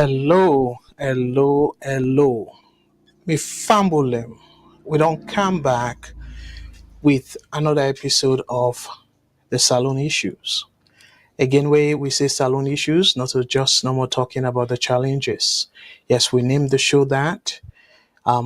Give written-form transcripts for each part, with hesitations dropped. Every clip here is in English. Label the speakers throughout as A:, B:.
A: Hello, hello, hello. Me fumble them. We don't come back with another episode of the Salon issues. Again, where we say Salon issues, not to just no more talking about the challenges. Yes, we named the show that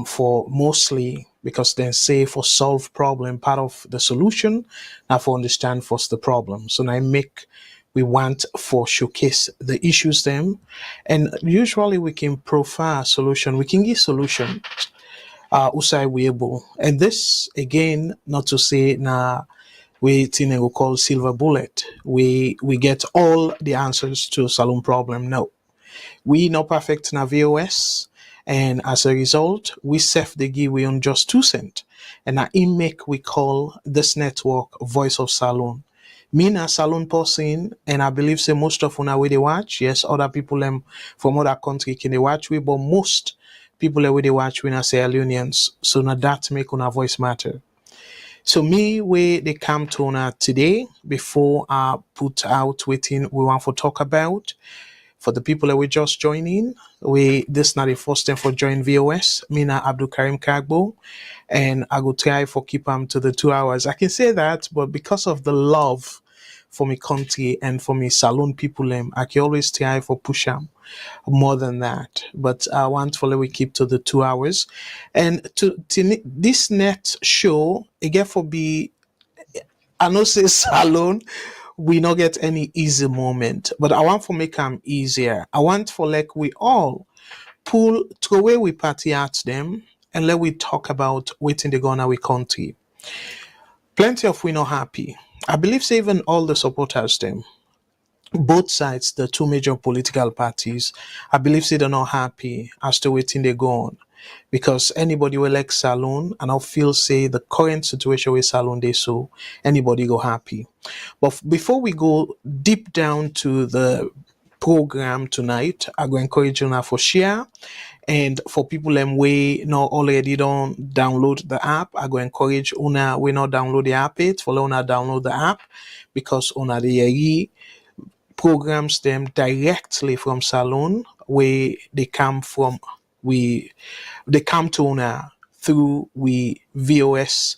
A: for mostly because then say for solve problem part of the solution, not for understand first the problem. So now make we want for showcase the issues them, and usually we can profile solution. We can give solution. Usai we able, and this again not to say na we thing we call silver bullet. We get all the answers to saloon problem. No, we not perfect na VOS, and as a result, we save the give we on just 2 cents. And now in make we call this network Voice of Salon. Me na Salon person, and I believe say most of una way they watch. Yes, other people from other country can they watch we, but most people way they watch we na Sierra Leoneans. So now that make una voice matter. So me where they come to una today before I put out waiting we want to talk about. For the people that we just joining, we this not the first time for join VOS. Mina Abdul Karim Kagbo, and I will try for keep them to the 2 hours. I can say that, but because of the love for me country and for me Salon people, I can always try for push them more than that. But I want for we keep to the 2 hours, and this net show again for be I know say Salon we not get any easy moment, but I want to make them easier. I want for like we all pull to away we party at them and let we talk about waiting the gonna we country. Plenty of we not happy. I believe say even all the supporters them, both sides, the two major political parties, I believe say they're not happy as to waiting they go on. Because anybody will like Salon and I feel say the current situation with Salon they so anybody go happy. But before we go deep down to the program tonight, I go encourage you now for share. And for people way not already don't download the app, I go encourage una we not download the app it, follow una download the app because una the programs them directly from Salon where they come from we they come to una through we VOS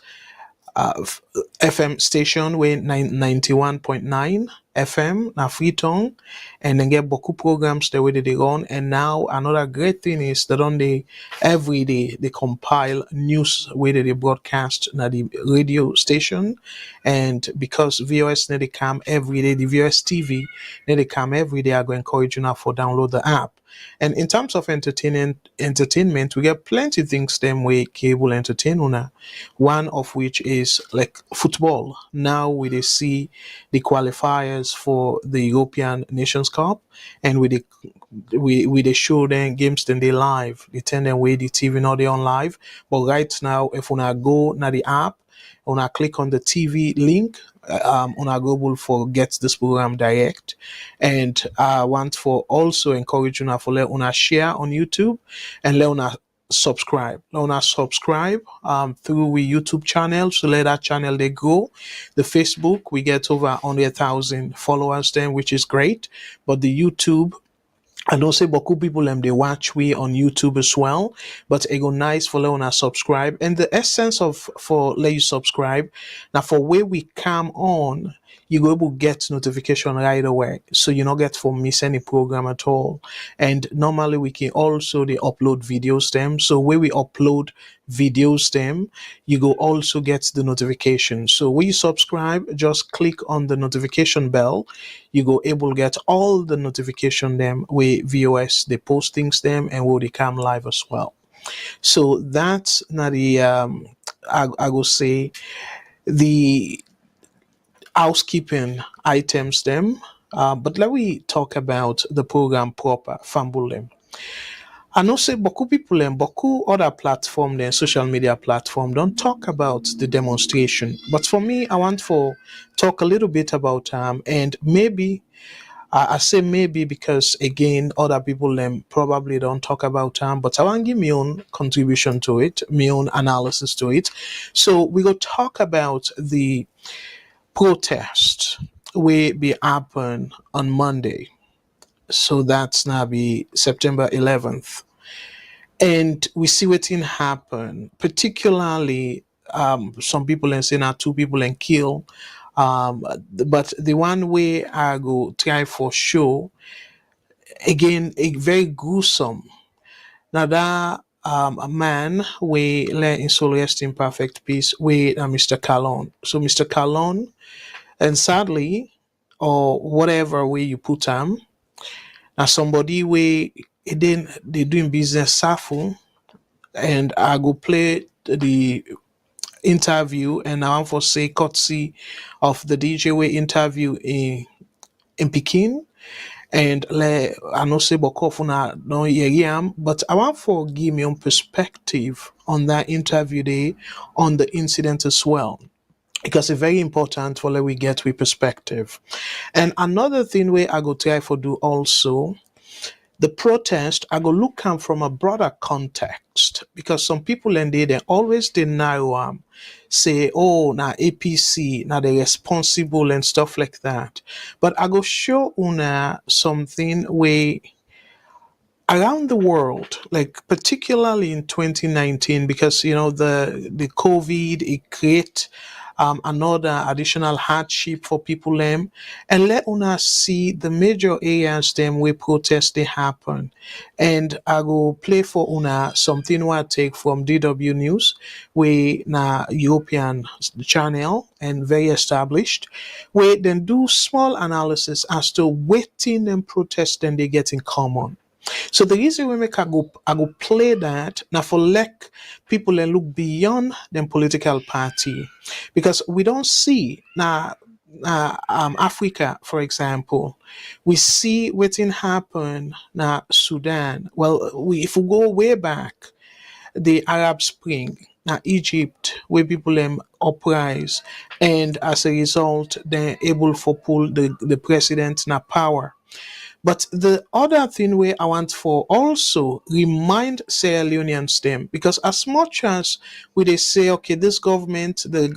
A: FM station with 91.9 FM na Freetown, and then get Boku programs the way they run. And now another great thing is that on the every day they compile news where they broadcast na the radio station, and because VOS they come every day, the VOS TV they come every day. I go encourage you now for download the app. And in terms of entertainment, we get plenty things them way cable entertain una. One of which is like football. Now we dey see the qualifiers for the European Nations Cup, and we dey show them games then they live. They tell them way the TV not they on live. But right now, if una go na the app, una click on the TV link, on our Google for get this program direct. And I want for also encourage una for let una share on YouTube and let una subscribe. Let una subscribe through we YouTube channel, so let that channel they grow. The Facebook we get over 100,000 followers then, which is great. But the YouTube, I know say beaucoup people they watch we on YouTube as well, but it go nice for let una subscribe. And the essence of for let you subscribe now for where we come on, you go able get notification right away, so you not get for miss any program at all. And normally we can also they upload videos them, so where we upload videos them, you go also get the notification. So when you subscribe, just click on the notification bell, you go able get all the notification them where VOS they post things them and will they come live as well. So that's not the I go say the housekeeping items them. But let me talk about the program proper, fumble them. I know say beaucoup people and beaucoup other platform then social media platform don't talk about the demonstration. But for me, I want for talk a little bit about and maybe I say maybe because again other people probably don't talk about but I want to give my own contribution to it, my own analysis to it. So we go talk about the protest will be happen on Monday. So that's now be September 11th. And we see what thing happen, particularly some people and say now two people and kill. But the one way I go try for sure, again, a very gruesome. Now that a man we let in solo rest in perfect peace with Mr. Calon. So Mr. Calon, and sadly, or whatever way you put him, now somebody we then they doing business safu, and I go play the interview, and I want for say courtesy of the DJ way interview in Peking. And le I know say Bokofuna no yam, but I want for give me on perspective on that interview day on the incident as well. Because it's very important for let we get with perspective. And another thing where I go try for do also the protest, I go look am from a broader context because some people and they always deny say, oh, now APC, now they responsible and stuff like that. But I go show una something where around the world, like particularly in 2019, because you know the COVID it create another additional hardship for people them, and let una see the major areas them where protests they happen, and I go play for una something what I take from DW News, we na European channel and very established, where then do small analysis as to waiting and protest then they get in common. So the reason we make I go play that now for let people and look beyond them political party because we don't see now Africa, for example, we see what's happen now Sudan. Well, if we go way back, the Arab Spring, now Egypt, where people uprise, and as a result, they're able to pull the president now power. But the other thing where I want for also remind Sierra Leoneans them because as much as we they say okay this government the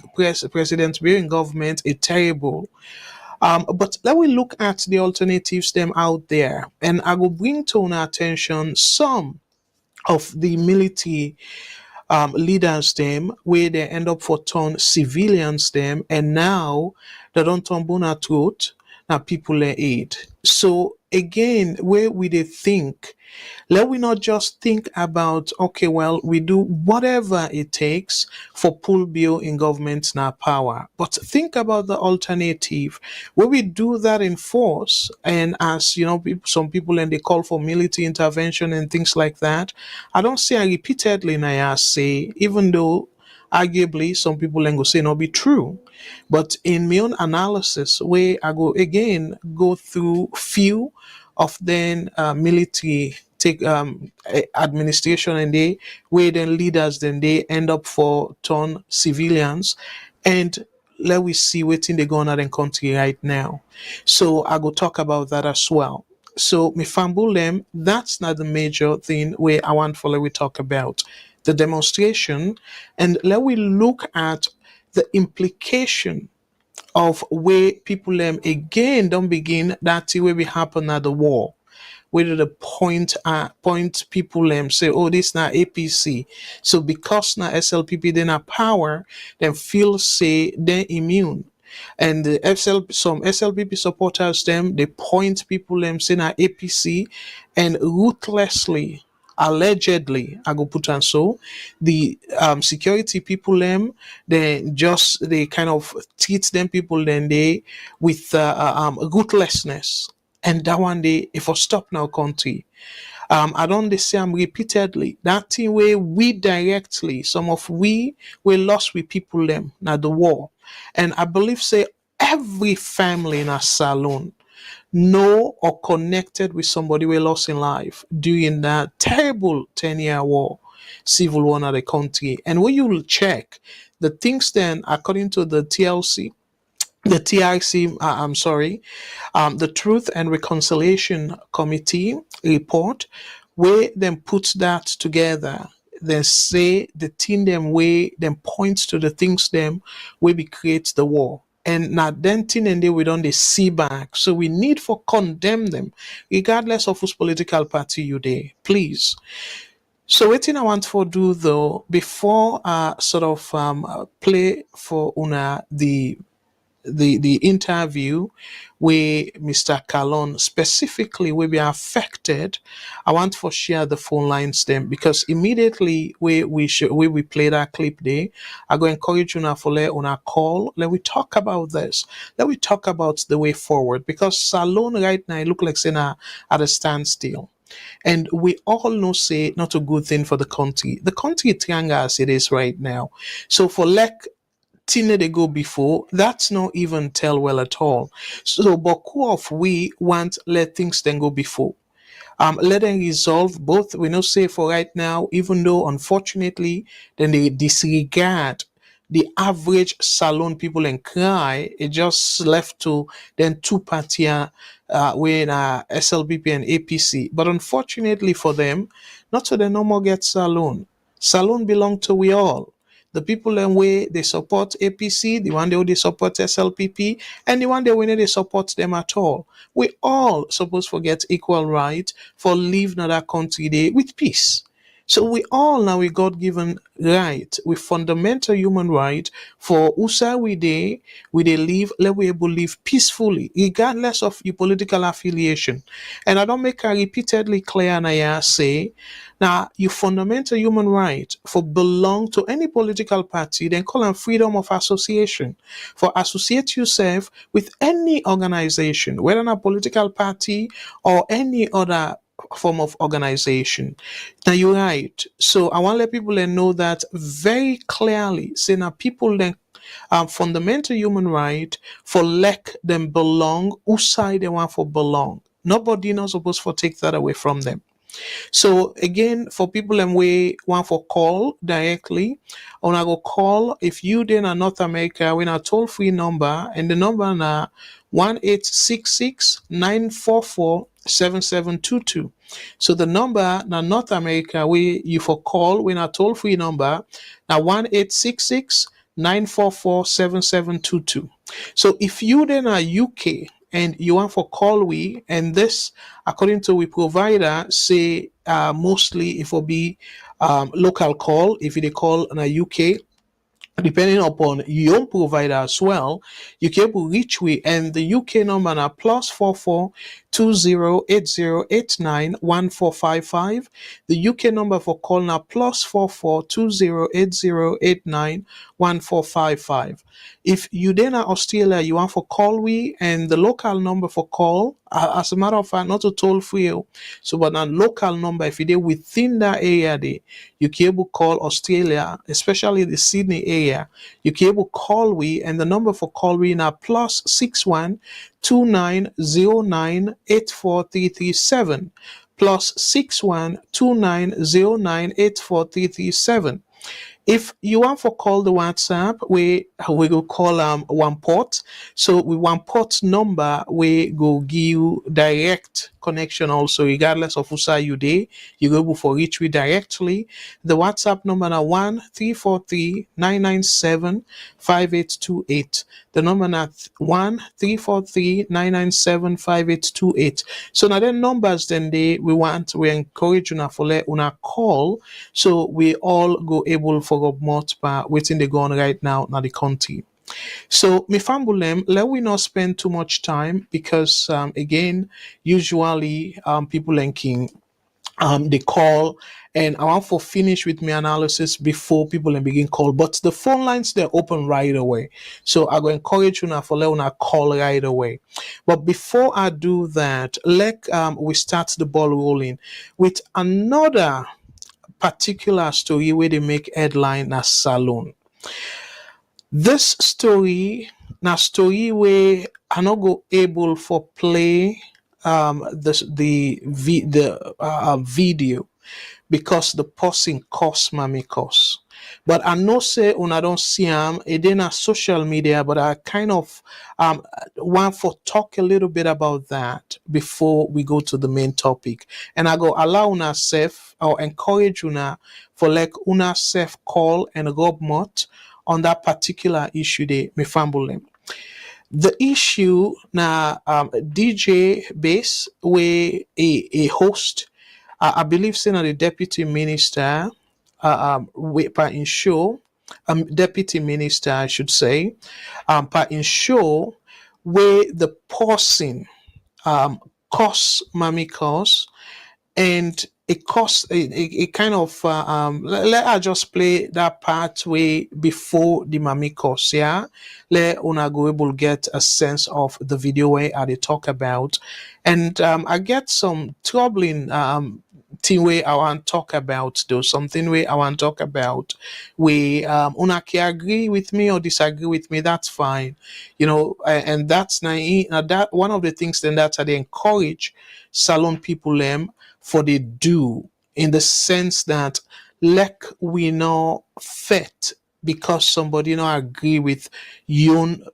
A: president being government is terrible, but let we look at the alternatives them out there, and I will bring to our attention some of the military leaders them where they end up for turn civilians them, and now they don't turn bona throat now people they aid. So again, where we they think, let we not just think about okay, well, we do whatever it takes for pull bill in government now power, but think about the alternative where we do that in force. And as you know, some people and they call for military intervention and things like that. I don't say I repeatedly now say, even though arguably some people then go say not be true, but in my own analysis where I go again go through few of then military take administration, and they where then leaders then they end up for turn civilians, and let we see what in they going on in country right now. So I go talk about that as well. So me fumble them, that's not the major thing where I want for let we talk about the demonstration, and let we look at the implication of where people again don't begin that thing where we happen at the war. Where the point people say, oh, this now APC. So because now SLPP they not power, then feel say they're immune. And the some SLPP supporters them they point people say now APC, and ruthlessly allegedly I go put on so the security people then just they kind of treat them people then they with ruthlessness, and that one day if I stop now country. I don't they say I'm repeatedly that thing where we directly some of we lost with people them now the war, and I believe say every family in a Salon know or connected with somebody we lost in life during that terrible 10-year war, civil war in the country. And when you will check the things then, according to the TLC, the TIC, I'm sorry, the Truth and Reconciliation Committee report, where then puts that together, then say the thing them way then points to the things them where we create the war. and now then thing and they we don't they see back. So we need for condemn them, regardless of whose political party you they. Please. So what thing I want for do though before sort of play for una the interview where Mr. Salone specifically will be affected, I want to share the phone lines them because immediately we play that clip there, I go encourage you now for let on a call. Let we talk about this. Let we talk about the way forward because Salone right now it look like saying at a standstill. And we all know say not a good thing for the country. The country triangle as it is right now. So for like Tina they go before, that's not even tell well at all. So but who of we want let things then go before? Let them resolve both. We know say for right now, even though unfortunately, then they disregard the average Salon people and cry. It just left to then two party when SLBP and APC. But unfortunately for them, not so they no more get Salon. Salon belong to we all. The people in way they support APC, the one they support SLPP, and the one they support them at all. We all supposed to get equal right for live in that country day with peace. So we all now we God given right, with fundamental human right for USA we they live, let we able live peacefully, regardless of your political affiliation. And I don't make a repeatedly clear and I say now your fundamental human right for belong to any political party, then call them freedom of association. For associate yourself with any organization, whether a political party or any other form of organization. Now you're right. So I want to let people know that very clearly. Say now people then fundamental human right for let them belong, whose side they want for belong. Nobody not supposed to take that away from them. So again, for people and we want for call directly, on I go call if you then in North America, we a toll free number and the number na 1-866-944-7722. So the number na North America we you for call when a toll free number now 1-866-944-7722. So if you then are UK and you want for call we and this according to we provider say mostly it will be local call if they call in a UK depending upon your own provider as well, you can able reach we and the UK number now +44 2080891455. The UK number for call now +44 2080891455. If you then are Australia, you want for call we and the local number for call, as a matter of fact, not a toll free, so but a local number if you are within that area there, you can able call Australia, especially the Sydney area. You can able call we and the number for call we now +61 2909 84337 +61 2909 84337. If you want for call the WhatsApp, we go call one port. So with one port number, we go give you direct connection also, regardless of who side you day. You go able for reach we directly. The WhatsApp number now 1-343-997-5828. The number now 1-343-997-5828. So now the numbers then we encourage you now for let una call so we all go able for up more waiting they go on right now the country. So me fambulem, let we not spend too much time because again usually people linking they call and I want to finish with my analysis before people begin call. But the phone lines they're open right away. So I go encourage you now for let una call right away. But before I do that, let we start the ball rolling with another particular story where they make headline as Salon. This story now story where I not go able for play the video because the person cost mommy cost. But I know say when I don't see him, it in a social media, but I kind of want for talk a little bit about that before we go to the main topic. And I go allow una self or encourage una for like una self call and rub mot on that particular issue they me fumble them. The issue now, DJ base where a host, I believe saying the deputy minister, per ensure, deputy minister I should say, per ensure where the person um cause mommy cause, and it costs a kind of let her just play that part way before the mami course, yeah. Let una go able get a sense of the video where they talk about, and I get some troubling thing where I want to talk about though, something where I want to talk about we una can agree with me or disagree with me, that's fine, and that's that one of the things then that I encourage salon people for they do, in the sense that like we know fit because somebody not agree with your own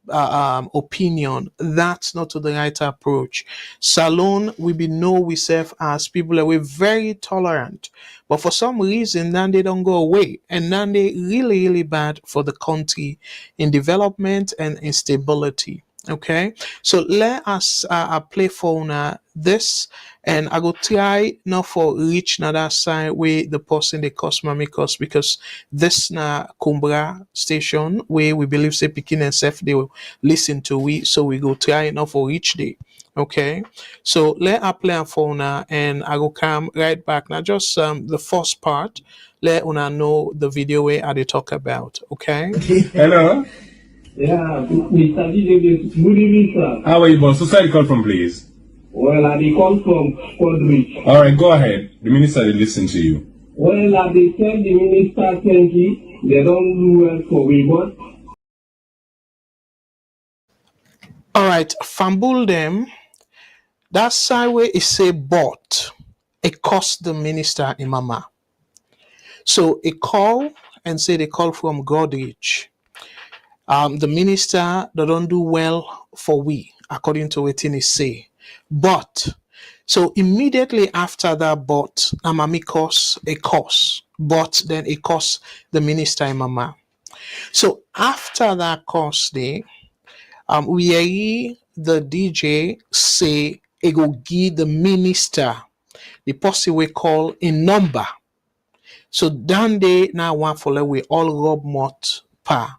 A: opinion, that's not the right approach. Salon we be know we serve as people that we're very tolerant, but for some reason then they don't go away, and then they really bad for the country in development and instability. Okay, so let us play for now this, and I go try not for reach another side where the person they cost mommy cost, because this na Kumbra station where we believe say picking and self they will listen to we, so we go try not for each day. Okay, so let I play for now, and I go come right back now. Just the first part, let una know the video where I they talk about. Okay.
B: Hello.
C: Yeah, Mr. DJ, good evening, sir.
B: How are you, boss? So sorry to call from, please.
C: Well, I dey call from Quadrich.
B: All right, go ahead. The minister will listen to you.
C: Well, I dey tell the minister thank you. They don't do well for we, but
A: All right, fumble them. That side where it say but it cost the minister imama. So it call and say they call from Godrich. The minister they don't do well for we, according to what he say. But so immediately after that, but Amami cost a cost, but then it cost the minister imama. So after that cost day, we hear the DJ say it go give the minister the person we call a number. So then they now want for let we all rub mot pa.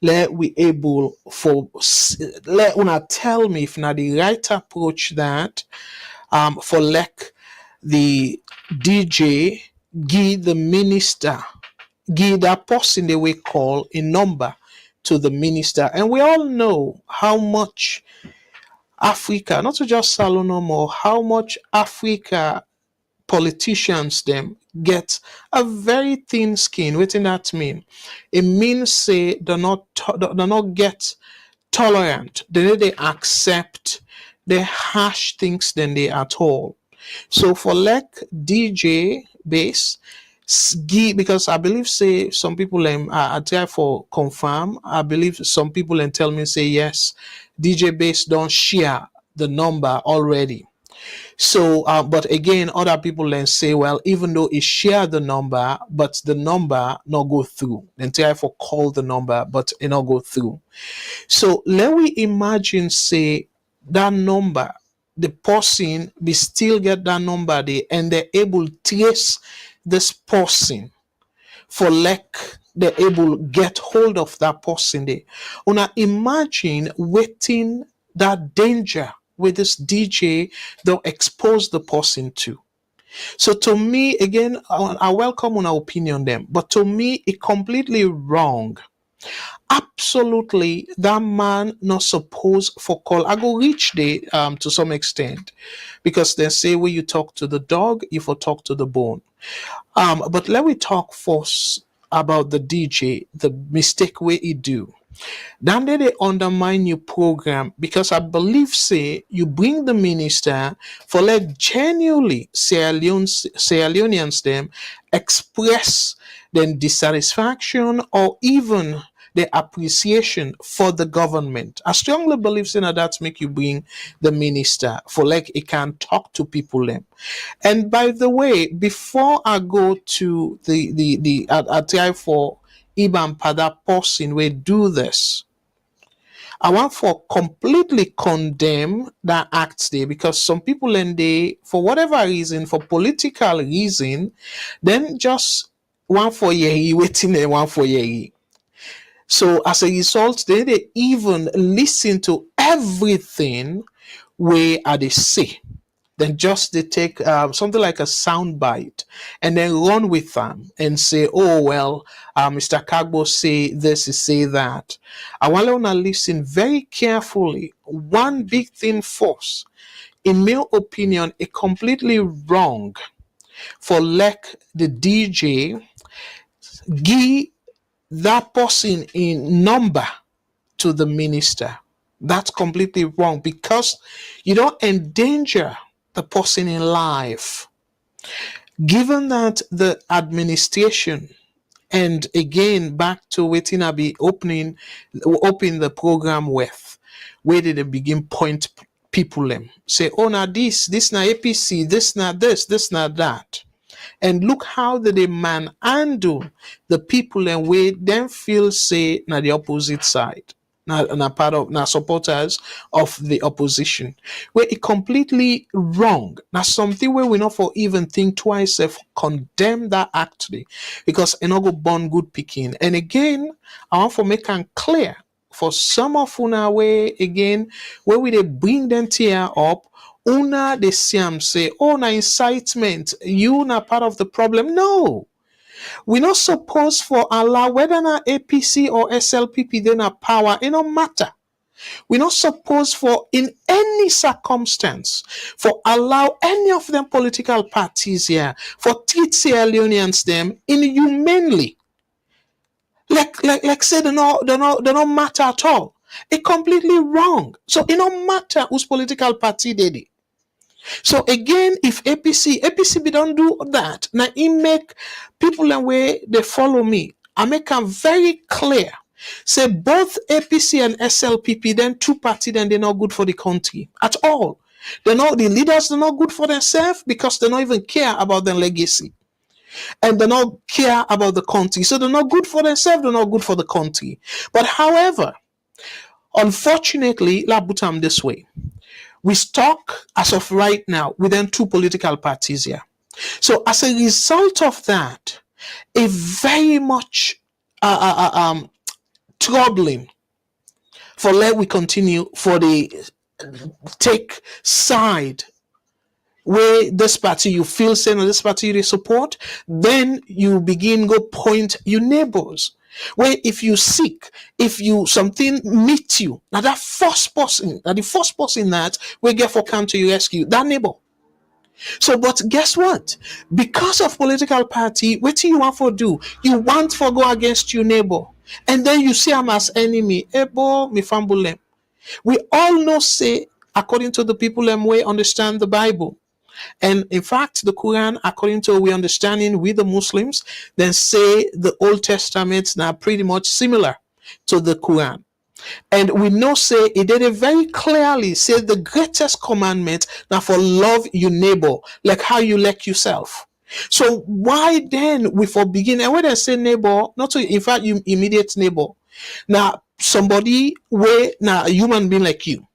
A: Let we able for let una tell me if not the right approach that for like the DJ give the minister, give that person they we call a number to the minister. And we all know how much Africa, not to just Salon no more, how much Africa politicians them get a very thin skin. What does that mean? It means say they not get tolerant. They accept the harsh things than they at all. So for like DJ base, because I believe say some people I try for confirm. I believe some people tell me say yes, DJ base don't share the number already. So, but again, other people then say, well, even though it share the number, but the number not go through. Then try for call the number, but it not go through. So let we imagine say that number, the person we still get that number there, and they're able to trace this person for like they're able get hold of that person there. Una imagine waiting that danger with this DJ they'll expose the person to. So to me, again, I welcome on our opinion them, but to me, it completely wrong. Absolutely, that man not supposed for call. I go reach the to some extent, because they say when you talk to the dog, you for talk to the bone. But let me talk first about the DJ, the mistake where he do. Then they undermine your program, because I believe say you bring the minister for let genuinely Sierra Leoneans them express then dissatisfaction or even the appreciation for the government. I strongly believe in that make you bring the minister for like it can talk to people them. And by the way, before I go to I try for Ibam Pada person we do this. I want for completely condemn that act there, because some people and they, for whatever reason, for political reason, then just one for year waiting and one for year. So as a result, they even listen to everything where they say. Then just they take something like a sound bite and then run with them and say, oh, well, Mr. Kagbo say this, he say that. I want to listen very carefully. One big thing first, in my opinion, a completely wrong for like the DJ give that person in number to the minister. That's completely wrong, because you don't endanger the person in life. Given that the administration, and again back to waiting I be open the program with, where did they begin point people them say, oh, now this now APC, this now this now that. And look how the man handle the people and way them feel say na the opposite side. Now part of now supporters of the opposition. Where it completely wrong. Now something where we not for even think twice if condemn that actually. Because it not go born good picking. And again, I want to make them clear for some of una way again, where we they bring them tear up, una they see am say, oh, na incitement, you na part of the problem. No, we not supposed for allow whether na APC or SLPP then a power, it don't matter. We not supposed for in any circumstance for allow any of them political parties here for treat Sierra Leoneans them inhumanely. Like say they don't matter at all. It completely wrong. So it don't matter whose political party they did. So again, if APC be don't do that, now it make people and way they follow me. I make them very clear. Say both APC and SLPP, then two party, then they're not good for the country at all. They're not the leaders, they're not good for themselves because they don't even care about their legacy. And they not care about the country. So they're not good for themselves, they're not good for the country. But however, unfortunately, la butam this way. We stuck as of right now within two political parties here. So as a result of that, a very much troubling for let we continue for the take side where this party you feel saying or this party you support, then you begin go point your neighbors. Where if you seek, if you something meet you, now that first person, now the first person that will get for come to your rescue, that neighbor. So, but guess what? Because of political party, what do you want for do? You want for go against your neighbor, and then you see him as enemy. Ebo mi fambulem. We all know say according to the people them way understand the Bible. And in fact, the Quran, according to we understanding with the Muslims, then say the Old Testament now pretty much similar to the Quran. And we know say it did it very clearly say the greatest commandment now for love your neighbor like how you like yourself. So why then we for begin, and when I say neighbor, not to in fact you immediate neighbor. Now somebody where now a human being like you.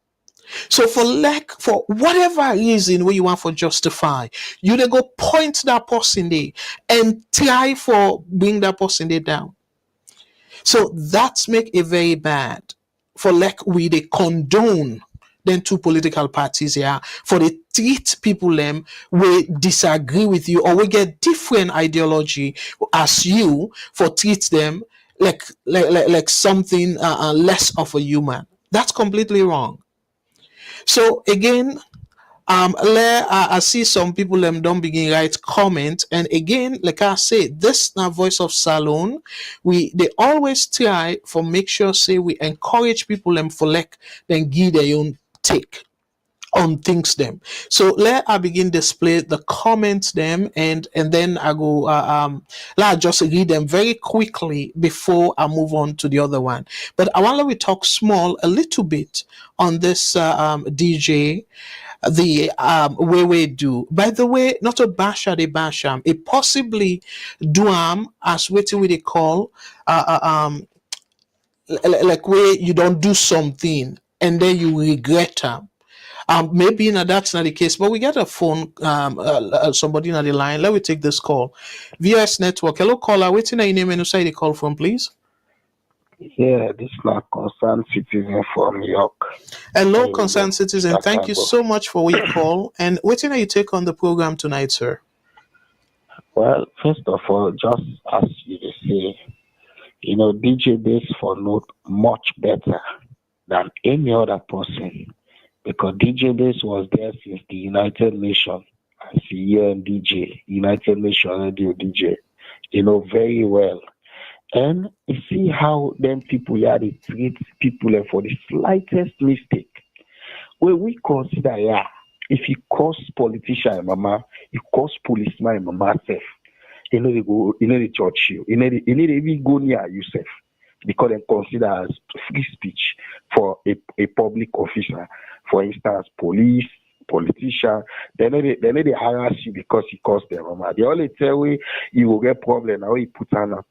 A: So for whatever reason where you want for justify, you they go point that person there and try for bring that person there down. So that's make it very bad. For like we they condone then two political parties here for they treat people them we disagree with you or we get different ideology as you for treat them like something less of a human. That's completely wrong. So again, I see some people don't begin write comment, and again, like I say, this now voice of Salone, they always try for make sure say we encourage people for like then give their own take on things them. So let I begin display the comments them and then I go let I just read them very quickly before I move on to the other one. But I want to talk small a little bit on this DJ the way we do. By the way, not a basha de basham, it possibly do as what we they call like where you don't do something and then you regret them. Maybe that's not the case, but we get a phone, somebody on the line. Let me take this call. VS Network. Hello, caller. Waiting your name and who say the call from, please.
D: Yeah, this na concerned citizen from New York.
A: Hello,
D: How you doing,
A: concerned citizen.
D: Mr.
A: Thank you
D: Kago?
A: so much for your call. And waiting you take on the program tonight, sir.
D: Well, first of all, just as you say, DJ Bass for note much better than any other person because DJ Bass was there since the United Nations as a UN DJ, United Nations Radio DJ. Very well. And you see how them people here they treat people for the slightest mistake. Well, we consider, if you cost politician, mama, you cost policeman, mama, self. They go, they judge you. They even go near yourself because they consider as free speech for a public officer. For instance, police, politician, they harass you because you cost them, mama. They only tell you you will get problem now you put on a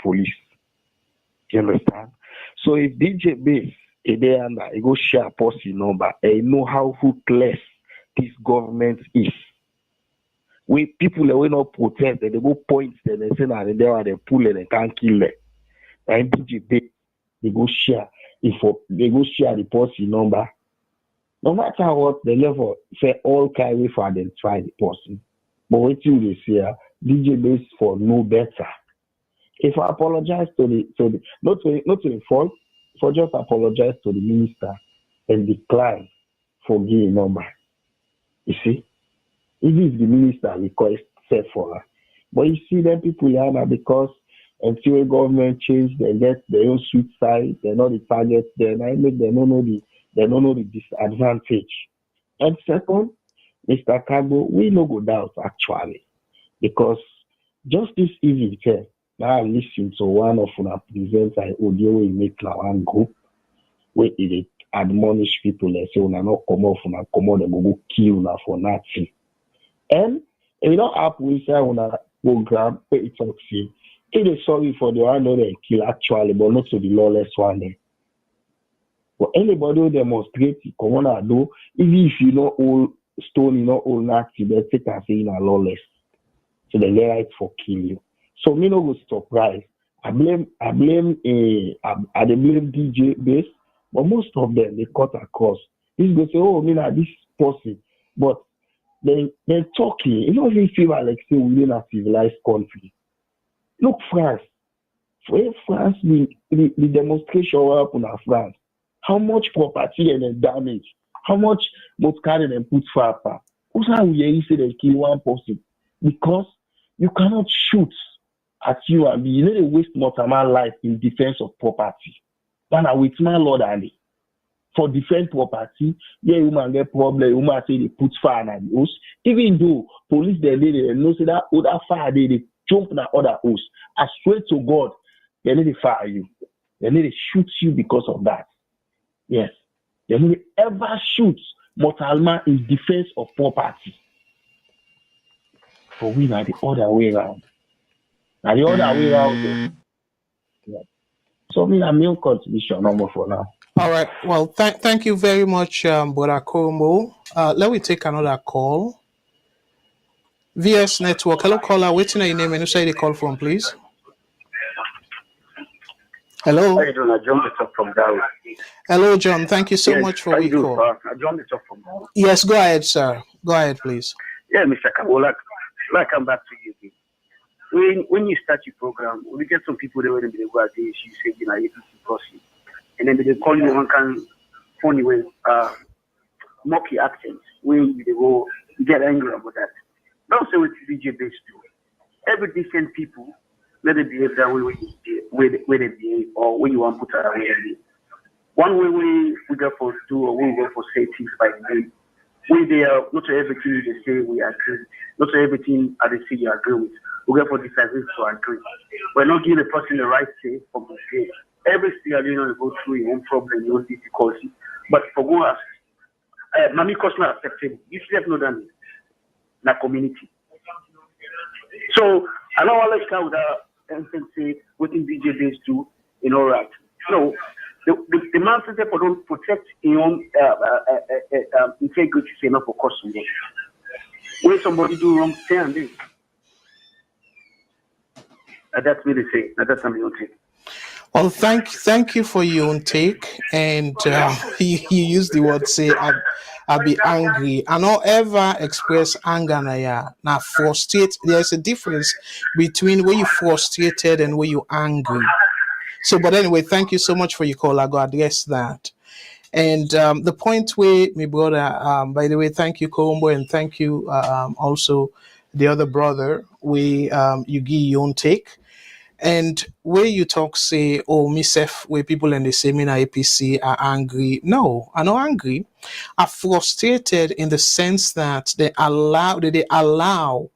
D: police. You understand? So if DJ Bass a day under he go share a policy number and you know how ruthless this government is. We people that will not protest, they go point them and say now they are they pull and they can't kill them. And DJ Bass they go share the policy number. No matter what the level say all carry for identify the person. But what you they say DJ Bass for no better. If I apologize to the not to the fault, for just apologize to the minister and decline for giving number. You see, even if the minister request set for her, but you see them people here now because until government change, they get their own sweet side. They know the target. They make they don't know the disadvantage. And second, Mr. Kago, we no go doubt actually because just this evening. Now I listen to one of our presenters audio we make now one group where it admonish people and say una not come off una come on them go kill una for nothing. And you know app we say una program where it talks it is sorry for the one they kill actually but not to the lawless one there. But anybody who demonstrate come on and do even if you know all stone you know all Nazi they take and say in a lawless. So they get right for kill you. So me no go surprise. I blame DJ Bass, but most of them they cut across. This go say, oh, me this person, but they're talking. You don't even feel like say we in a civilized country. Look France. For France, the demonstration happened in France. How much property and then damage? How much most car and put fire? Also, we say they kill one person because you cannot shoot at you and you know they waste more time life in defense of property. Then I with my Lord and for defense property, you man get problem, you man say they put fire on the house. Even though police they know say that other fire they jump na other house. I swear to God, they need to fire you. They need to shoot you because of that. Yes. They need to ever shoot mortal man in defense of property. But we are the other way around. Now the other way around. Yeah. So me a main contribution number for now.
A: All right. Well, thank you very much, Brother Komo. Let me take another call. VS Network. Hello, caller. Waiting your name and who say the call from, please. Hello.
E: How you doing? I John the from Dallas.
A: Hello, John. Thank you so much for your call.
E: I John the from Dallas.
A: Yes, go ahead, sir. Go ahead, please.
E: Yeah, Mr. Kawola, I come back to you. When you start your program, we get some people that will be go against you, say, you know, you proceed. And then they call you one kind funny way, mocky accents. When they go, you get angry about that. Don't say what DJ Bass do. Every decent people, let it behave that way where they behave, or when you want to put it away. One way we go for do, or we go for say things by name. We there, not to everything they say we agree. Not to everything they say you agree with. We go for disagree to agree. We're not giving the person the right say from the day. Every single you go through your own problem, your own difficulty. But for go ask, Mami Kosma acceptable. You should have known that in the community. So I know all this kind of that and say what in DJ Bass do in all right. No, the man said for don't protect your own integrity enough for custom. When somebody do wrong, say and do. That's really say. That's something you say.
A: Well, thank you for your own take, and you use the word say I be angry. I don't ever express anger now frustrate. There's a difference between where you frustrated and where you angry. So, but anyway, thank you so much for your call. I go address that. And the point where my brother, by the way, thank you, Colombo, and thank you also the other brother. You give your own take. And where you talk say, oh, myself, where people in the seminar APC are angry. No, I'm not angry. I'm frustrated in the sense that they allow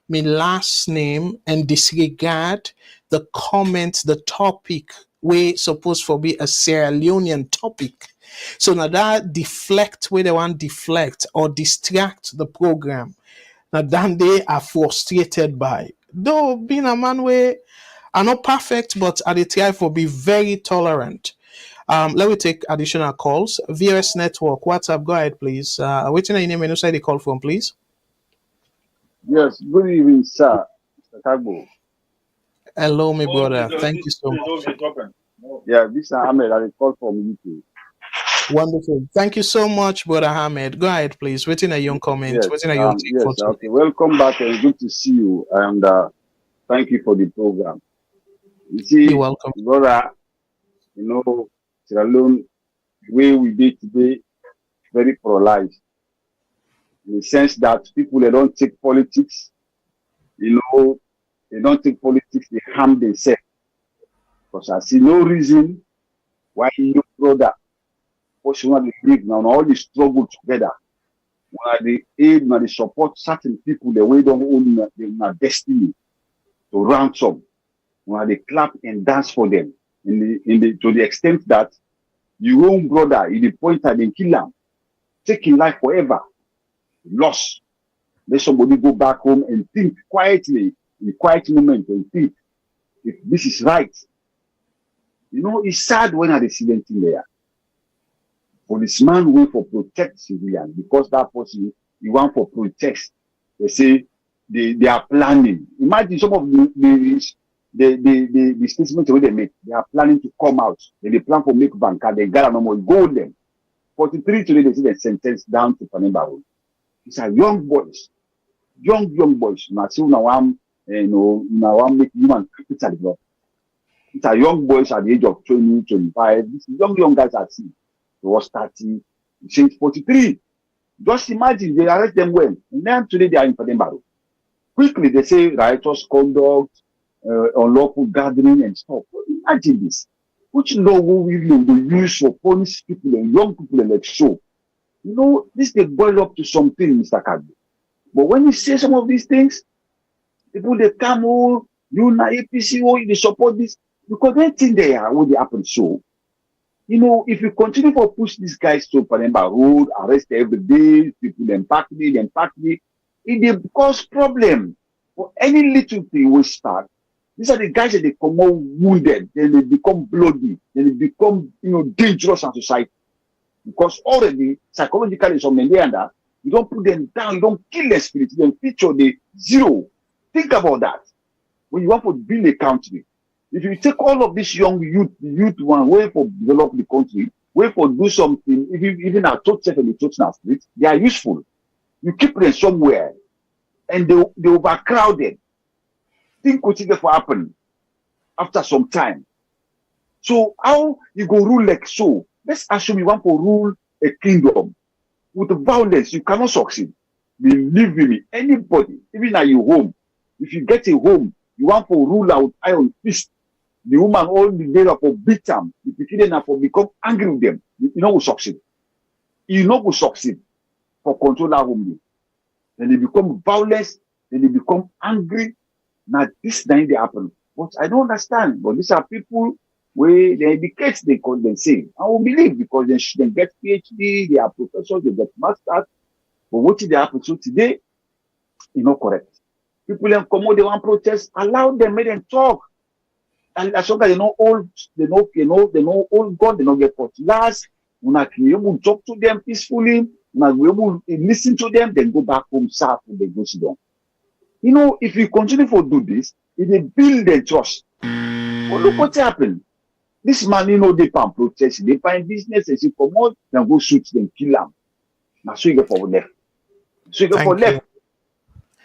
A: me last name and disregard the comment, the topic we supposed to be a Sierra Leonean topic. So now that deflect where they want deflect or distract the program. Now then they are frustrated by. Though being a man where are not perfect, but I try for be very tolerant. Let me take additional calls. VS Network, WhatsApp, go ahead, please. Waiting your name and inside the call from, please.
F: Yes, good evening, sir. Mr. Tagbo.
A: Hello, my brother. Thank you so much.
F: Yeah, this is Ahmed. I call from UK.
A: Wonderful. Thank you so much, brother Ahmed. Go ahead, please. Waiting a young comment.
F: Yes,
A: Waiting a young take for today.
F: okay. Welcome back and good to see you. And thank you for the program. You see,
A: You're welcome.
F: brother, Salone, where we did today, very polarized. In the sense that people, they don't take politics, they don't take politics, they harm themselves. Because I see no reason why your brother, what you want to live now, all the struggle together, when they aid, when they support certain people, the way don't own their destiny to ransom, when they clap and dance for them, to the extent that your own brother, in the point that they kill him, taking life forever, lost. Let somebody go back home and think quietly, in a quiet moment, and think if this is right. It's sad when I see them there. Policeman wait for protect civilians because that person he want for protest. They say they are planning. Imagine some of the statements they make. They are planning to come out. They plan for make banker. They got no more gold them. 43 today they see the sentence down to Panemba Road. These are young boys, young boys. Now I'm make human capital. These are young boys at the age of 20, 25. These young guys are seen. They was 30, since 43. Just imagine they arrest them when. And then today they are in Panemba. Quickly they say righteous conduct, unlawful gathering and stuff. Imagine this. Which law will we use for punish people and young people and like so? This they boil up to something, Mr. Kagbo. But when you say some of these things, people they come, you na APC, they support this because they think they are what they happen. So, if you continue to push these guys to Panemba Road, arrest every day, people then pack me, it will cause problem. For any little thing we start, these are the guys that they come out wounded, then they become bloody, then they become, dangerous in society. Because already, psychologically, some men there, you don't put them down, you don't kill their spirit, you don't feature the zero. Think about that. When you want to build a country, if you take all of this young youth one way for develop the country, way for do something, even at top set and the top street, they are useful. You keep them somewhere, and they overcrowded. Think what is going to happen after some time. So how you go rule like so? Let's assume you want to rule a kingdom with violence. You cannot succeed. Believe me, anybody, even at your home, if you get a home, you want to rule out iron fist. The woman all the day for beat them. The people for become angry with them. You will succeed. You will succeed for control that home. Then they become violent. Then they become angry. Now this thing they happen. But I don't understand. But these are people where they educate, they condensate. I will believe because they get PhD, they are professors, they get masters. But what did they happen? So today, correct. People then come out, they want protest, allow them, make them talk. And as long as they know all, they know all God, they don't get cutlass. Una be able to talk to them peacefully. Una be able to listen to them, then go back home, serve, and they go sit down. You know, if you continue to do this, it will build their trust. But look what happened. This man, they can protest, they find business, and she come out, then go shoot them, kill them. Now, so you get for left. So you get for left.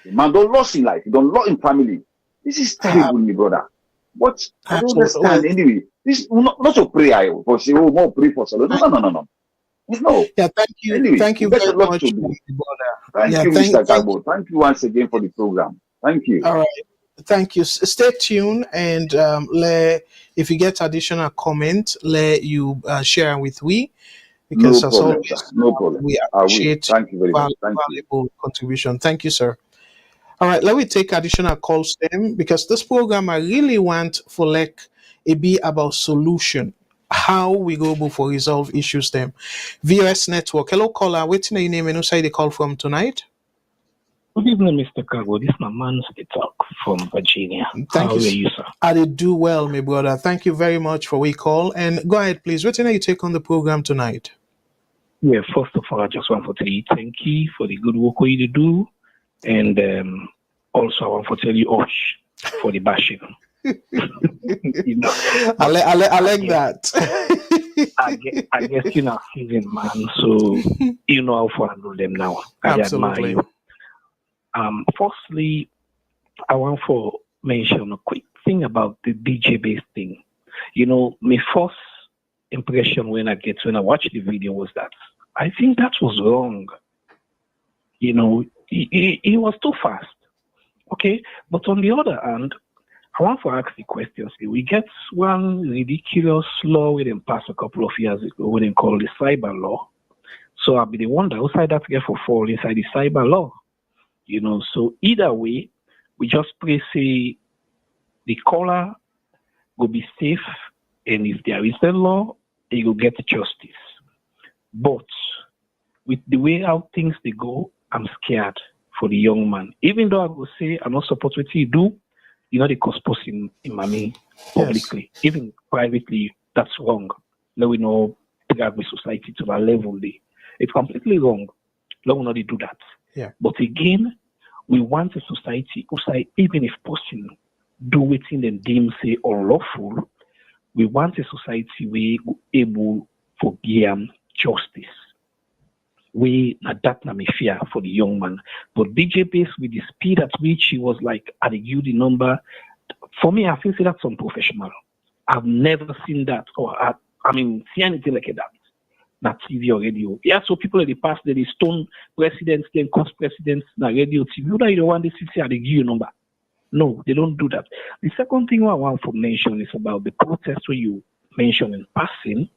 F: The man don't lost in life, he don't lost in family. This is terrible, my brother. But I don't understand anyway. This not to pray, but say, oh, more pray for Salone. No. No.
A: Yeah, thank you.
F: Anyway,
A: Thank you very much, brother.
F: Thank you, Mr. Kagbo. Thank you once again for the program. Thank you.
A: All right. Thank you. Stay tuned, and if you get additional comment, let you share with we, because
F: No
A: as
F: problem,
A: always,
F: sir. No problem.
A: we
F: I will.
A: appreciate
F: Thank you very much. Thank you.
A: valuable contribution. Thank you, sir. All right, let me take additional calls then, because this program I really want for like it be about solution, how we go for resolve issues them. VOS Network. Hello, caller. Waiting your name and who say the call from tonight?
G: Good evening, Mr. Cargo. This is my man talk from Virginia.
A: Thank
G: How
A: you.
G: are you, sir?
A: I did do well, my brother. Thank you very much for we call. And go ahead, please. What you take on the program tonight?
G: Yeah, first of all, I just want to tell you thank you for the good work you do. And also, I want to tell you Osh for the bashing.
A: I like that.
G: I guess you're not season, man. So you know how to handle them now. I admire you. Firstly, I want to mention a quick thing about the DJ-based thing. My first impression when I watched the video was that I think that was wrong. It was too fast. Okay, but on the other hand, I want to ask the question. We get one ridiculous law we didn't pass a couple of years ago, we didn't call the cyber law. So I'll be the wonder outside that get for fall inside the cyber law. So either way, we just pray say the caller will be safe, and if there is a law, he will get justice. But with the way how things they go, I'm scared for the young man. Even though I will say I not support what he do, they cause in money publicly. Yes. Even privately, that's wrong. Now we know drag with society to that level. It's completely wrong. No one do that.
A: Yeah.
G: But again, we want a society who say even if person do within them deem say unlawful, we want a society we able for give justice. We that na me fear for the young man. But DJ Base with the speed at which he was like at the number, for me I feel that's unprofessional. I've never seen that see anything like that. Not TV or radio. Yeah, so people in the past they stone presidents, then cost presidents, na radio, TV. You don't want this to say the give number. No, they don't do that. The second thing I want to mention is about the protest where you mentioned in passing.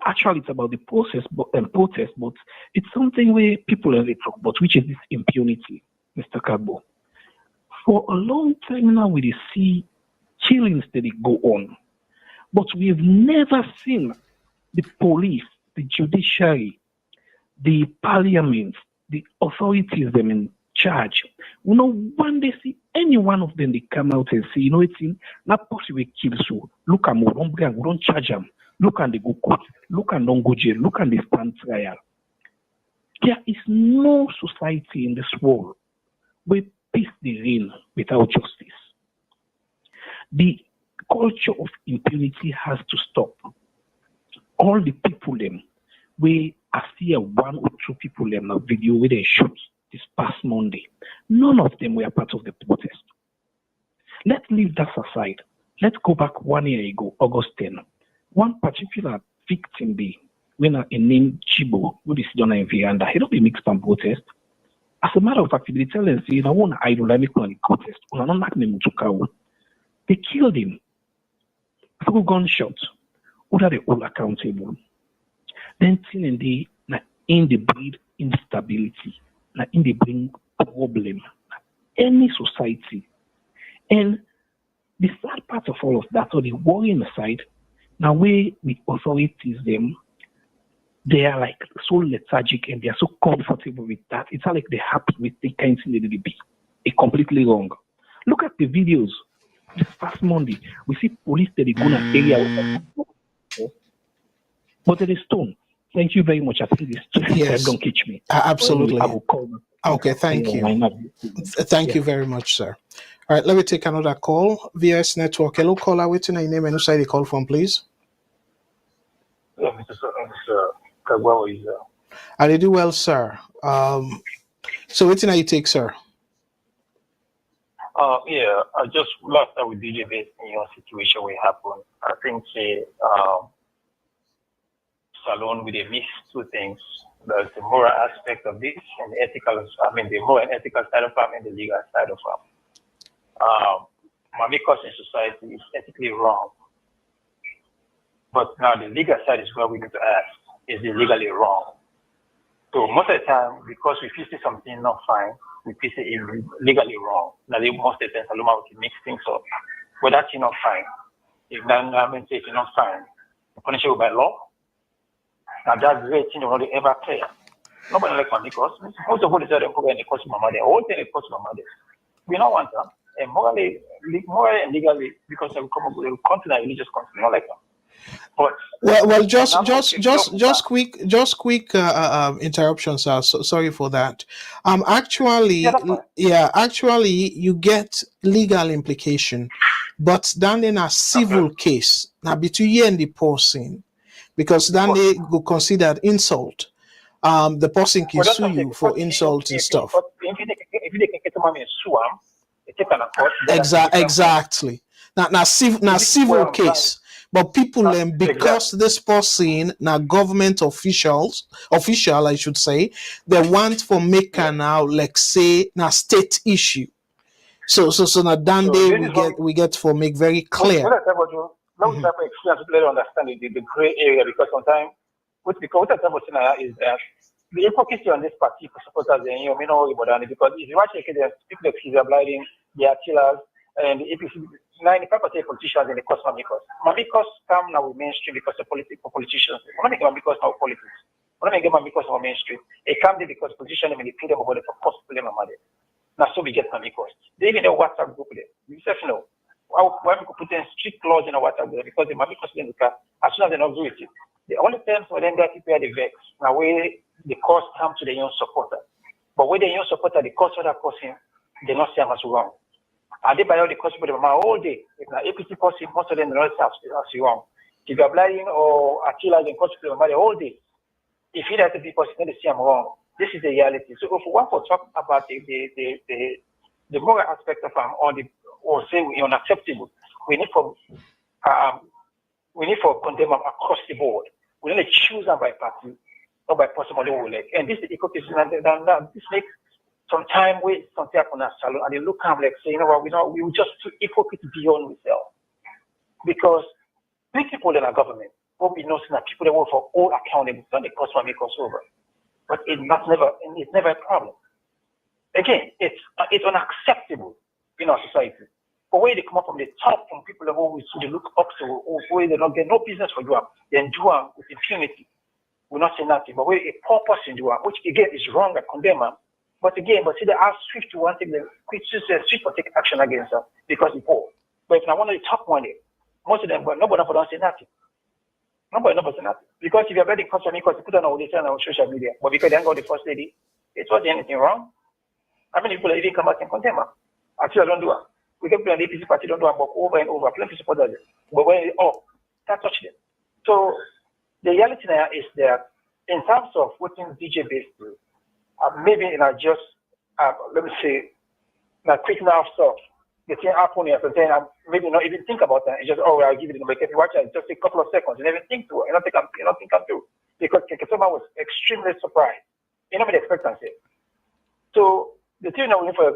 G: Actually, it's about the process and protest, but it's something where people only talk about, which is this impunity, Mr. Kagbo. For a long time now, we see killings that go on. But we've never seen the police, the judiciary, the parliament, the authorities them in charge. When they see any one of them, they come out and say, it's not possible kill so. Look at more, we don't charge them. Look and they go court. Look and don't go jail. Look and they stand trial. There is no society in this world where peace they reign without justice. The culture of impunity has to stop. All the people them, we I see one or two people them a video where they shoot this past Monday. None of them were part of the protest. Let's leave that aside. Let's go back 1 year ago, August 10. One particular victim when a named Chibo, who is done in Vianda, he don't be mixed from protest. As a matter of fact, they tell them, say, I want to idolize me on the protest. They killed him. Through gunshot. What are they all accountable? Then in the breed instability, in the bring problem, any society. And the sad part of all of that, or the worrying side, now where the authorities they are like so lethargic and they are so comfortable with that. It's not like they're happy with the kind of thing they be. It's completely wrong. Look at the videos This past Monday, we see police that they go in an area, but it is stone. Thank you very much. I think this
A: Yes,
G: don't catch me.
A: absolutely.
G: I will call them.
A: Okay, thank you. Thank you very much, sir. All right, let me take another call. VS Network. Hello, caller. Waiting your name and who side you call from, please.
H: Yeah, Mr. Kagwa is
A: I did do well, sir. So waiting you take, sir.
H: yeah, I just last time with DJ based in your situation will happen. I think Salone with a mix two things. There's the moral aspect of this and the ethical, the moral and ethical side of it and the legal side of it. Because in society is ethically wrong. But now the legal side is where we need to ask, is it legally wrong? So most of the time, because we feel something not fine, we feel it legally wrong. Now most of the time, Saloma will mix things up. But that's not fine. If it's not fine, punishable by law. Now that's great thing not ever clear. Nobody like because most of what is there in the cost of my mother. All thing it costs my mother. We don't want that. And morally and legally, because they will come up with a continent, religious continent, not like that. But
A: well, just quick interruption, sir. So, sorry for that. Actually, you get legal implication, but then in a civil case, now between you and the person, because then they go considered insult. The person can sue you for insult and stuff.
H: If they can get money and sue them, they take an court.
A: Exactly. Now civil case. But people because this person now government official I should say, they want for make now like say now state issue. So now then we get for make very clear.
H: Let me understand the gray area because sometimes what I is that the hypocrisy on this party for supporters because if you watch the people that are blighting, they are killers, and the APC 95% politicians in the cost Mamikos. Mamikos come now with mainstream because of politicians. We're not making Mamikos now politics. We're not making Mamikos now mainstream. It come there because politicians may pay them about it for cost problem money. Now so we get Mamikos. They even know WhatsApp group there. We just know why we could put in strict laws in a WhatsApp group because the Mamikos in the car as soon as they not do it. The only times when they prepare the vex now where the cost come to the young supporter. But when the young supporter the cost of that person, they not see how much wrong. And they buy all the cost for them all day. If an APC person, most of them don't have wrong. If you're blind or Attila and cost for them all day, if you have to be person, they see them wrong. This is the reality. So if we want to talk about the moral aspect of them or say we're unacceptable, we need for condemn them across the board. We need to choose them by party, not by possible like. And this is the ecosystem and this makes some time with something happen at Salon and they look at like say, you know what, we will just too hypocrite beyond ourselves. Because big people in our government will be noticing that people that work for all accountable, don't they cost make us over. But it's never a problem. Again, it's unacceptable in our society. But when they come up from the top, from people that always they look up to, or where they don't get no business for you, then do with impunity. We're not saying nothing, but where a poor person do, which again is wrong, I condemn them. But see, they are swift to one thing, swift to take action against them because they're poor. But if I want to top one, most of them, but nobody don't say nothing. Nobody say nothing. Because if you're betting cost of me, because you put on all this on social media, but because they ain't got the first lady, it wasn't anything wrong. How many people even come back and condemn her? Actually, I don't do it. We can play an APC party, don't do it, but over and over, plenty of supporters. But when can't touch them. So the reality now is that in terms of what DJ based do, maybe just let me say, quick now stuff. The thing happen here, so then maybe not even think about that. It's just I'll give it. But if you watch it, just a couple of seconds, you never think to it. You don't think I'm through because someone was extremely surprised. You know what the expectancy. So the thing now we for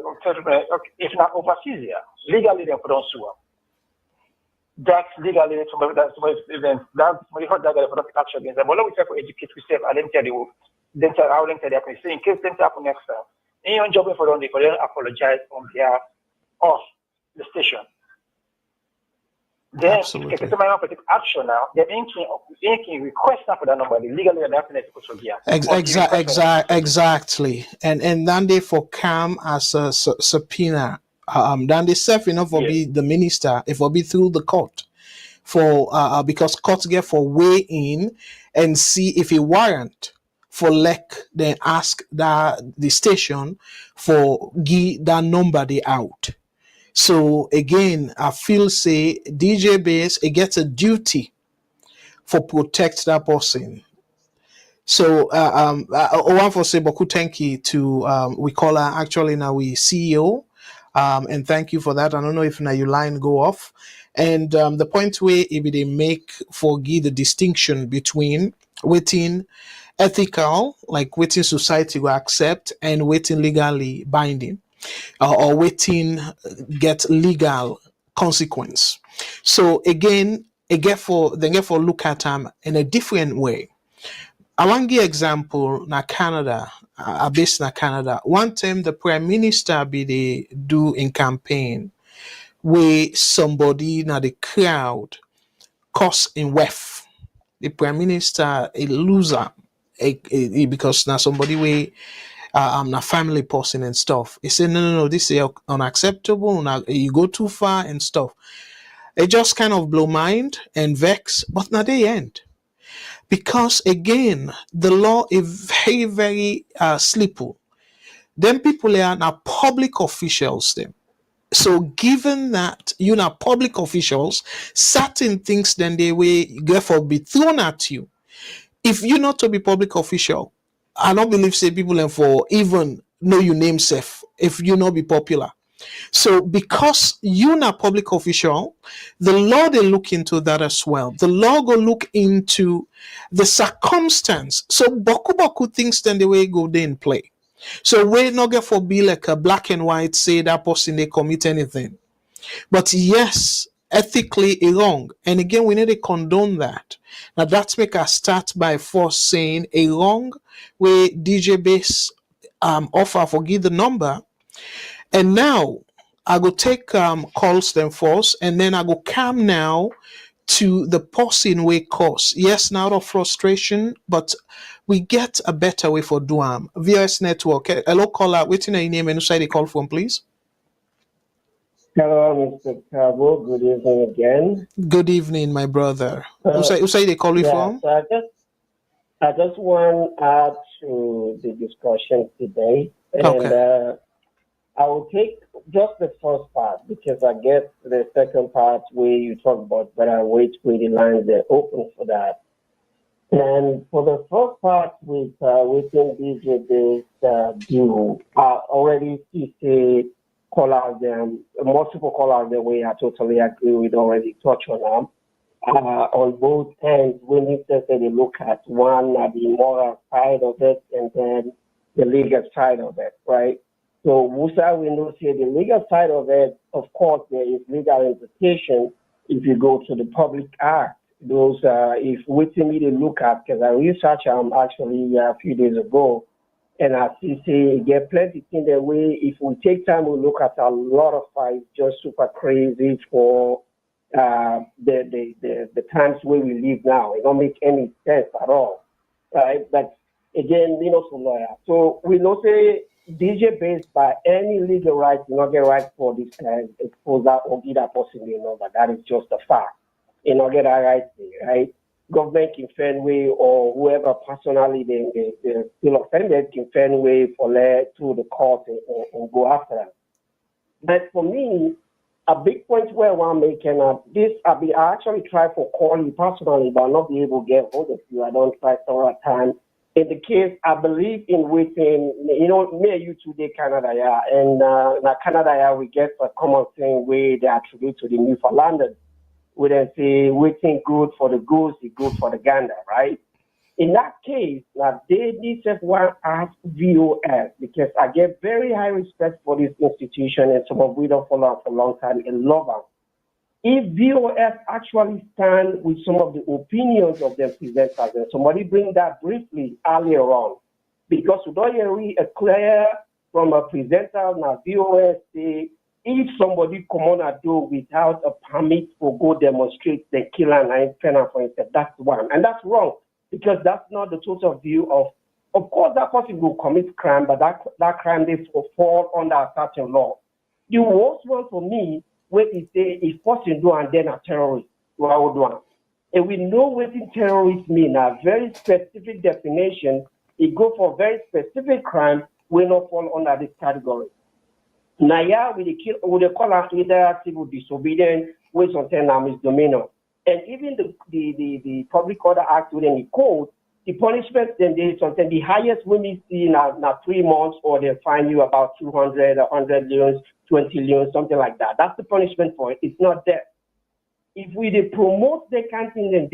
H: if not overseas here, legally they don't sue. That's legally somebody heard that guy for not action against them. But let me try to educate yourself and then tell you. Then how them tell you, so in case things happen next time, any job for them, they can apologize on behalf of the station. Then if somebody want to take action now, they're making request for that number, the legally and definitely to give.
A: Exactly. And then they for come as a subpoena Then they serve enough for be the minister, if for be through the court for because court get for weigh in and see if a warrant for then ask that the station for give that number they out. So again, I feel say DJ base it gets a duty for protect that person. So one for say Boku thank you to we call her actually now we CEO. And thank you for that. I don't know if now your line go off. And the point where if they make for give the distinction between waiting ethical, like waiting society will accept, and waiting legally binding, or waiting get legal consequence. So again, they get for look at them in a different way. I want to give example na Canada, based na Canada. One time the prime minister be they do in campaign where somebody na the crowd cause in wef. The prime minister a loser because now somebody way I'm a family person and stuff. He said no, this is unacceptable. You go too far and stuff. It just kind of blow mind and vex, but not the end. Because again, the law is very, very slippery. Then people are now public officials. Them. So given that you know public officials, certain things then they will therefore be thrown at you. If you not to be public official, I don't believe say people and for even know your name safe if you not be popular. So because you're not public official, the law they look into that as well. The law go look into the circumstance. So boku things then the way go they in play. So we not get for be like a black and white say that person they commit anything. But yes, ethically wrong. And again, we need to condone that. Now that's make us start by first saying a wrong where DJ base offer forgive the number. And now I go take calls them first, and then I go come now to the person we cause. Yes, now of frustration, but we get a better way for doing VS network. Hello, caller. Waiting your name and who they call from, please.
I: Hello, Mr. Cabo. Good evening again.
A: Good evening, my brother. Who say they call you from?
I: So I just want to add to the discussion today, and
A: Okay.
I: I will take just the first part because I get the second part where you talk about, but I wait where the lines are open for that. And for the first part with within DJ this do already see callers them multiple callers the way I totally agree with already touch on them. On both ends, we need to say look at one the moral side of it and then the legal side of it, right? So Musa, we know say the legal side of it, of course, there is legal implication if you go to the public act. Those if waiting me to look at because I researched actually a few days ago, and I see say get plenty in the way. If we take time, we look at a lot of fights just super crazy for the times where we live now. It don't make any sense at all, right? But again, we know some lawyer, so we know say DJ based by any legal right, you not get right for this exposure or give that person the number. That is just a fact. You not get that right there, right? Government can find way or whoever personally they still offended can find way for let through the court and go after them. But for me, a big point where I'm making this, I actually try for calling personally, but not be able to get hold of you. I don't try several times. In the case, I believe in within, me and you today, Canada, yeah, and now Canada, yeah, we get a common thing where they attribute to the Newfoundlanders. We then say waiting good for the goose is good for the gander, right? In that case, now they need to one ask VOS because I get very high respect for this institution and some of we don't follow for a long time and love them. If VOS actually stand with some of the opinions of their presenters, and somebody bring that briefly earlier on, because we don't hear a clear from a presenter now VOS say if somebody come on a door without a permit to go demonstrate the killer and penal for instance, that's one. And that's wrong because that's not the total view of course that person will commit crime, but that crime they fall under a certain law. The worst one for me, where it say if person do and then a terrorist, what would one? And we know what terrorists mean, a very specific definition. It go for very specific crime, will not fall under this category. Now, yeah, we call it either civil disobedience, which sometimes misdemeanor. And even the Public Order Act within the code, the punishment then they sometimes the highest we may see now 3 months, or they fine you about 200, 100 leons, 20 leons, something like that. That's the punishment for it. It's not death. If we promote the kind of thing then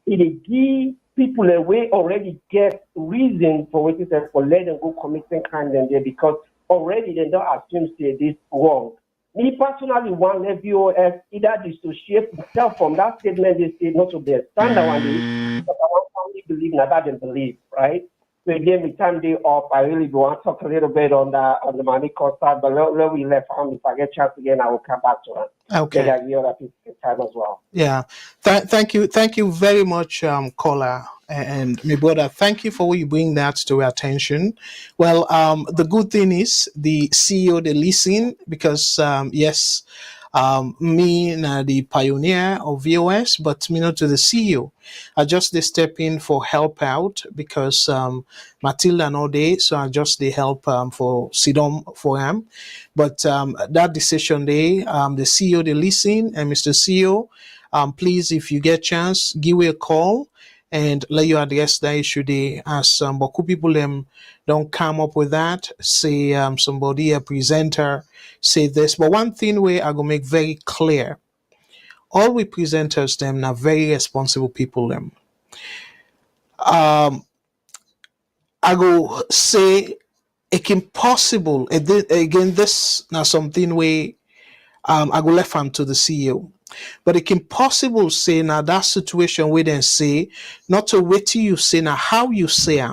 I: it give people a way already get reason for what it says for let them go committing crime then because already they don't assume say this wrong. Me personally want let BOS either dissociate itself from that statement they say not to be a standard one day, but I want family believe now that they believe, right? So again, with time day off, I really want to talk a little bit on the money cost side, but let we left on. If I get chance again, I will come back to it.
A: Okay.
I: I give other people time as well.
A: Yeah. Thank you very much, caller and my brother. Thank you for what you bring that to our attention. Well, the good thing is the CEO they listen because yes, me na the pioneer of VOS, but me not to the CEO. I just they step in for help out because Matilda no day, so I just they help for Sidom for him. But that decision day, the CEO they listen, and Mr. CEO, please if you get chance, give me a call and let you address that issue there. As Boku people don't come up with that, say somebody a presenter say this. But one thing where I go make very clear, all we presenters them are very responsible people them. I go say it impossible again. This now something where I go left hand to the CEO. But it can possible say now that situation we then say not to wait till you say now how you say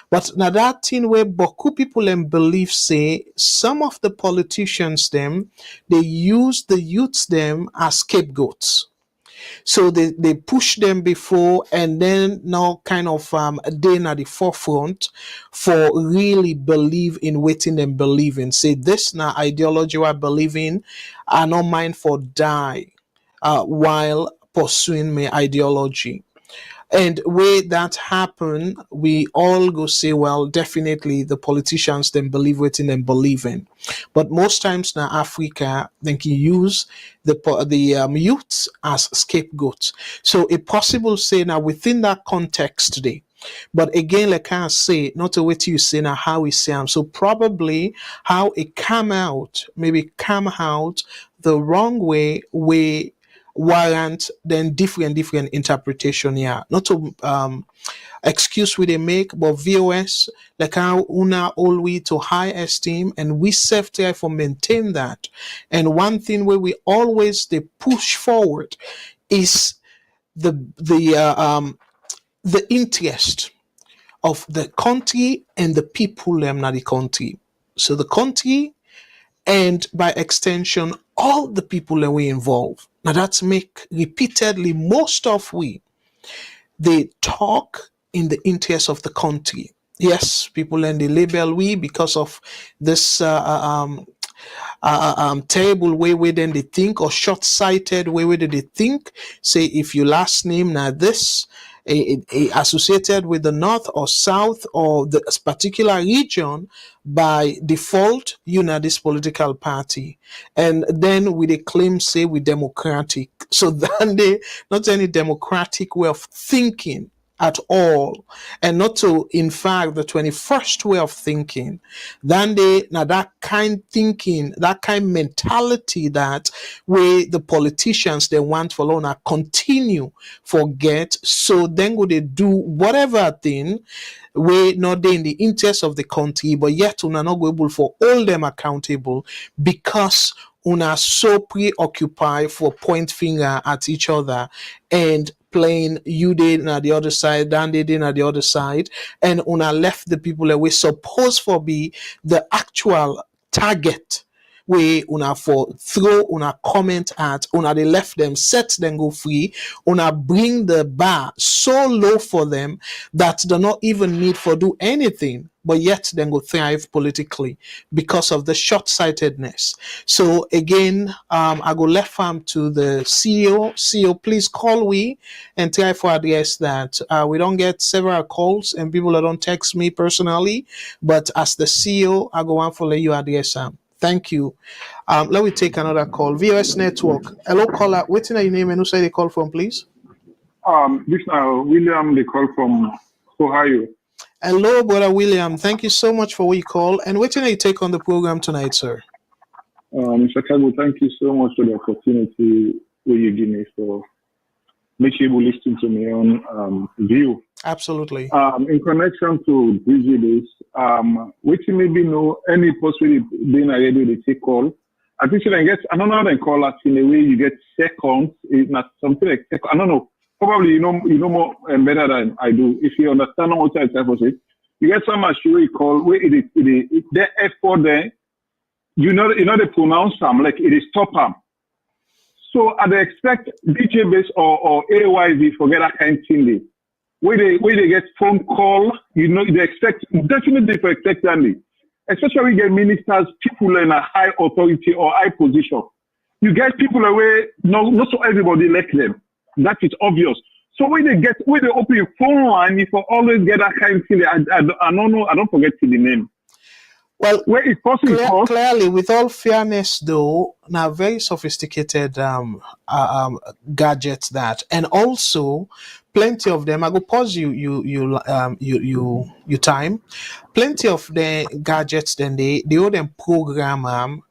A: but now that thing where Boku people and believe say some of the politicians them they use the youths them as scapegoats. So they push them before and then now kind of they at the forefront for really believe in waiting and believing. Say this now ideology I believe in, I not mind for die while pursuing my ideology. And where that happen, we all go say, well, definitely the politicians then believe waiting and believing. But most times now Africa, they can use the youths as scapegoats. So it possible say now within that context today. But again, like I say, not a way to you say now how we say them. So probably how it maybe come out the wrong way warrant then different interpretation here. Not to excuse we they make, but VOS like how una always to high esteem and we self try for maintain that. And one thing where we always they push forward is the interest of the country and the people not the country. So the country and by extension all the people that we involve. Now that's make repeatedly most of they talk in the interest of the country. Yes, people and the label we because of this terrible way where then they think or short-sighted way where they think. Say if your last name now this associated with the north or south or the particular region by default you know this political party and then with a claim say we democratic so then they not any democratic way of thinking at all and not to in fact the 21st way of thinking then they now that kind thinking that kind mentality that way the politicians they want for long continue forget so then would they do whatever thing we not they in the interest of the country but yet una not go able for all them accountable because una so preoccupied for point finger at each other and playing you did at the other side, Dan did at the other side, and una left the people that we supposed for be the actual target we una for throw una comment at, una they left them, set them go free, una bring the bar so low for them that they not even need for do anything, but yet then go thrive politically because of the short-sightedness. So again, I go left farm to the CEO. CEO, please call we and try for address that. We don't get several calls and people that don't text me personally, but as the CEO, I go on for let you address them. Thank you. Let me take another call. VOS Network. Hello, caller. What's your name and who say they call from, please?
J: This William, they call from Ohio.
A: Hello, brother William. Thank you so much for what you call. And what can you take on the program tonight, sir?
J: Mr. Kago, thank you so much for the opportunity that you give me for making able to listen to my own view.
A: Absolutely.
J: In connection to DJs, which maybe know any possibility being able to take call. I think I guess I don't know how they call us in a way you get seconds. It's not something like second. I don't know. Probably you know more better than I do. If you understand what I type of it, you get so much you call where it is the effort there. You know they pronounce them like it is top them. So I expect DJ base or AYV forget that kind of thing. Where they get phone call, you know they expect definitely for expectantly. Especially we get ministers, people in a high authority or high position. You get people away, not so everybody like them. That is obvious. So when they open your phone line, you will always get that kind of thing. I don't know, I don't forget the name.
A: Well,
J: where it's possible,
A: clearly, with all fairness, though, now very sophisticated gadgets that, and also plenty of them. I go pause you time. Plenty of the gadgets, then they owe them program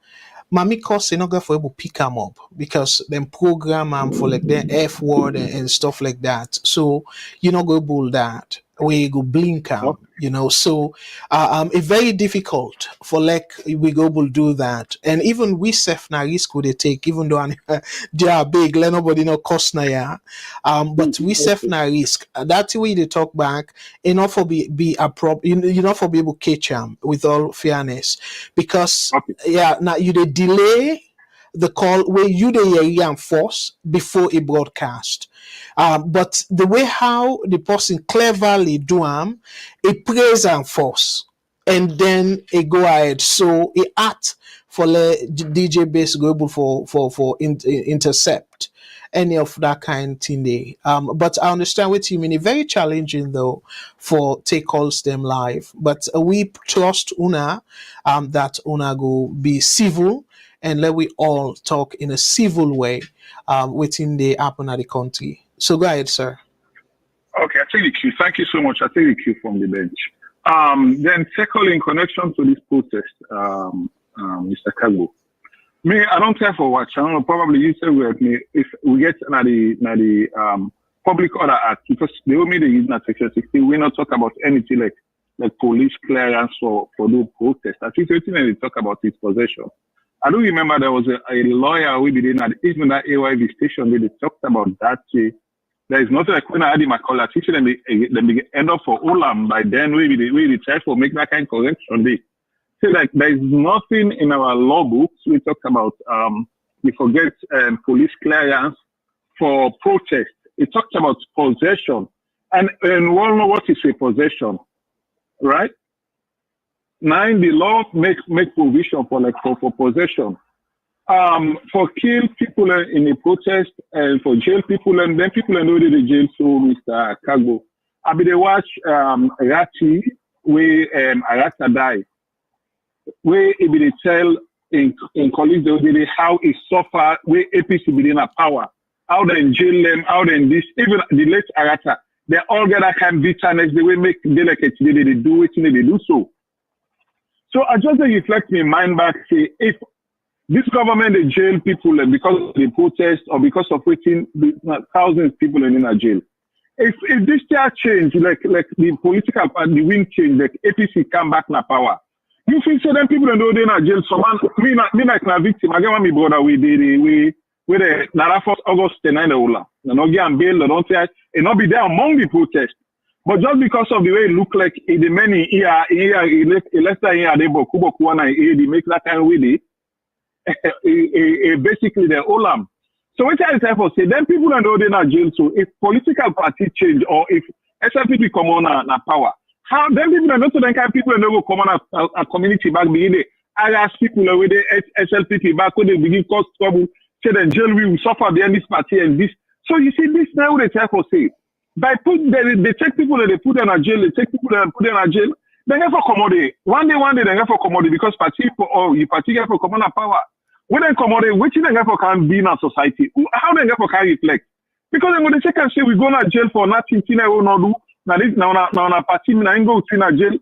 A: Mami cause not go for able pick them up because them program for like the F word and stuff like that. So you not go bull that where you go blink you know. So it's very difficult for like we go bull do that. And even we self na risk would they take, even though they are big, let nobody know cost na ya. But we self na risk. That's way they talk back enough for be a you know for be able to catch them with all fairness. Because now you they delay the call where you they reinforce before a broadcast. But the way how the person cleverly do it praise and force, and then it go ahead. So it act for the DJ base go able for intercept any of that kind of thing there. But I understand what you mean. It's very challenging though for take calls them live. But we trust Una that Una go be civil and let we all talk in a civil way within the happen at the country. So go ahead, sir.
J: Okay, I take the cue. Thank you so much. I take the cue from the bench. Then secondly, in connection to this protest, Mr. Kago. Me, I don't care for what. I don't know, probably you say with me if we get the Public Order Act, because they owe me the use not section 16. We not talk about anything like police clearance for those protests. I think everything they talk about is possession. I do remember there was a lawyer we did at even that AYV station where they talked about that. There is nothing like when I had in my collar. I think they end up for Olam by then we try to make that kind of correction. They say like there is nothing in our law books. We talked about we forget police clearance for protest. It talks about possession, and we all know what is a possession, right? Now the law make provision for possession. For kill people in a protest and for jail people and then people are already the jail. So Mr. Kago, I be the watch Rati where Arata die. Where it be the tell in colleagues they how it suffer where APC be in a power. How they jail them, how they this even the late Arata, they all get that kind of bitterness, they will make delicate they do it, they do so. So I just reflect my mind back, say, if this government, they jail people because of the protest or because of waiting thousands of people in a jail. If this change, like the political party, the wind change, like APC come back na power, you feel so then people don't know in jail. So me like na victim, I get my brother we the Nara 1st August 9 Ola. And not get bail, don't say, and not be there among the protests. But just because of the way it look like the many here, they make that kind of way, basically the Olam. So what I try for say, then people don't know they're not jail. So if political party change or if SLPP come on a power, how then people don't know so then kind people don't go come on a community back beginning. I ask people with the SLPP back when they begin cause trouble, say then jail we will suffer behind this party and this. So you see this now they try for say. By they take people that they put in a jail, they take people that put in a jail, they never commodity. One day they never commodity because party or you party for common power. When they commodity, which they never can be in a society. How they never can reflect? Because when they check and say we go to jail for nothing, I will not do. Now this now a party, now go to jail.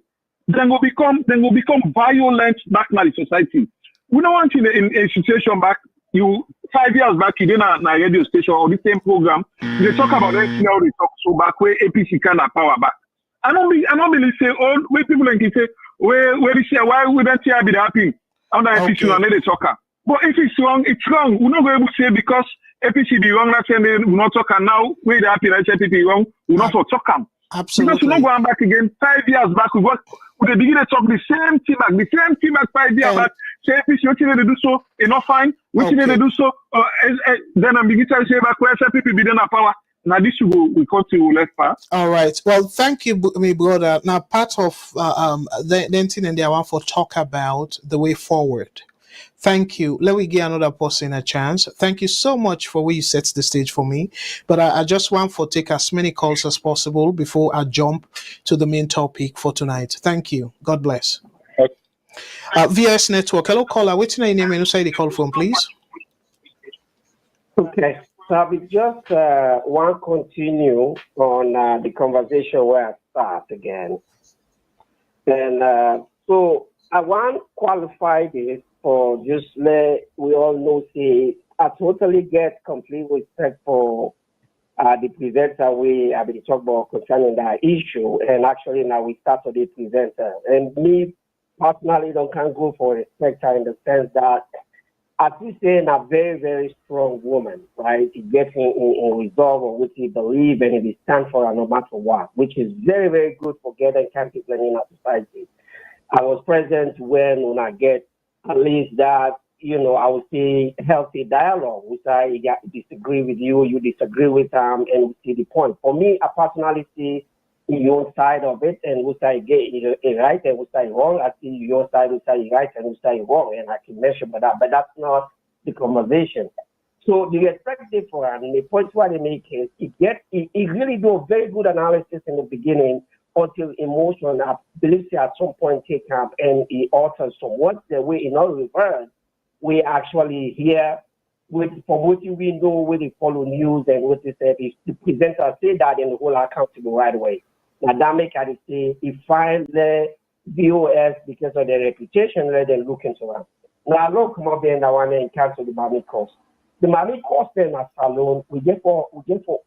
J: Then will become violent back in the society. We don't want in a situation back. You 5 years back, you didn't a radio station or the same program. They talk about that now. They talk so back where APC can have power back. I don't believe say all where people like say where they say why wouldn't I be happy under APC and they talk. But if it's wrong, it's wrong. We're not going to say because APC be wrong. That's saying they will not talk. And now where they happy that APC be wrong, we're not for talk.
A: Absolutely.
J: Because we're not going back again. 5 years back, we begin to talk the same thing back 5 years back. Say APC, what they do so, enough fine. What they do so, then I'm beginning to say back where people be in power. Now this we continue left part.
A: All right. Well, thank you, my brother. Now, part of the thing and I want to talk about the way forward. Thank you. Let me give another person a chance. Thank you so much for where you set the stage for me. But I just want to take as many calls as possible before I jump to the main topic for tonight. Thank you. God bless. VS Network. Hello, caller. What's your name and who say the call from, please?
I: Okay. So I will just want to continue on the conversation where I start again. And so I want to qualify this for just let we all know, say, I totally get complete respect for the presenter we have been talking about concerning that issue. And actually now we start with the presenter. And me personally can't go for respect in the sense that as you say, a very, very strong woman, right? She gets in resolve on what he believes and he stands for no matter what, which is very, very good for getting kind people in our society. I was present when I get at least that, I would say healthy dialogue, which I disagree with you, you disagree with and we see the point. For me, I personally see your side of it and which I get it right and which I wrong. I see your side, which I right and which I wrong, and I can measure by that, but that's not the conversation. So the respect for her and the point why they make is it really do a very good analysis in the beginning until emotion, I believe, at some point take up and it alters somewhat the way in all reverse. We actually hear from what we know, when they follow news and what they say, if the presenter say that and the whole accountable right away. Now that make I say he find the VOS because of their reputation rather than looking to them. Now I don't come up there and I want to cancel the Miami cost. The Miami cost then at Salone, we therefore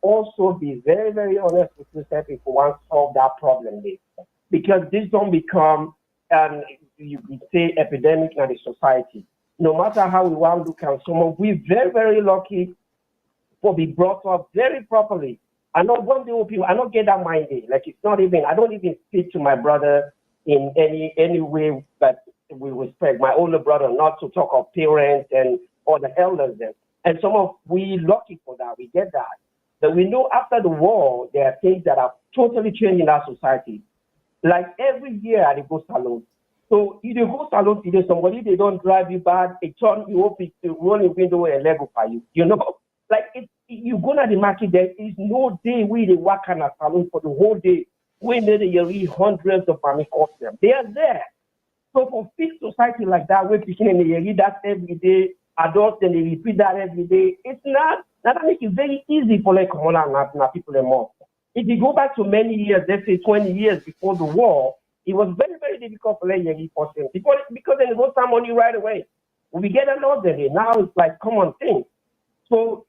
I: also be very, very honest with yourself if we want to solve that problem there. Because this don't become you could say epidemic in the society. No matter how we want to look at someone, we're very, very lucky for being brought up very properly. I know one day people, I don't get that minded. Like it's not even, I don't even speak to my brother in any way that we respect. My older brother, not to talk of parents and or the elders. And some of we lucky for that, we get that. But we know after the war, there are things that are totally changing our society. Like every year I go Salone. So if you go Salone today, somebody they don't drive you bad, it turn you up, it roll the window and level for you. Like you go to the market, there is no day we they work on a Salone for the whole day. We need to read hundreds of family costumes. They are there. So for fixed society like that, we're picking and they read that every day, adults and they repeat that every day. It's not that makes it very easy for like common and people anymore. If you go back to many years, let's say 20 years before the war, it was very, very difficult for like young person because they got some money right away. We get a lot of it. Now it's like common thing. So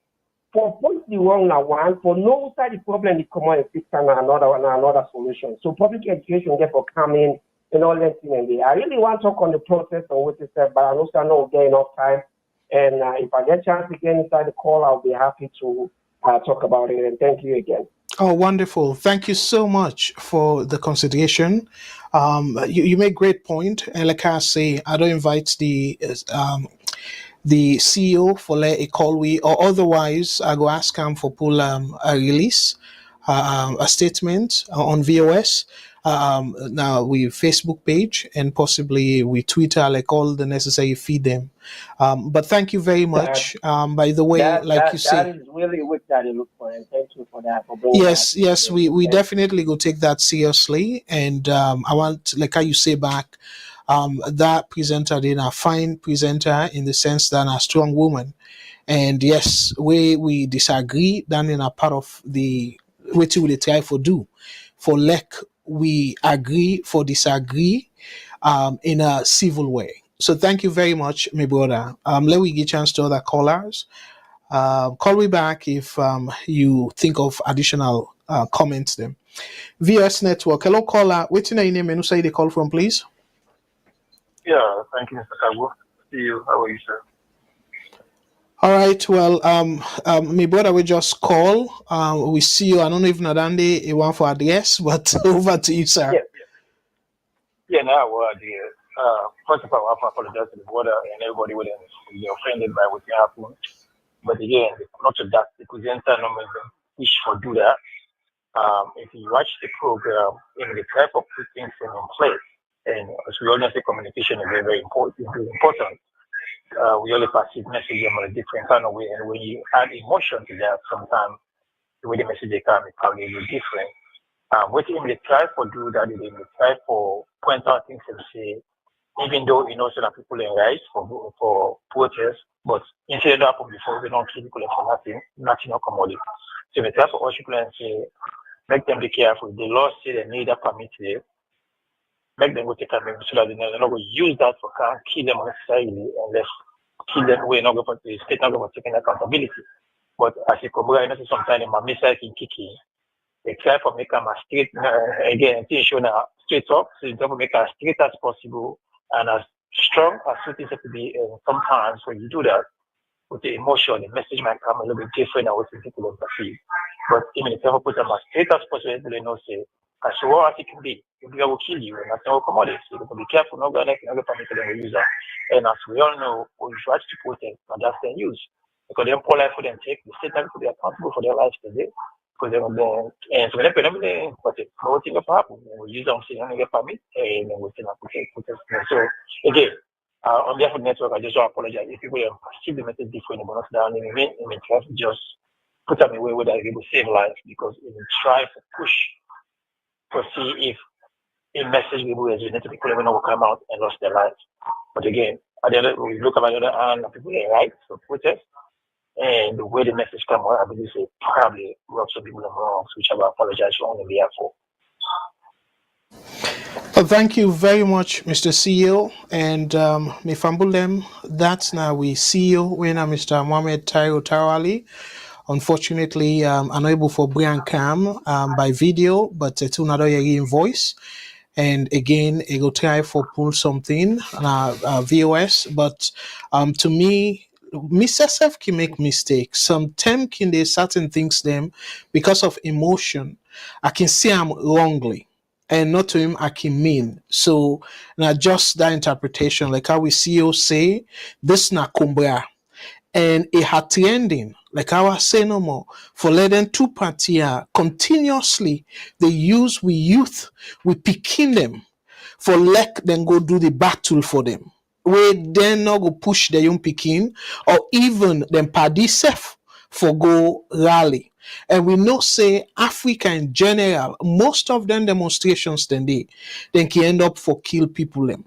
I: for points the wrong now one, for no side the problem is common and fix another solution. So public education therefore come in and all that thing and I really want to talk on the process of what you said, but I also know we'll get enough time. And if I get a chance again inside the call, I'll be happy to talk about it. And thank you again.
A: Oh, wonderful. Thank you so much for the consideration. You make great point. And like I say, I don't invite the the CEO for a call we, or otherwise I go ask him for pull a release, a statement on VOS. Now we Facebook page and possibly we Twitter, like all the necessary feed them. But thank you very much. By the way, like you say,
I: that is really what that look for, and thank you for that for bringing
A: yes,
I: that.
A: yes, we
I: Thank you.
A: definitely go take that seriously, and I want, like how you say back, that presenter did a fine presenter in the sense that a strong woman, and yes, we disagree, then in a part of the what we dey try for do, for like we agree for disagree, in a civil way. So thank you very much, my brother. Let me give chance to other callers. Call me back if you think of additional comments them. VS Network. Hello, caller. What's your name and who say they call from, please?
H: Yeah, thank you, Mr. Kagbo. See you. How are you, sir?
A: All right. Well, my brother will just call. We see you. I don't know if Nadande a one for address, but over to you, sir.
H: Yeah, now what idea? First of all, I have to apologize to the brother and everybody who is offended by what happened. But again, not to that, the presenter normally wish for do that. If you watch the program, in the type of put things in place, and as we all know, the communication is very, very important. It's very important. We only perceive messages in a different kind of way, and when you add emotion to that, sometimes the way the message they come is probably a little different. What in the try for do that, in the try for point out things and say, even though you know some people in rise for protest, but instead of happen before we don't kill people for nothing commodity. So we try for us people and say, make them be careful. The law say they need a permit there. Make them go take a permit so that they're not going to use that for can't kill them unnecessarily unless kill them we're not going to the state not going to take accountability. But as a Cobra, I know sometimes my missile can kick in. They try to make them as straight again, show now straight up, so you try to make as straight as possible and as strong as it is to be. And sometimes when you do that, with the emotion, the message might come a little bit different than what people don't perceive. But even if you put them as straight as possible, they know say, as raw as it can be, if they will kill you, and that's not commodity. So you have to be careful, not going to permit them to use that. And as we all know, when you try to protect, and that's their use. Because they're poor life for them take, the state has to be accountable for their lives today. Because they're and so when they put them in, but it's no thing of happen. We use them, say, get permit, and then we still have to protest. So again, on behalf of the network, I just want to apologize if people perceive the message different, but not down. I mean, try to just put them away where they're able to save lives, because it will try to push to see if a message will resonate to people who come out and lost their lives. But again, at the other, we look at the other hand, people are right for protest, and the way the message come out, I believe it probably rubs some people wrong, which I will apologize for on behalf of.
A: Well, thank you very much, Mr. CEO. And Mifambulem, that's now we CEO when Mr. Mohamed Tairo Tarawali. Unfortunately, unable for Brian Cam by video, but to another in voice. And again, I go try for pull something VOS. But to me, Mr. Self can make mistakes. Sometimes can they certain things them because of emotion. I can see I'm wrongly. And not to him, I can mean. So now just that interpretation, like how we CEO say, this na kumbra. And it had trending, like I was saying no more, for letting two parties continuously they use we youth, we picking them for let them go do the battle for them. We then not go push the young picking or even them party self for go rally. And we know say Africa in general, most of them demonstrations then can end up for kill people them.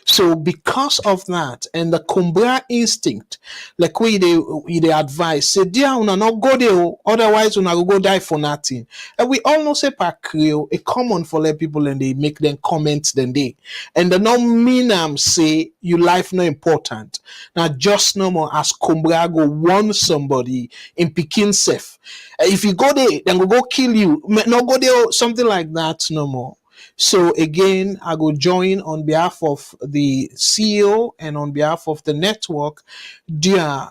A: So because of that and the Kumbra instinct, like we they advise, say, dear, una not go there, otherwise una go die for nothing. And we all know say per Creole, a common for let people and they make them comments then they. And they not mean say your life no important. Now just no more as Kumbra go warn somebody in Pekin safe. If you go there, then go kill you. Not go there, something like that no more. So again, I go join on behalf of the CEO and on behalf of the network. Dear,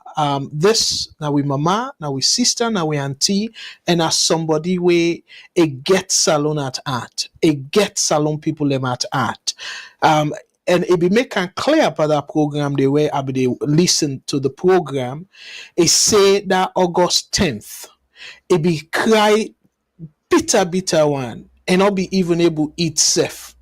A: this now we mama, now we sister, now we auntie, and as somebody we a get Salon at art, a get Salon people them at art. and it be make and clear about that program the way I be they listen to the program. It say that August 10th, it be cry bitter one, and not be even able to eat safe.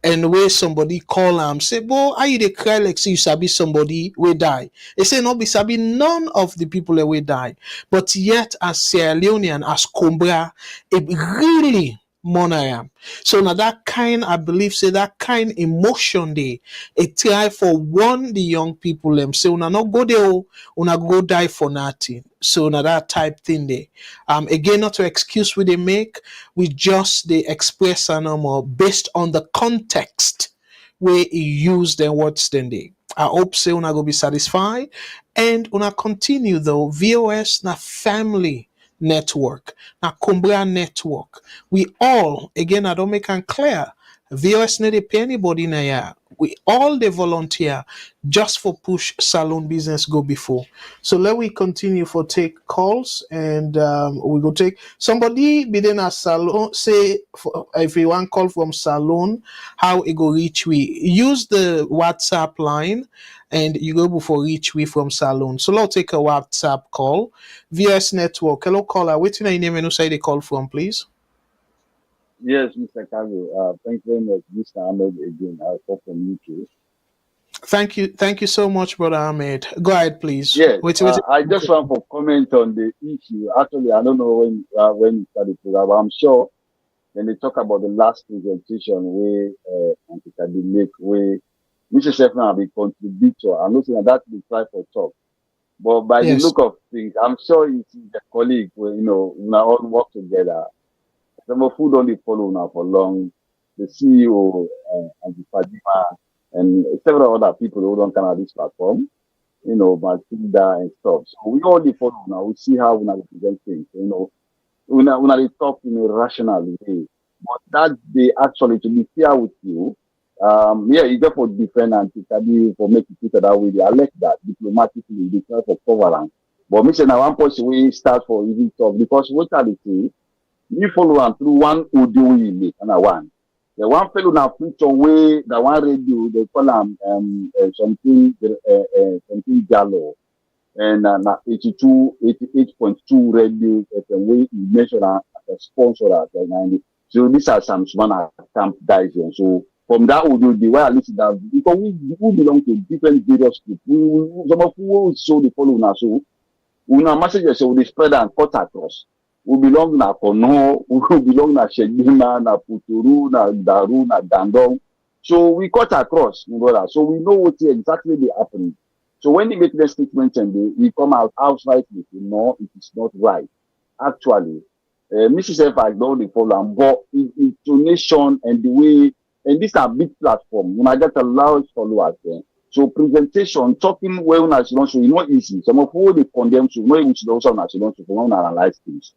A: And where somebody call am say, boy, are you the cry like say you sabi somebody will die? They say no be sabi none of the people that will die. But yet as Sierra Leonean, as Combra, it really mourn I am. So now that kind, I believe, say that kind emotion they it try for one the young people them say una not go there, una go die for nothing. So now that type thing they again not to excuse we they make, we just they express a normal based on the context where he used the words then they. I hope say una go be satisfied and una continue though. VOS na family network, na Cumbria network. We all, again, I don't make it clear. VOS need to pay anybody na ya. We all the volunteer just for push salon business go before. So let we continue for take calls and we go take somebody within a salon say if you want call from salon how it go reach we use the WhatsApp line and you go before reach we from salon. So let's take a WhatsApp call. VS network. Hello caller. What's your name and who say they call from, please?
F: Yes, Mr. Kago. Thank you very much, Mr. Ahmed again. I talk from UK.
A: Thank you so much, Brother Ahmed. Go ahead, please.
F: Yes,
A: Wait.
F: I just want to comment on the issue. Actually, I don't know when you started the program, but I'm sure when they talk about the last presentation where Antikadi make where Mr. Sheffman will be contributor. I'm not saying that we try for talk. But by the look of things, I'm sure it's the colleague where we all work together. Some of who don't follow now for long, the CEO and the Fadima and several other people who don't come on this platform, Matilda and stuff. So we all follow now. We see how we represent things. We talk in a rational way. But that they actually, to be fair with you, you just for defend Antikadi for making it that way. I like that diplomatically, they try for coverance. But me say now one person we start for even talk because what are they say? You follow and through one audio we make and one. The one fellow now put away the one radio they call something Jallo and 88.2 radio way you mention as a sponsor at 90. So these are some small camp guys and so from that audio the way I listen that because we belong to different various people. Some of who show the follow now so una messages so they spread and cut across. We belong na Kono, we belong na Shegima, na Puturu, na Daru, na Dandong. So we cut across, brother. So we know what exactly they happening. So when they make the statement and we come out outrightly, no, it is not right. Actually, Mrs. F has done the problem, but intonation and the way, and this is a big platform. When I get a large followers there. So presentation, talking well national, so it's not easy. Some of who they condemn to know which also national to analyze things.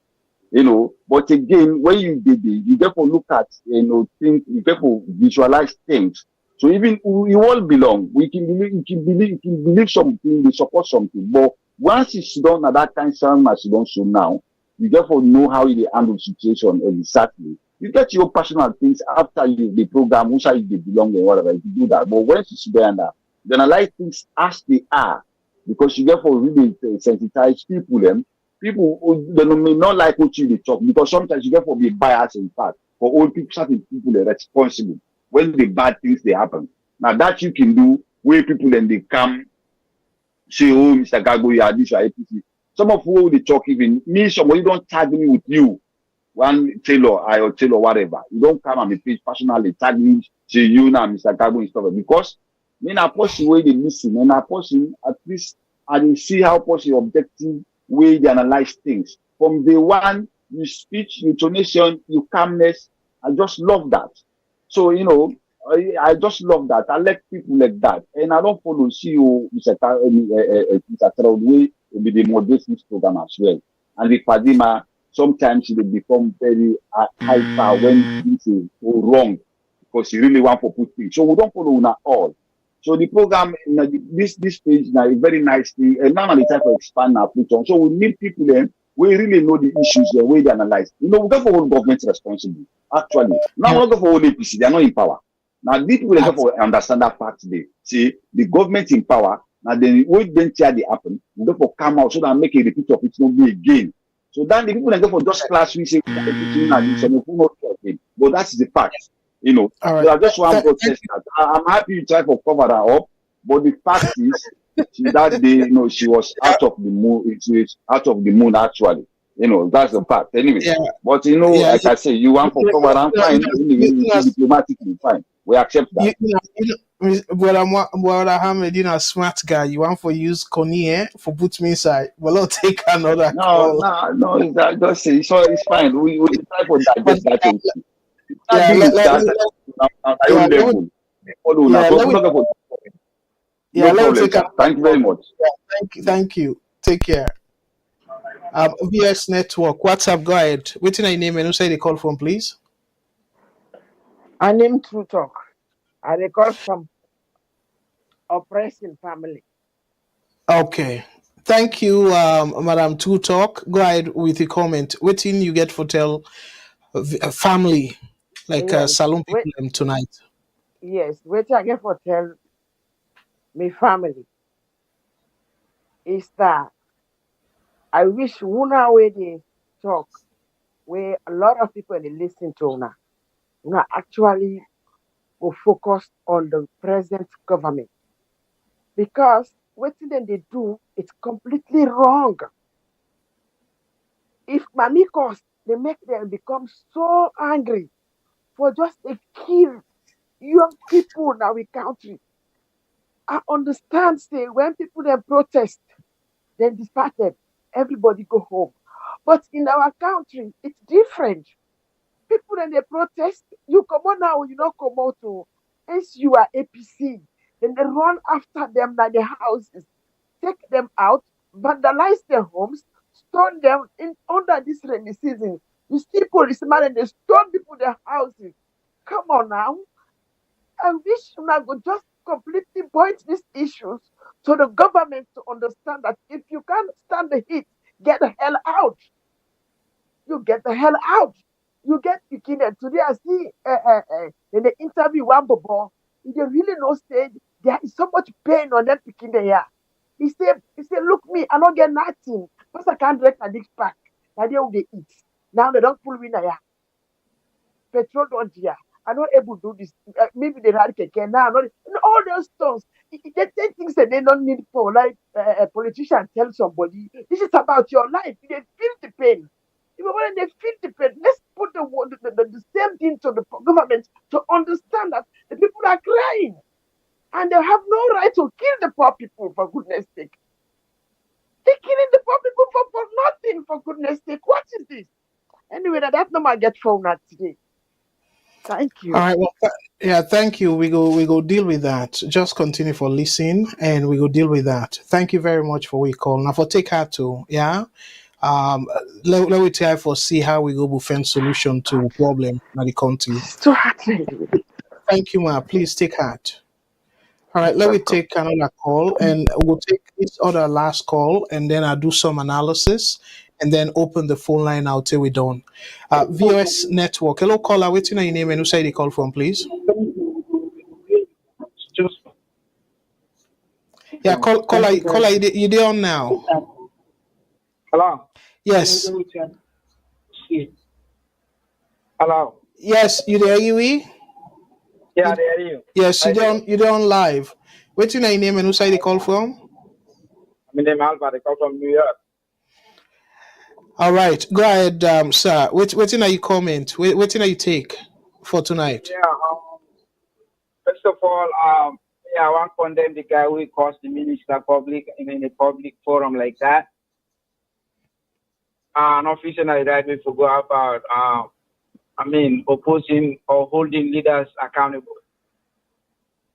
F: But again, when you did it, you therefore look at, think, you therefore visualize things. So even we all belong. We can believe something, we support something. But once it's done at that kind of as you don't so now, you therefore know how you handle the situation exactly. You get your personal things after the program, which you belong and whatever, you do that. But once it's there and you analyze things as they are, because you therefore really sensitize people people who may not like what you talk because sometimes you get for be biased in fact for all people certain people are responsible when the bad things they happen. Now that you can do where people then they come say, oh Mr. Gago, you are this, you are APC. Some of who they talk even me, somebody don't tag me with you. One Taylor, or Taylor, whatever. You don't come on the page personally, tag me, say you now Mr. Gago and stuff because me na person where they listen and a person at least I didn't see how person objective way they analyze things. From day one, you speech, your intonation, your calmness, I just love that. So, I just love that. I like people like that. And I don't follow CEO, Mr. Way will be the moderation program as well. And the Padima, sometimes they become very hyper when things go wrong because you really want to put things. So we don't follow at all. So the program, this page now is very nicely, and now the type of expand our future. So we need people then, we really know the issues, the way they analyze. We go for all government responsible. Actually, now we go for all APC, they are not in power. Now, these people don't for understand that part today. See, the government in power, now then when then tear the happen, they don't for come out so that make a repeat of it not be again. So then the people that go for just class we say some but that's the fact. You know,
A: All right.
F: so I just want to test that. I'm happy you try to cover that up, but the fact is that day, you know, she was out of the moon. She was out of the moon actually. You know, that's the fact. Anyway,
A: Yeah.
F: but you know,
A: Yeah.
F: like I say, you want to cover that, fine. Diplomatically, fine. We accept that.
A: Well, Ahmed, you know, a smart guy. You want for use Connie for put me inside. Well, I'll take another call.
F: No, it's that, just say it's fine. We try for that.
A: But
F: Just that thing.
A: yeah,
F: Deal with that on your own level. Follow now. So no problem, sir. Thank you very much.
A: Thank you. Take care. VS Network. WhatsApp. Go ahead. Waiting your name and who say they call from, please.
K: I name True Talk. I recall from oppressing family.
A: Okay. Thank you, Madam Two Talk. Go ahead with the comment. Waiting you get for tell family like
K: Yes.
A: Salon people tonight.
K: Yes. Wait I get for tell me family is that I wish una way they talk where a lot of people they listen to una actually will focus on the present government because what they do it's completely wrong. If mamikos they make them become so angry for just a kill young people in our country. I understand say when people then protest, then disparted, everybody go home. But in our country, it's different. People then they protest, you come on now, you not come out to as you are APC, then they run after them like the houses, take them out, vandalize their homes, stone them in under this rainy season. You see policemen and they stone people their houses. Come on now. I wish una go just completely point these issues to the government to understand that if you can't stand the heat, get the hell out. You get the hell out. You get picking and today I see in the interview one bobo, he dey really no say there is so much pain on that picking there. He said, look me, I don't get nothing. Because I can't direct my dick pack. Now they will eat. Now they don't pull me now. Petrol don't here. I'm not able to do this. Maybe they had keke now. All those stones. They take things that they don't need for like a politician tell somebody. This is about your life. They feel the pain. Even when they feel the pain, let's put the same thing to the government to understand that the people are crying and they have no right to kill the poor people for goodness sake. They're killing the poor people for nothing for goodness sake. What is this? Anyway, that number get phone out today. Thank you.
A: All right. Well, yeah. Thank you. We go deal with that. Just continue for listening, and we go deal with that. Thank you very much for we call now for take her to yeah. Let me try for see how we go find solution to problem in the country.
K: Too hard.
A: Thank you, ma. Please take heart. All right, let me take another call, and we'll take this other last call, and then I'll do some analysis, and then open the phone line out till we're done. VOS Network. Hello, caller. What's your name and who say the call from, please? Yeah, caller, you there on now?
L: Hello.
A: Yes.
L: Hello.
A: Yes, you there, Yui?
L: Yeah, there you.
A: Yes, you there on live. What's your name and who say the call from?
L: My name is Alva. I call from New York.
A: All right, go ahead, sir. What's in you comment? What's in you take for tonight?
L: Yeah. First of all, I want to condemn the guy who caused the minister public in a public forum like that. Unofficially, that we forgot about. Opposing or holding leaders accountable.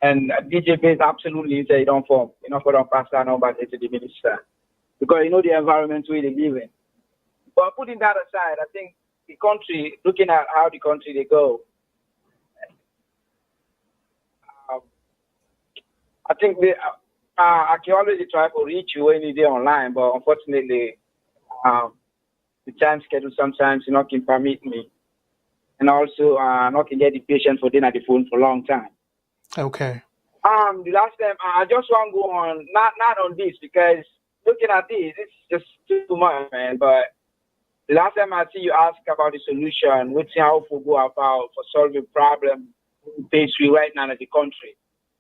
L: And DJP is absolutely say don't form. You know, for don't pass that number to the minister because you know the environment we live in. But putting that aside, I think the country, looking at how the country they go, I think I can always try to reach you when you're online, but unfortunately, the time schedule sometimes not can permit me. and also not can get the patient for dinner at the phone for a long time.
A: Okay.
L: The last time I just want to go on not on this because looking at this, it's just too much, man. But the last time I see you ask about the solution, which how to go about for solving problem faced with right now in the country.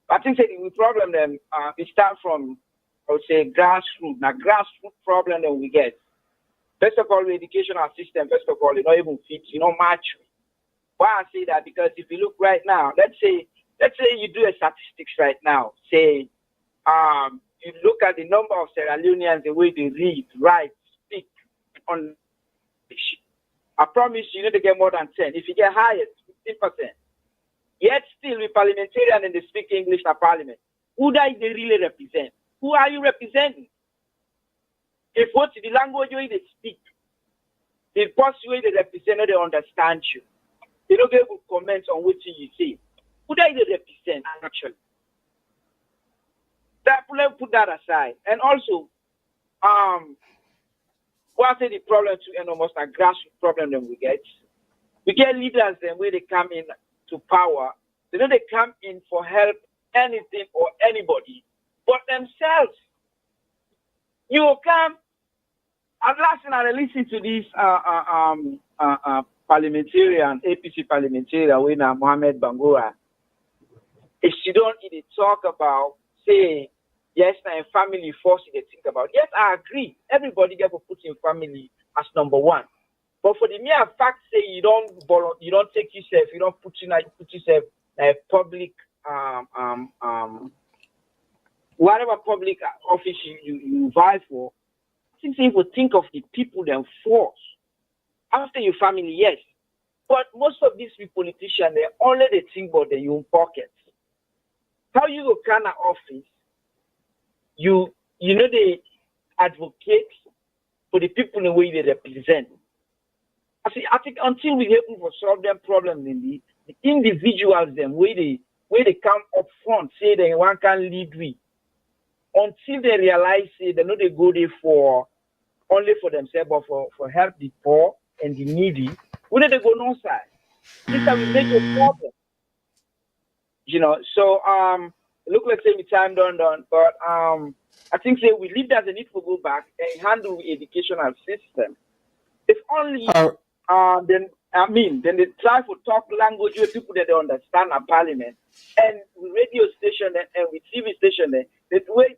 L: I think that the problem then it start from I would say grassroots. Now grassroots problem that we get. First of all, the educational system, first of all, it not even fit, match. Why I say that? Because if you look right now, let's say you do a statistics right now. Say, you look at the number of Sierra Leoneans, the way they read, write, speak on English. I promise you, they get more than 10. If you get higher, 15%. Yet still, with parliamentarians and they speak English in parliament, who do they really represent? Who are you representing? If what the language way they speak, the first way they represent, they understand you. They don't get good comments on what you say. Who do they represent, actually? Let's put that aside. And also, what I say the problem to almost a grassroots problem that we get leaders then where they come in to power, they come in for help anything or anybody but themselves. You will come, and last thing I listen to this parliamentarian, APC parliamentarian, winner Mohammed Bangura. If she don't even talk about, say, yes, now family force they think about. Yes, I agree. Everybody get to put in family as number one. But for the mere fact, say you don't take yourself, you don't put yourself in a public whatever public office you vie for. I think people think of the people them force. After your family, yes. But most of these politicians, they only they think about their own pockets. How you go kind of office, you they advocate for the people in the way they represent. I think until we able to solve them problems in the individuals them where they come up front, say they one can lead we. Until they realize they know they go there for only for themselves, but for help the poor and the needy, where they go no side. This is a major problem. So look like say me time done, but I think say we leave that the need to go back and handle the educational system. If only then they try to talk language with people that they understand at parliament and radio station and with TV station the way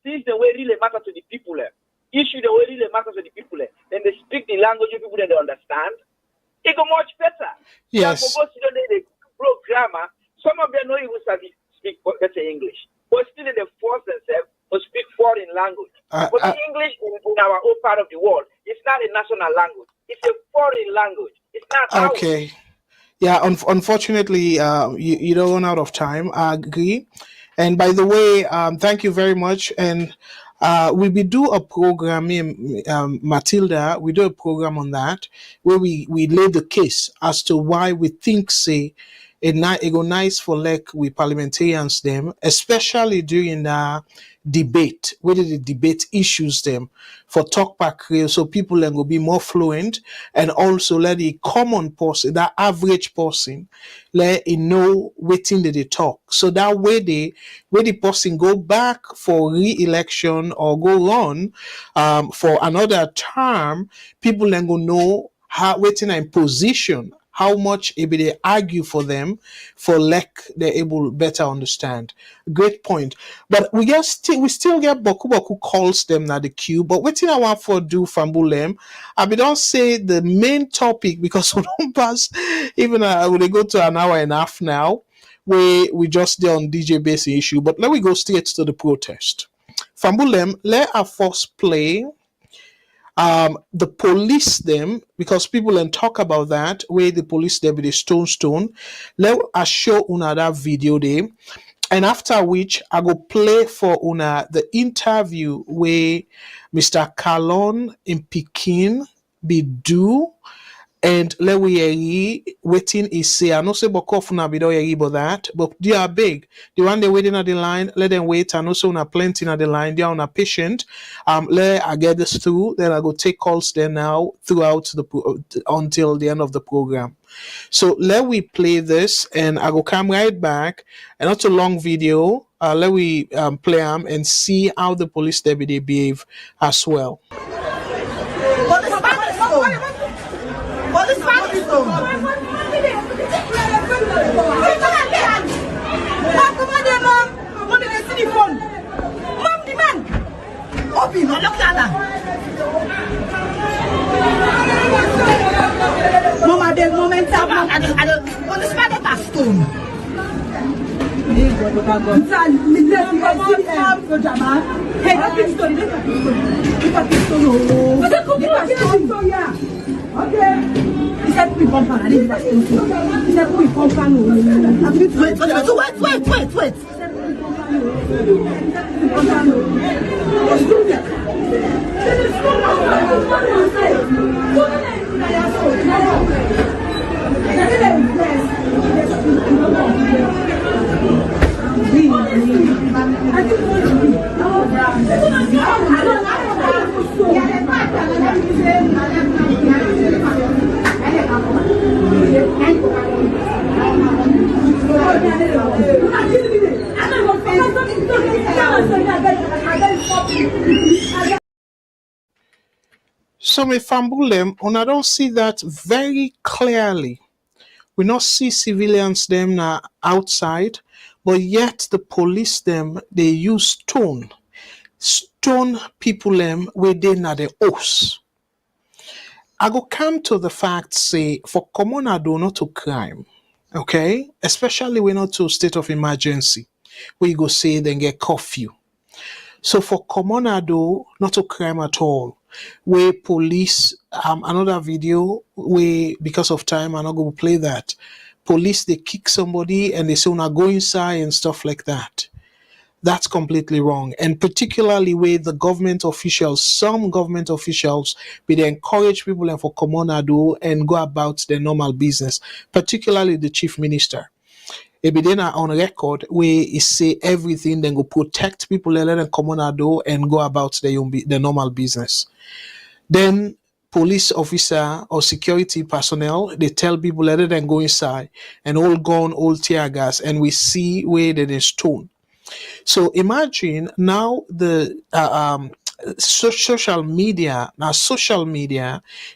L: things the way really matter to the people issue the way really matter to the people then they speak the language of people that they understand. It go much better.
A: Yes.
L: For most they broke grammar, some of them don't even speak better English. But still they force themselves to speak foreign language. But the English in our own part of the world, it's not a national language. It's a foreign language. It's not
A: okay. Yeah, unfortunately, you don't run out of time. I agree. And by the way, thank you very much. And we do a program, Matilda, we do a program on that where we lay the case as to why we think, say, it go nice for like with parliamentarians them, especially during the debate, whether the debate issues them for talk back here, so people then will be more fluent, and also let the common person, that average person, let it know waiting that they talk. So that way the person go back for re-election or go on for another term, people then go know how waiting in position, how much maybe they argue for them for like they're able better understand. Great point. But we still get Boku calls them now the queue. But what I want for do Fambulem, I don't say the main topic because we don't pass even we go to an hour and a half now. We just there on DJ Bass issue. But let me go straight to the protest. Fambulem, let our first play the police them because people then talk about that where the police them with a stone. Let us show una that video there, and after which I go play for una the interview where Mr. Salone in Pekin be do And let we waiting is say I know say bokof na be do about that, but they are big. The one they waiting at the line, let them wait. And also na plenty at the line. They are on a patient. Let I get this through. Then I go take calls there now throughout until the end of the program. So let we play this, and I go come right back. And not a long video. Let we play them and see how the police deputy behave as well.
M: Mama, the moment I don't spot a stone. Wait.
A: So me fambulem, I don't see that very clearly. We not see civilians them now outside, but yet the police them they use stone people them within the house. I go come to the fact say for common ado not to crime, okay, especially when not to state of emergency, where you go say then get curfew. So for common ado not to crime at all. Where police another video where because of time I'm not going to play that. Police they kick somebody and they say now go inside and stuff like that. That's completely wrong. And particularly where the government officials, some government officials, will they encourage people and for common ado and go about their normal business, particularly the chief minister. It be then on record where he say everything, then go protect people and let them common ado and go about their normal business. Then police officer or security personnel, they tell people let them go inside and all gun, all tear gas, and we see where they is stone. So imagine now the social media,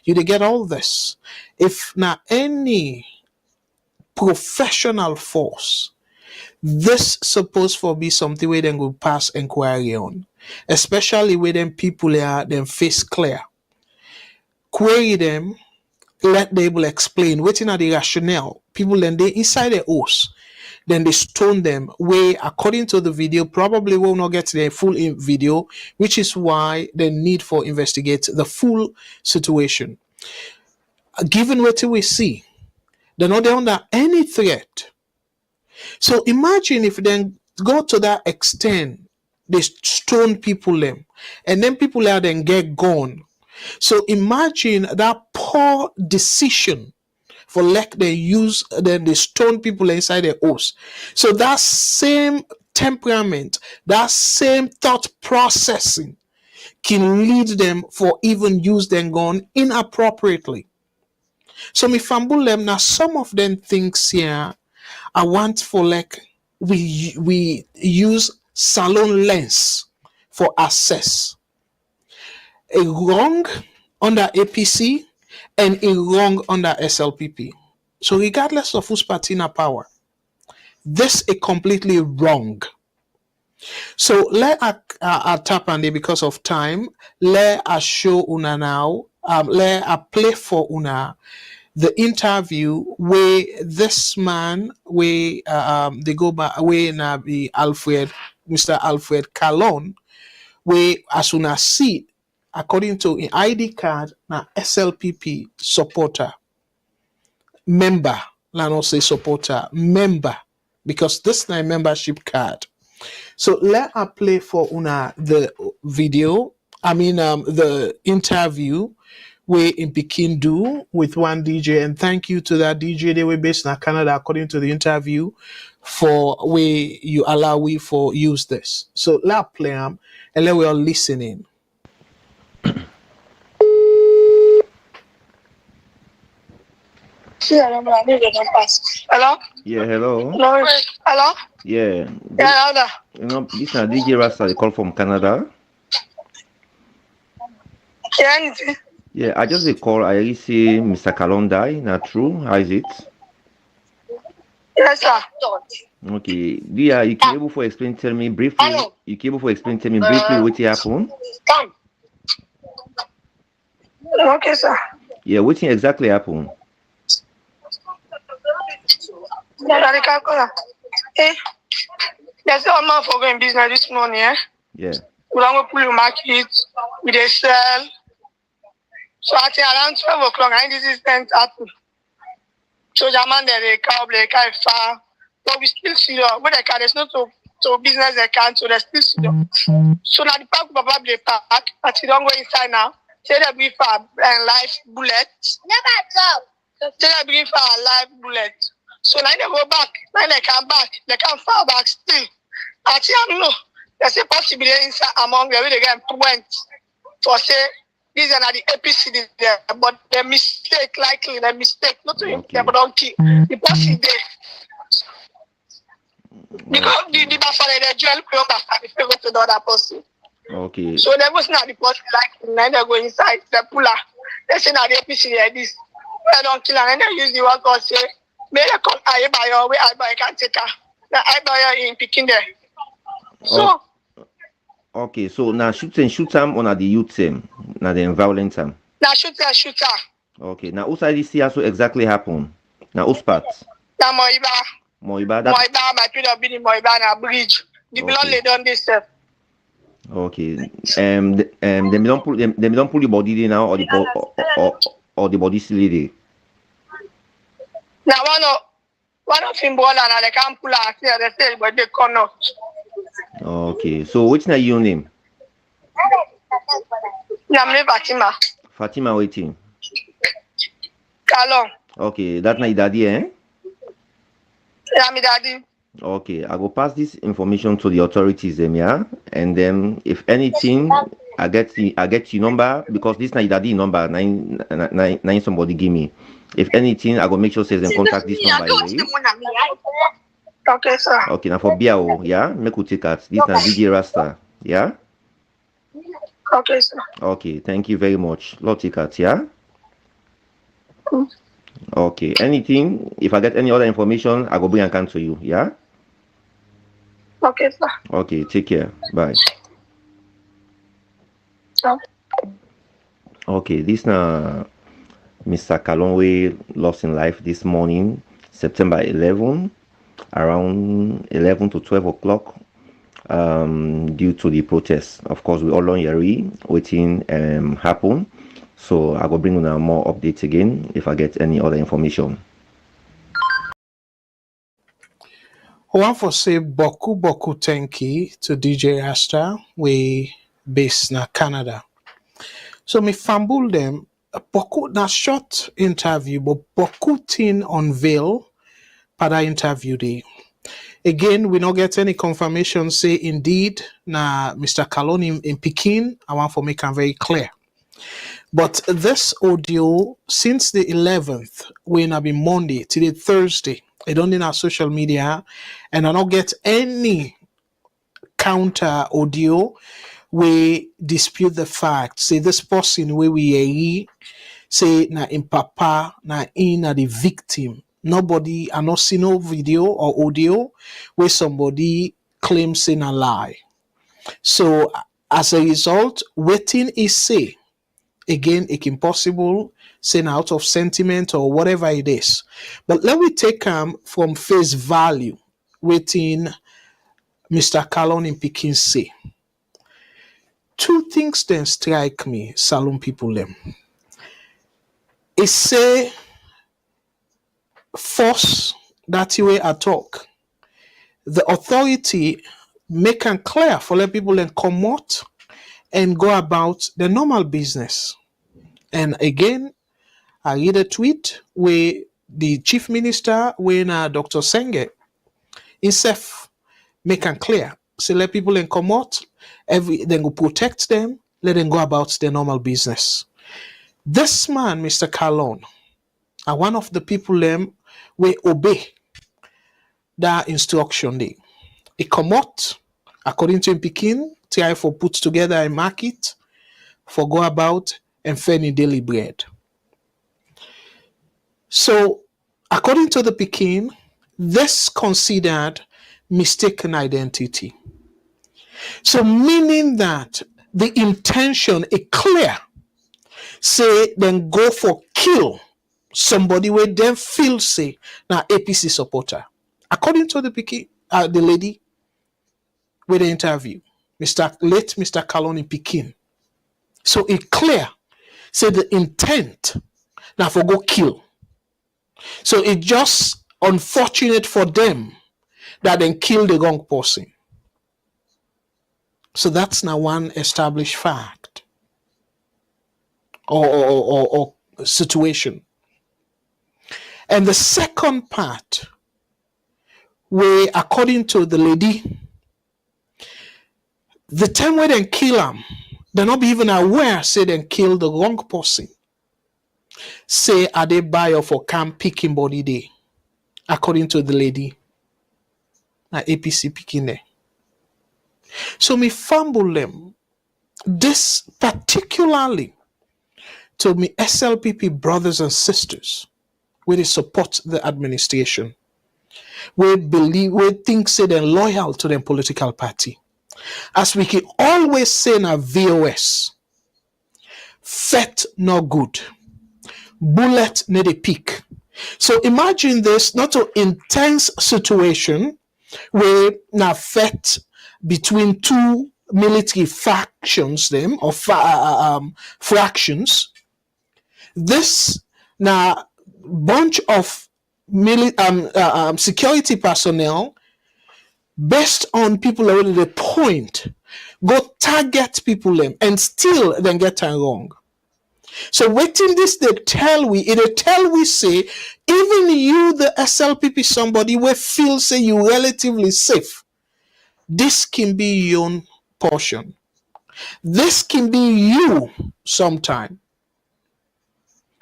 A: you they get all this. If now any professional force, this supposed for be something where they go pass inquiry on, especially where them people are them face clear. Query them, let them able explain waiting at the rationale. People then they inside the house. Then they stone them where according to the video probably will not get the full video, which is why the need for investigate the full situation. Given what we see, they're not under any threat. So imagine if then go to that extent, they stone people them, and then people are then get gone. So imagine that poor decision for like they use then they stone people inside their house. So that same temperament, that same thought processing can lead them for even use them gun inappropriately. So me fumble them now some of them things here I want for like we use Salone lens for access. A wrong under APC and a wrong under SLPP. So regardless of who's party in power, this is completely wrong. So let I tap on it because of time. Let us show una now. Let I play for una the interview where this man where they go back where na be Mr. Alfred Calon, where as soon as see according to an ID card na SLPP supporter member, let not say supporter member, because this is a membership card. So let I play for una the video. I mean the interview we in Pekin do with one DJ, and thank you to that DJ. They were based in Canada, according to the interview, for way you allow we for use this. So let play them and let we all listening.
N: Hello?
O: Yeah, hello.
N: Hello? Hello?
O: Yeah.
N: Yeah, louder.
O: You know, this is DJ Rasta, they call from Canada.
N: Yeah, anything?
O: Yeah, I just a call. I already see Mr. Calon die. Not true. How is it?
N: Yes, sir.
O: Okay. Yeah, you can able to explain tell me briefly. You can able to explain tell me briefly what happened.
N: Okay, sir.
O: Yeah, what exactly happened?
N: Yeah, hey, there's a man for going business this morning, eh?
O: Yeah.
N: We don't go pull your market, we dey sell. So I think around 12 o'clock, I think this incident happened. So the man there, they car far, but we still see them. But the car, there's no to business account, so they still see them. So now the park probably park, but you don't go inside now. Say they bring for live bullet. Never talk. Say they bring for a live bullet. So now they go back, now they come back, they come far back still. I think I don't know. There's a possibility inside among them, they get point for say these are not the APC there, but the mistake, likely the mistake, not to him, but don't kill. The person there. Because the buffer the jewel come back and the go to the other person.
O: Okay.
N: So there was not the person like now they go inside the puller. They say now the APC like this. I don't kill and then they use the word God say, may they come I buy your way, I buy can't take her. Now I buy her in picking there. So
O: okay, so now shoot them on the youth team, now the violent time.
N: now shoot her.
O: Okay, now who side this so exactly happen? Now who's part?
N: Now
O: Moiba,
N: my people be in Moiba na bridge. The blood lay down this step.
O: Okay. They don't pull the body there now or the body still there.
N: Now one of him brother now they can't pull out here, they say but they cannot.
O: Okay, so what's your name?
N: I'm name Fatima.
O: Fatima waiting.
N: Salon.
O: Okay, that's my daddy, eh?
N: Yeah, my daddy.
O: Okay, I will pass this information to the authorities, yeah. And then if anything, I get your number because this is daddy number nine somebody give me. If anything, I will make sure says them contact this number.
N: Okay, sir.
O: Okay, now for Biao, yeah, make we take out. This is DJ Rasta, yeah.
N: Okay, sir.
O: Okay, thank you very much. Lord take out, yeah. Okay, anything, if I get any other information, I will bring a can to you, yeah?
N: Okay, sir.
O: Okay, take care. Bye. Okay, this now Mr. Kalonwe lost in life this morning, September 11, around 11 to 12 o'clock, due to the protests. Of course, we all on Yari waiting happen. So I will bring you more updates again if I get any other information.
A: One for say boku thank you to DJ Asta, we based na Canada. So me fumble them boku na short interview, but boku tin unveil pada interview day. Again, we not get any confirmation say indeed na Mr. Salone in Pekin. I want for make it very clear. But this audio since the 11th, when have been Monday till the Thursday, I don't in our social media, and I don't get any counter audio we dispute the fact. Say this person where we say na in papa na in the victim. Nobody, I not see no video or audio where somebody claims in a lie. So as a result, waiting is say. Again, it's impossible, saying out of sentiment or whatever it is. But let me take from face value within Mr. Salone in Pekin say. Two things then strike me, Salon people them. It say force that way I talk. The authority make it clear for let people then come out and go about the normal business. And again, I read a tweet where the chief minister, when Dr. Senge, himself make it clear. So let people then come out, then go protect them, let them go about their normal business. This man, Mr. Salone, are one of the people them will obey that instruction day. He come out, according to him Pekin, try for put together a market for go about and fend in daily bread. So, according to the Pekin, this considered mistaken identity. So, meaning that the intention is clear. Say, then go for kill somebody where them feel say now APC supporter. According to the Pekin, the lady with the interview, Mr. Salone Pekin. So it clear. Say the intent now for go kill. So it just unfortunate for them that then kill the wrong person. So that's now one established fact or situation. And the second part, where according to the lady, the time where they kill them, they're not even aware, say they kill the wrong person. Say, are they buy for camp picking body day? According to the lady, APC picking there. So me fumble them. This particularly to me SLPP brothers and sisters, where they support the administration, where think say they're loyal to their political party. As we can always say in our VOS, fet no good, bullet need a pick. So imagine this, not an intense situation where now fet between two military factions, them or fractions. This now bunch of security personnel, based on people already the point, go target people them and still then get it wrong. So waiting this they tell we say, even you the SLPP somebody will feel say you relatively safe. This can be your own portion. This can be you sometime.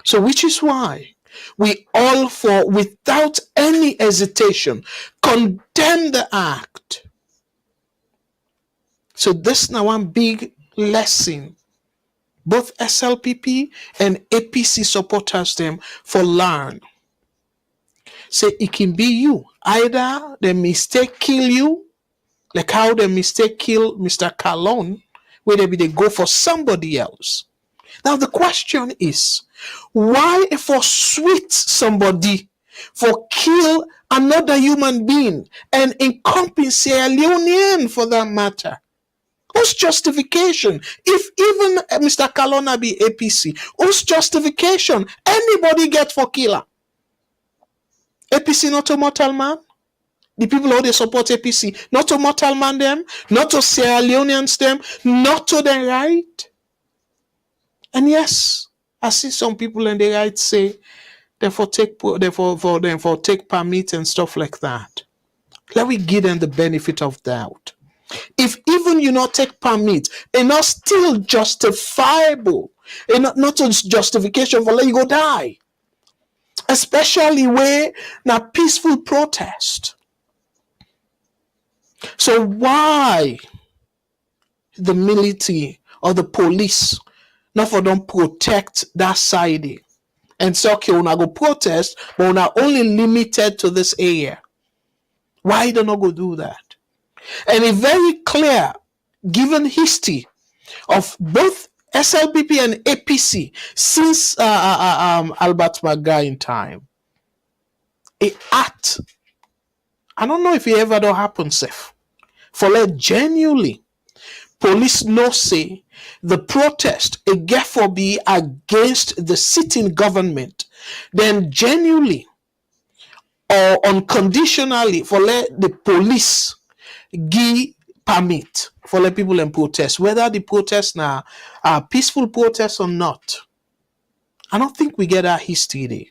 A: So which is why we all for without any hesitation condemn the act. So this now one big lesson. Both SLPP and APC supporters them for learn. Say it can be you. Either the mistake kill you, like how the mistake kill Mr. Salone, where they go for somebody else. Now the question is, why for sweet somebody for kill another human being and encompass a Leone for that matter? Whose justification? If even Mr. Salone be APC, whose justification anybody get for killer? APC not a mortal man? The people who they support APC, not to mortal man them, not to Sierra Leoneans them, not to the right. And yes, I see some people in the right say therefore take permit and stuff like that. Let me give them the benefit of doubt. If even you not take permit, and not still justifiable, and not a justification for let you go die, especially where now peaceful protest. So why the military or the police not for them protect that side and say okay, we go protest, but we are only limited to this area? Why do not go do that? And it's very clear, given history of both SLPP and APC since Albert McGuire in time. It act, I don't know if it ever do happen safe. For let genuinely police no say the protest it get for be against the sitting government, then genuinely or unconditionally for let the police give permit for let people in protest, whether the protest now are peaceful protests or not. I don't think we get that history there.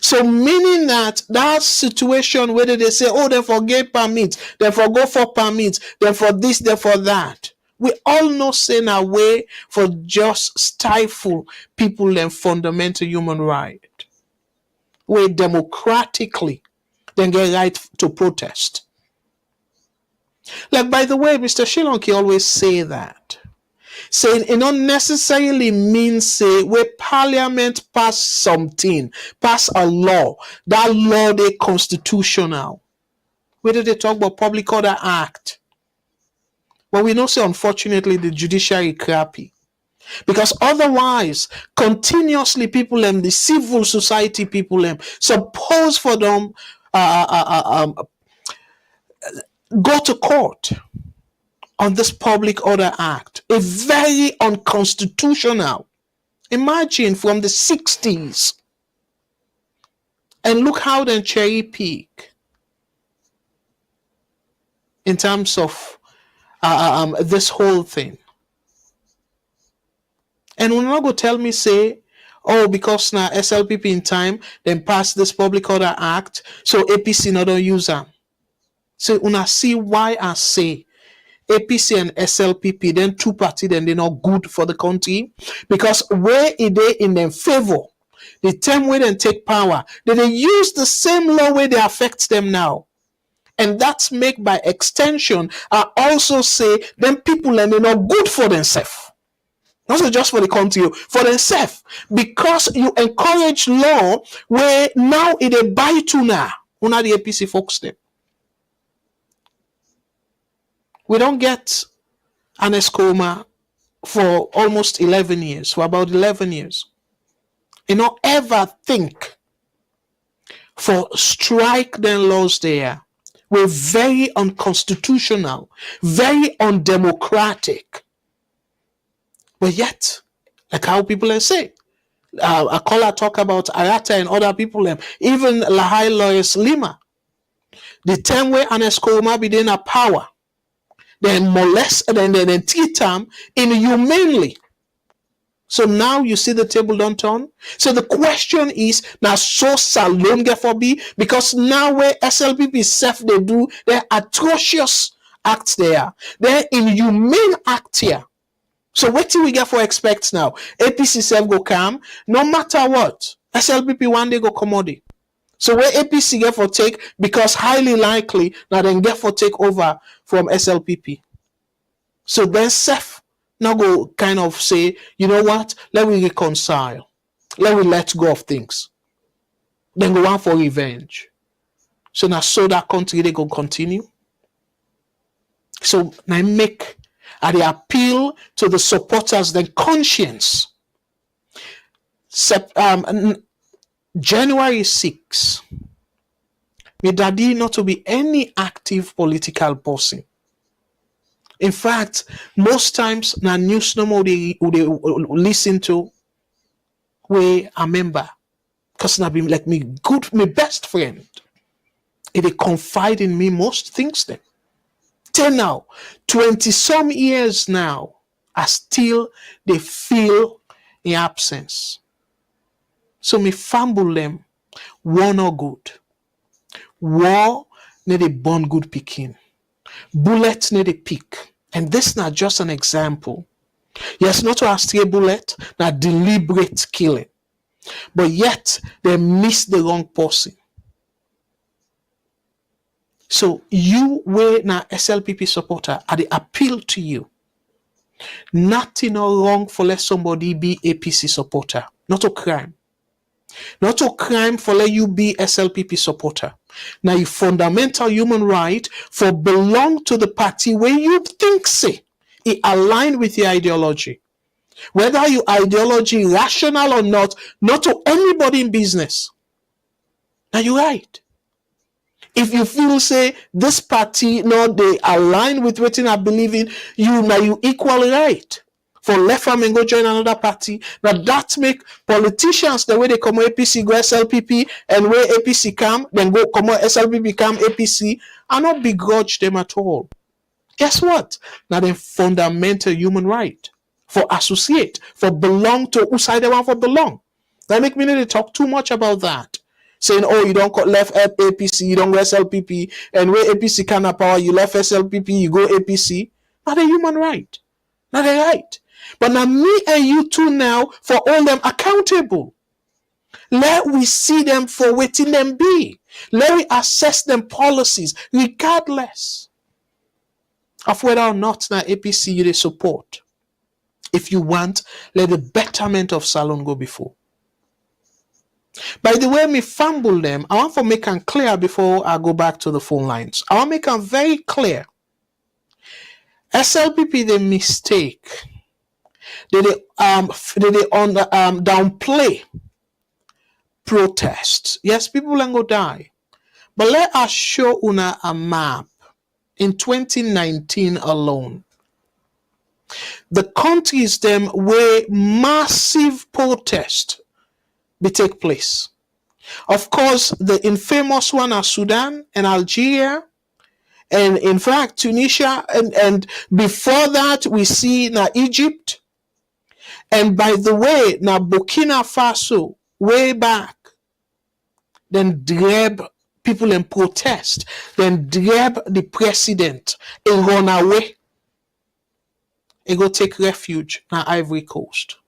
A: So meaning that situation where they say, oh, they forget permits, they forgo for permits, they for this, they for that. We all know saying a way for just stifle people and fundamental human right. Where democratically then get right to protest. Like, by the way, Mr. Shilonki always say that. Saying it not necessarily means say where parliament pass something, pass a law, that law they constitutional. Whether they talk about Public Order Act. But we know say unfortunately the judiciary crappy. Because otherwise, continuously people the civil society people suppose for them go to court on this Public Order Act, a very unconstitutional. Imagine from the 60s, and look how they cherry pick in terms of this whole thing. And when not go tell me say, oh, because now SLPP in time then pass this Public Order Act, so APC not don't use them. So una see why I say APC and SLPP, then two parties, then they're not good for the country, because where it they in their favor, the time where they take power, they use the same law where they affect them now. And that's make by extension, I also say them people and they're not good for themselves. Not just for the country, for themselves. Because you encourage law where now it a buy to now. Una the APC folks them. We don't get an escoma for almost 11 years, for about 11 years. You don't ever think for strike the laws there were very unconstitutional, very undemocratic. But yet, like how people say, a caller talk about Arata and other people, even Lahai lawyers Lima, the time where an escoma be in a power, then molest and then treat them inhumanely. So now you see the table don't turn. So the question is now so Salone get for be, because now where SLPP self they do their atrocious acts there, they're inhumane act here. So what do we get for expect now? APC self go come, no matter what. SLPP one day go commodity. So where APC get for take, because highly likely now then get for take over from SLPP. So then self now go kind of say, you know what? Let me reconcile. Let me let go of things. Then go on for revenge. So now so that country they go continue. So now make they appeal to the supporters, then conscience. January 6, me daddy not to be any active political person. In fact, most times na news no more they listen to where a member, because na be like me best friend. They confide in me most things then. Till now, 20 some years now, I still they feel in absence. So me fumble them, war no good. War need a born good picking. Bullet need a pick. And this is not just an example. Yes, not to a stray bullet, not deliberate killing. But yet they miss the wrong person. So you were now SLPP supporter, I appeal to you. Nothing wrong for let somebody be APC supporter. Not a crime. Not a crime for let you be SLPP supporter. Now you fundamental human right for belong to the party where you think say it align with your ideology. Whether your ideology rational or not to anybody in business. Now you're right. If you feel say this party they align with what I believe in, you equally right. For left arm and go join another party. Now that make politicians the way they come APC go SLPP, and where APC come, then go come SLPP come APC, I not begrudge them at all. Guess what? Now they fundamental human right for associate, for belong to who side they want for belong. That make me need to talk too much about that. Saying, oh, you don't left APC, you don't go SLPP, and where APC can have power, you left SLPP, you go APC. Not a human right. Not a right. But now me and you two now for all them accountable. Let we see them for waiting them be. Let we assess them policies, regardless of whether or not now APC you they support. If you want, let the betterment of Salon go before. By the way, me fumble them, I want to make them clear before I go back to the phone lines. I want to make them very clear. SLPP, the mistake. They downplay protests. Yes, people will go die. But let us show una a map. In 2019 alone, the countries them where massive protest be take place. Of course, the infamous one are Sudan and Algeria, and in fact Tunisia, and before that we see now Egypt, and by the way now Burkina Faso way back, then drab people in protest, then drab the president and run away. He go take refuge na Ivory Coast.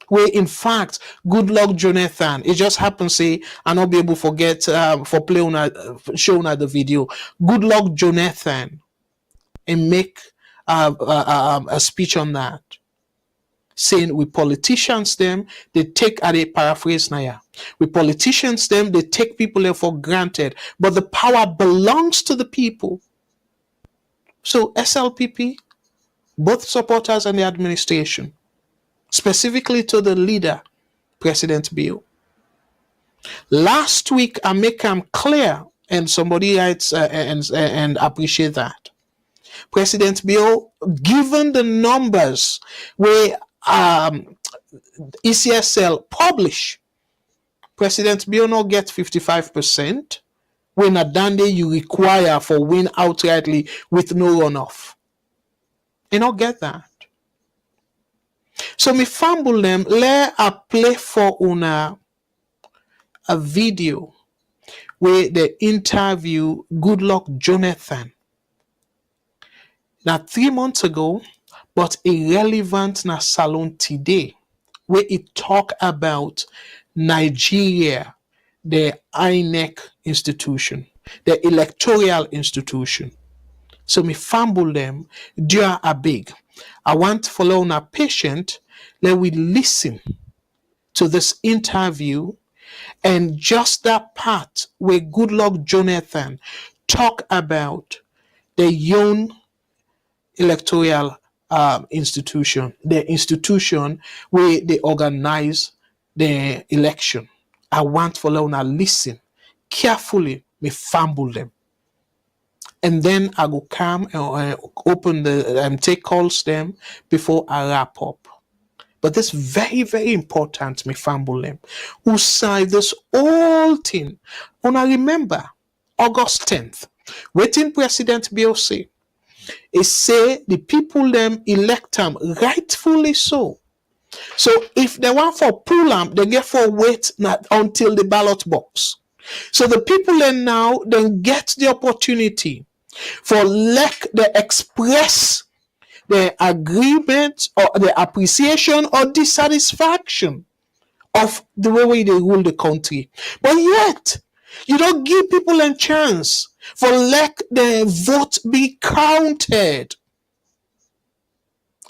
A: Where in fact, Goodluck Jonathan, it just happens say I not be able to forget for play on showing at the video. Goodluck Jonathan and make a speech on that, saying we politicians them they take at a paraphrase naya. We politicians them they take people there for granted, but the power belongs to the people. So SLPP, both supporters and the administration, specifically to the leader, President Bill. Last week, I make them clear, and somebody writes and appreciate that. President Bill, given the numbers where ECSL publish, President Bill not get 55%, when a dande you require for win outrightly with no runoff. You not get that. So me fumble them, let I play for una a video where they interview Goodluck Jonathan. Now 3 months ago, but irrelevant na Salon today, where it talk about Nigeria, the INEC institution, the electoral institution. So me fumble them, due a big. I want to follow on a patient, let we listen to this interview and just that part where Goodluck Jonathan talk about the young electoral institution, the institution where they organize the election. I want to follow on a listen carefully, me fumble them. And then I go come and open the take calls them before I wrap up. But this very, very important, me fumble them. Who say this whole thing. And I remember August 10th, waiting President Bill say, he say the people them elect them rightfully so. So if they want for pull them, they get for wait not until the ballot box. So the people then now then get the opportunity for let they express the agreement or the appreciation or dissatisfaction of the way they rule the country. But yet, you don't give people a chance for let their vote be counted.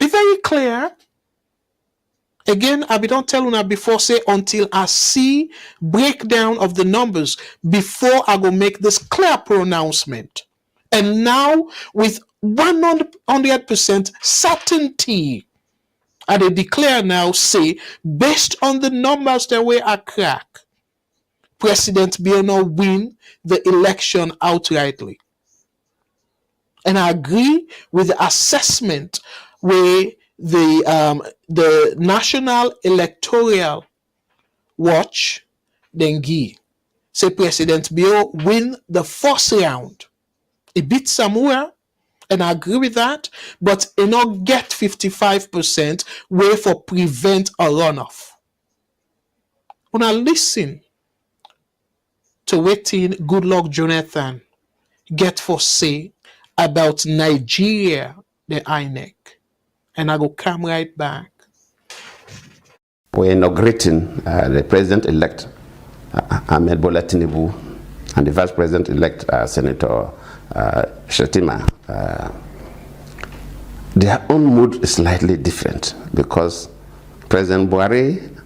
A: It's very clear. Again, I be don't tell you before say until I see breakdown of the numbers before I go make this clear pronouncement. And now, with 100% certainty, I they declare now, say, based on the numbers that we are crack, President Bill win the election outrightly. And I agree with the assessment where the National Electoral Watch then give. Say President Bill win the first round. He beat somewhere, and I agree with that, but you not get 55% way for prevent a runoff. When I listen to waiting Goodluck Jonathan get for say about Nigeria, the INEC, and I go come right back.
P: We're inaugurating the president-elect, Ahmed Bola Tinubu, and the vice president-elect, Senator Shetima. Their own mood is slightly different because President Buhari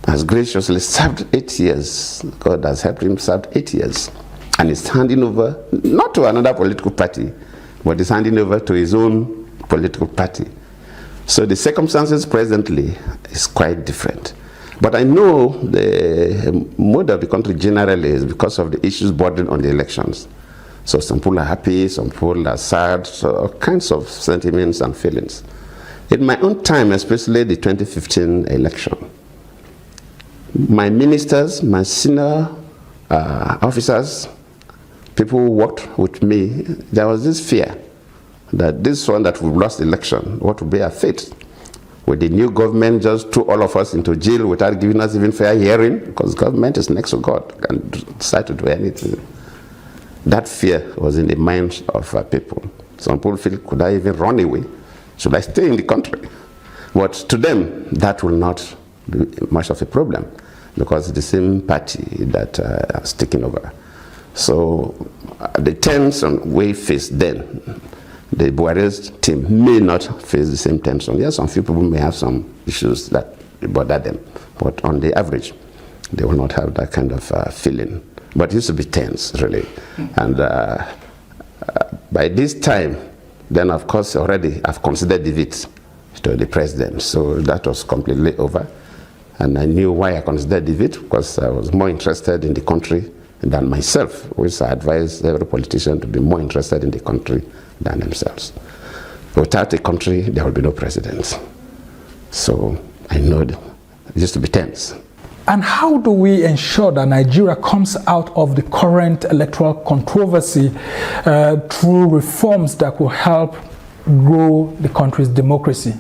P: has graciously served 8 years. God has helped him serve 8 years. And he's handing over, not to another political party, but he's handing over to his own political party. So the circumstances presently is quite different. But I know the mood of the country generally is because of the issues bordering on the elections. So some people are happy, some people are sad, so all kinds of sentiments and feelings. In my own time, especially the 2015 election, my ministers, my senior officers, people who worked with me, there was this fear that this one that we've lost the election, what will be our fate? Will the new government just throw all of us into jail without giving us even fair hearing? Because government is next to God and decide to do anything. That fear was in the minds of people. Some people feel, could I even run away? Should I stay in the country? But to them, that will not be much of a problem because it's the same party that is taking over. So the tension we faced then, the Buhari's team may not face the same tension. Yes, some few people may have some issues that bother them, but on the average, they will not have that kind of feeling. But it used to be tense, really. And by this time, then of course already I've considered defeat to the president. So that was completely over. And I knew why I considered defeat, because I was more interested in the country than myself, which I advise every politician to be more interested in the country than themselves. Without a country, there will be no president. So I know it used to be tense.
Q: And how do we ensure that Nigeria comes out of the current electoral controversy through reforms that will help grow the country's democracy?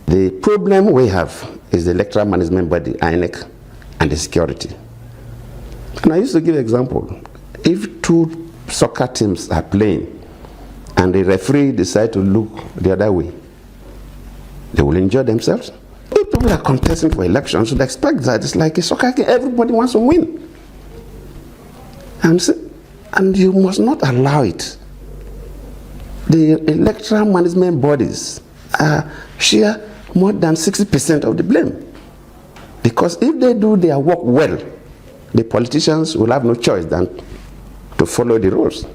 P: The problem we have is the electoral management body, INEC, and the security. And I used to give an example. If two soccer teams are playing and the referee decides to look the other way, they will enjoy themselves. If people are contesting for elections, should expect that it's like a soccer game. Everybody wants to win. And you must not allow it. The electoral management bodies share more than 60% of the blame. Because if they do their work well, the politicians will have no choice than to follow the rules.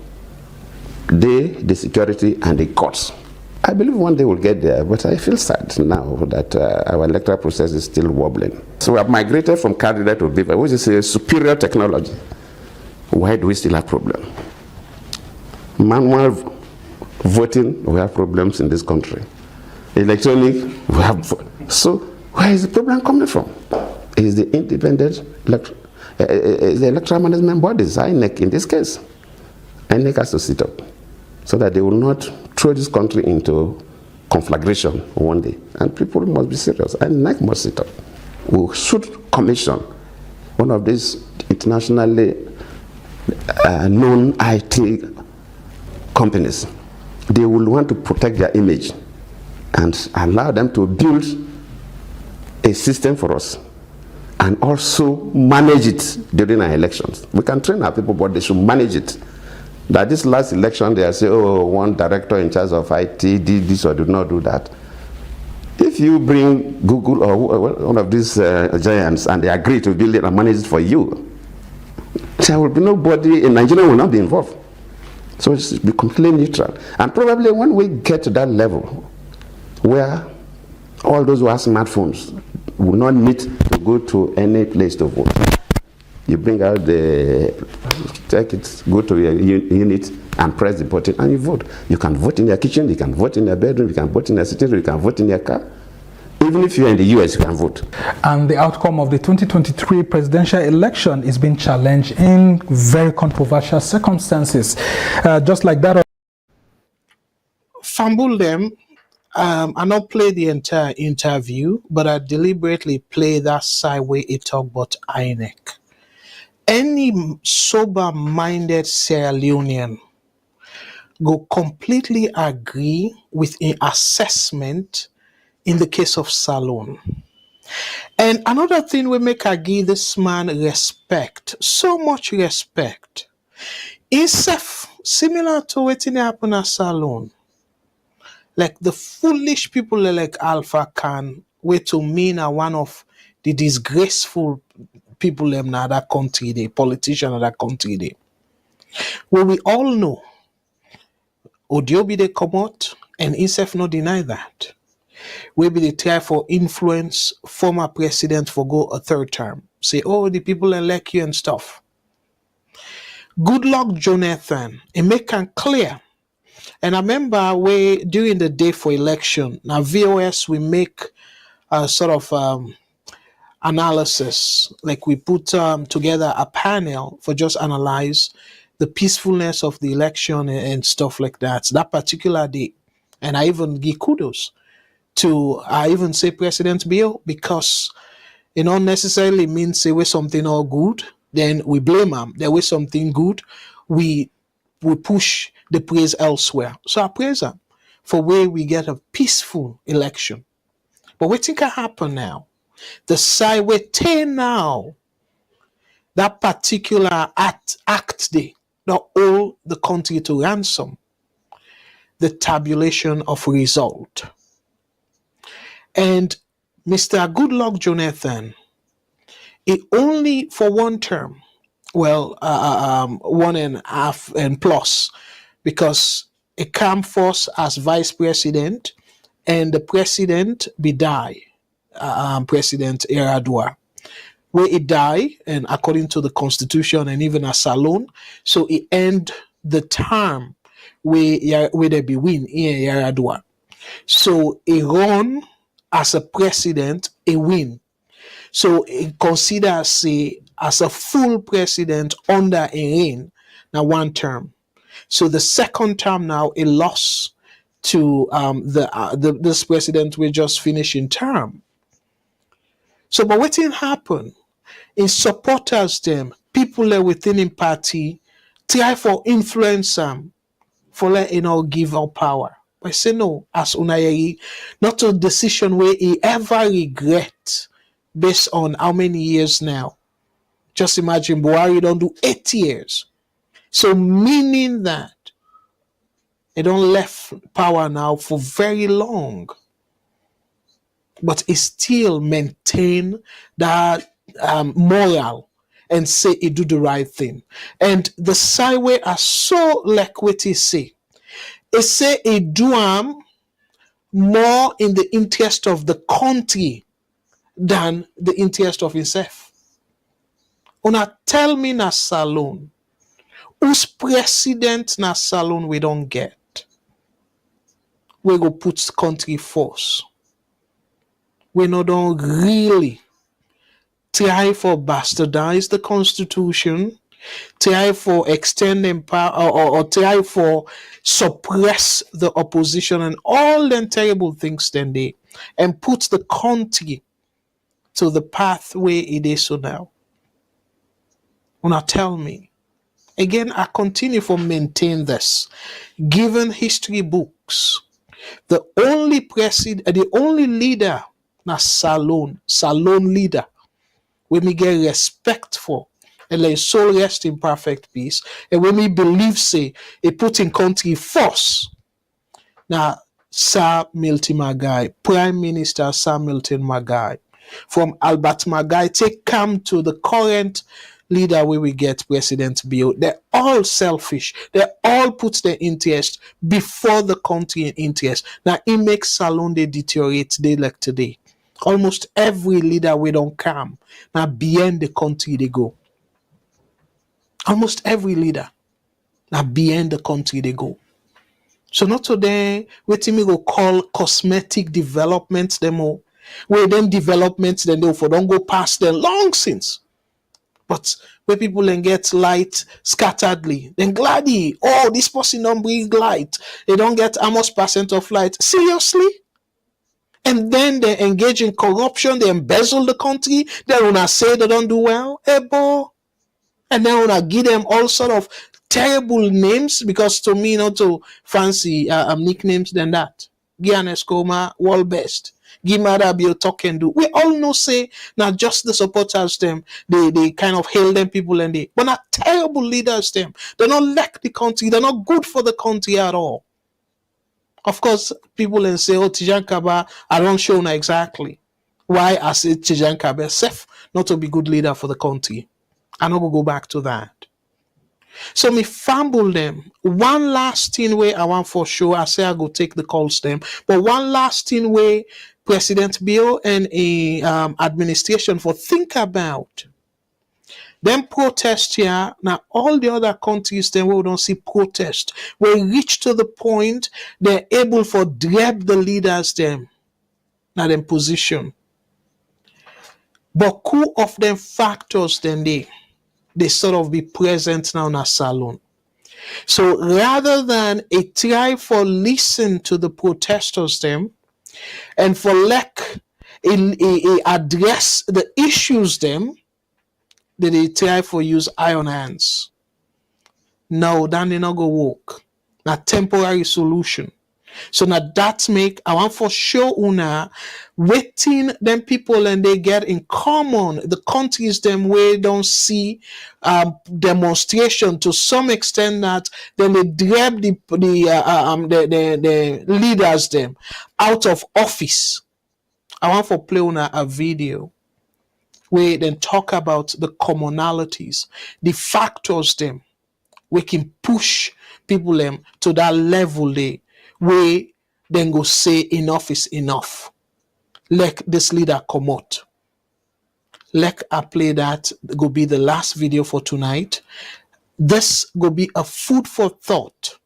P: They, the security, and the courts. I believe one day we'll get there, but I feel sad now that our electoral process is still wobbling. So we have migrated from card reader to paper, which is a superior technology. Why do we still have problems? Manual voting, we have problems in this country. Electronic, we have. So where is the problem coming from? Is the independent the electoral management bodies, INEC in this case. INEC has to sit up so that they will not throw this country into conflagration one day. And people must be serious. INEC must sit up. We should commission one of these internationally known IT companies. They will want to protect their image and allow them to build a system for us and also manage it during our elections. We can train our people, but they should manage it. That this last election, they say, oh, one director in charge of IT did this or did not do that. If you bring Google or one of these giants and they agree to build it and manage it for you, there will be nobody in Nigeria will not be involved. So it should be completely neutral. And probably when we get to that level where all those who have smartphones will not need to go to any place to vote. You bring out take it, go to your unit and press the button and you vote. You can vote in your kitchen, you can vote in your bedroom, you can vote in your sitting room, you can vote in your car. Even if you're in the US, you can vote.
Q: And the outcome of the 2023 presidential election is being challenged in very controversial circumstances. Just like that.
A: fumble them. I not play the entire interview, but I deliberately play that side where it talk about INEC. Any sober-minded Sierra Leonean go completely agree with an assessment in the case of Salone. And another thing we make I give this man respect, so much respect. It's similar to what happened at Salone. Like the foolish people like Alpha Khan, where to me are one of the disgraceful people in that country, the politician of that country. They. Well, we all know Odiobi they come out and ISEF no deny that. We be they try for influence former president for go a third term. Say, oh, the people elect you and stuff. Goodluck Jonathan, it make it clear. And I remember during the day for election, now VOS we make a sort of analysis, like we put together a panel for just analyze the peacefulness of the election and stuff like that. So that particular day, and I even give kudos to I even say President Bill, because it don't necessarily mean say we're something all good, then we blame him. There was something good, we push the praise elsewhere. So I praise him for where we get a peaceful election. But what think can happen now? The side we take now, that particular act day, not hold the country to ransom, the tabulation of result. And Mr. Goodluck Jonathan, it only for one term, well, 1.5 and plus, because it came first as vice president, and the president be die, President Eradua, where he die, and according to the constitution and even a Salon, so he end the term where they be win in Yaradua. So he run as a president, he win. So he consider say as a full president under a reign now one term. So the second term now he lost to this president we just finished in term. So but what thing happen? His supporters them, people that within him party try for influence him for letting give up power. But I say no, as Unayeri, not a decision where he ever regret based on how many years now. Just imagine Buhari don't do 8 years. So meaning that he don't left power now for very long. But he still maintain that moral and say he do the right thing. And the sideway are so like what he say. He say he do more in the interest of the country than the interest of himself. Una tell me na Salone, whose president na Salone we don't get. We go put country first. We no don't really try for bastardize the constitution, try for extending power or try for suppress the opposition and all them terrible things then they and put the country to the pathway it is so now. Now tell me. Again, I continue to maintain this. Given history books, the only president, the only leader na Salone leader, when we get respect for, and let his soul rest in perfect peace, and when we believe say he put in country first. Now, Sir Milton Magai, Prime Minister Sir Milton Magai, from Albert Magai, take come to the current leader where we get President Bill. They're all selfish. They all put their interest before the country interest. Now, it makes Salone they deteriorate day like today. Almost every leader we don't come. Now, beyond the country they go. Almost every leader. Now, beyond the country they go. So not today, what we go call cosmetic developments demo. Where them developments then they for don't go past them long since. But where people then get light scatteredly, then gladly, oh, this person don't bring light. They don't get how much percent of light. Seriously? And then they engage in corruption, they embezzle the country, then when I say they don't do well, boy. And then when I give them all sort of terrible names, because to me, not to fancy nicknames than that. Giannis Koma, world best. Gimada Bio talking do. We all know say not just the supporters them, they kind of hail them people and they, but not terrible leaders them. They're not like the country, they're not good for the country at all. Of course, people then say, oh, Tijan Kaba, I don't show now exactly why I say Tijan Kaba safe not to be good leader for the country. I'm not going to go back to that. So me fumble them. One last thing way I want for sure, I say I go take the calls them, but one last thing way President Bill and a administration for think about. Them protest here, now all the other countries then we don't see protest. We reach to the point they're able for drag the leaders them now them position. But who of them factors then they sort of be present now in a Salone. So rather than a try for listen to the protesters them and for address the issues them, they try for use iron hands. No, then they not go work. Now temporary solution. So now that make I want for sure una waiting them people and they get in common the countries them where don't see demonstration to some extent that then they grab the leaders them out of office. I want for play una a video where then talk about the commonalities, the factors them we can push people them to that level there where then go say enough is enough. Let this leader come out. Let I play that go be the last video for tonight. This go be a food for thought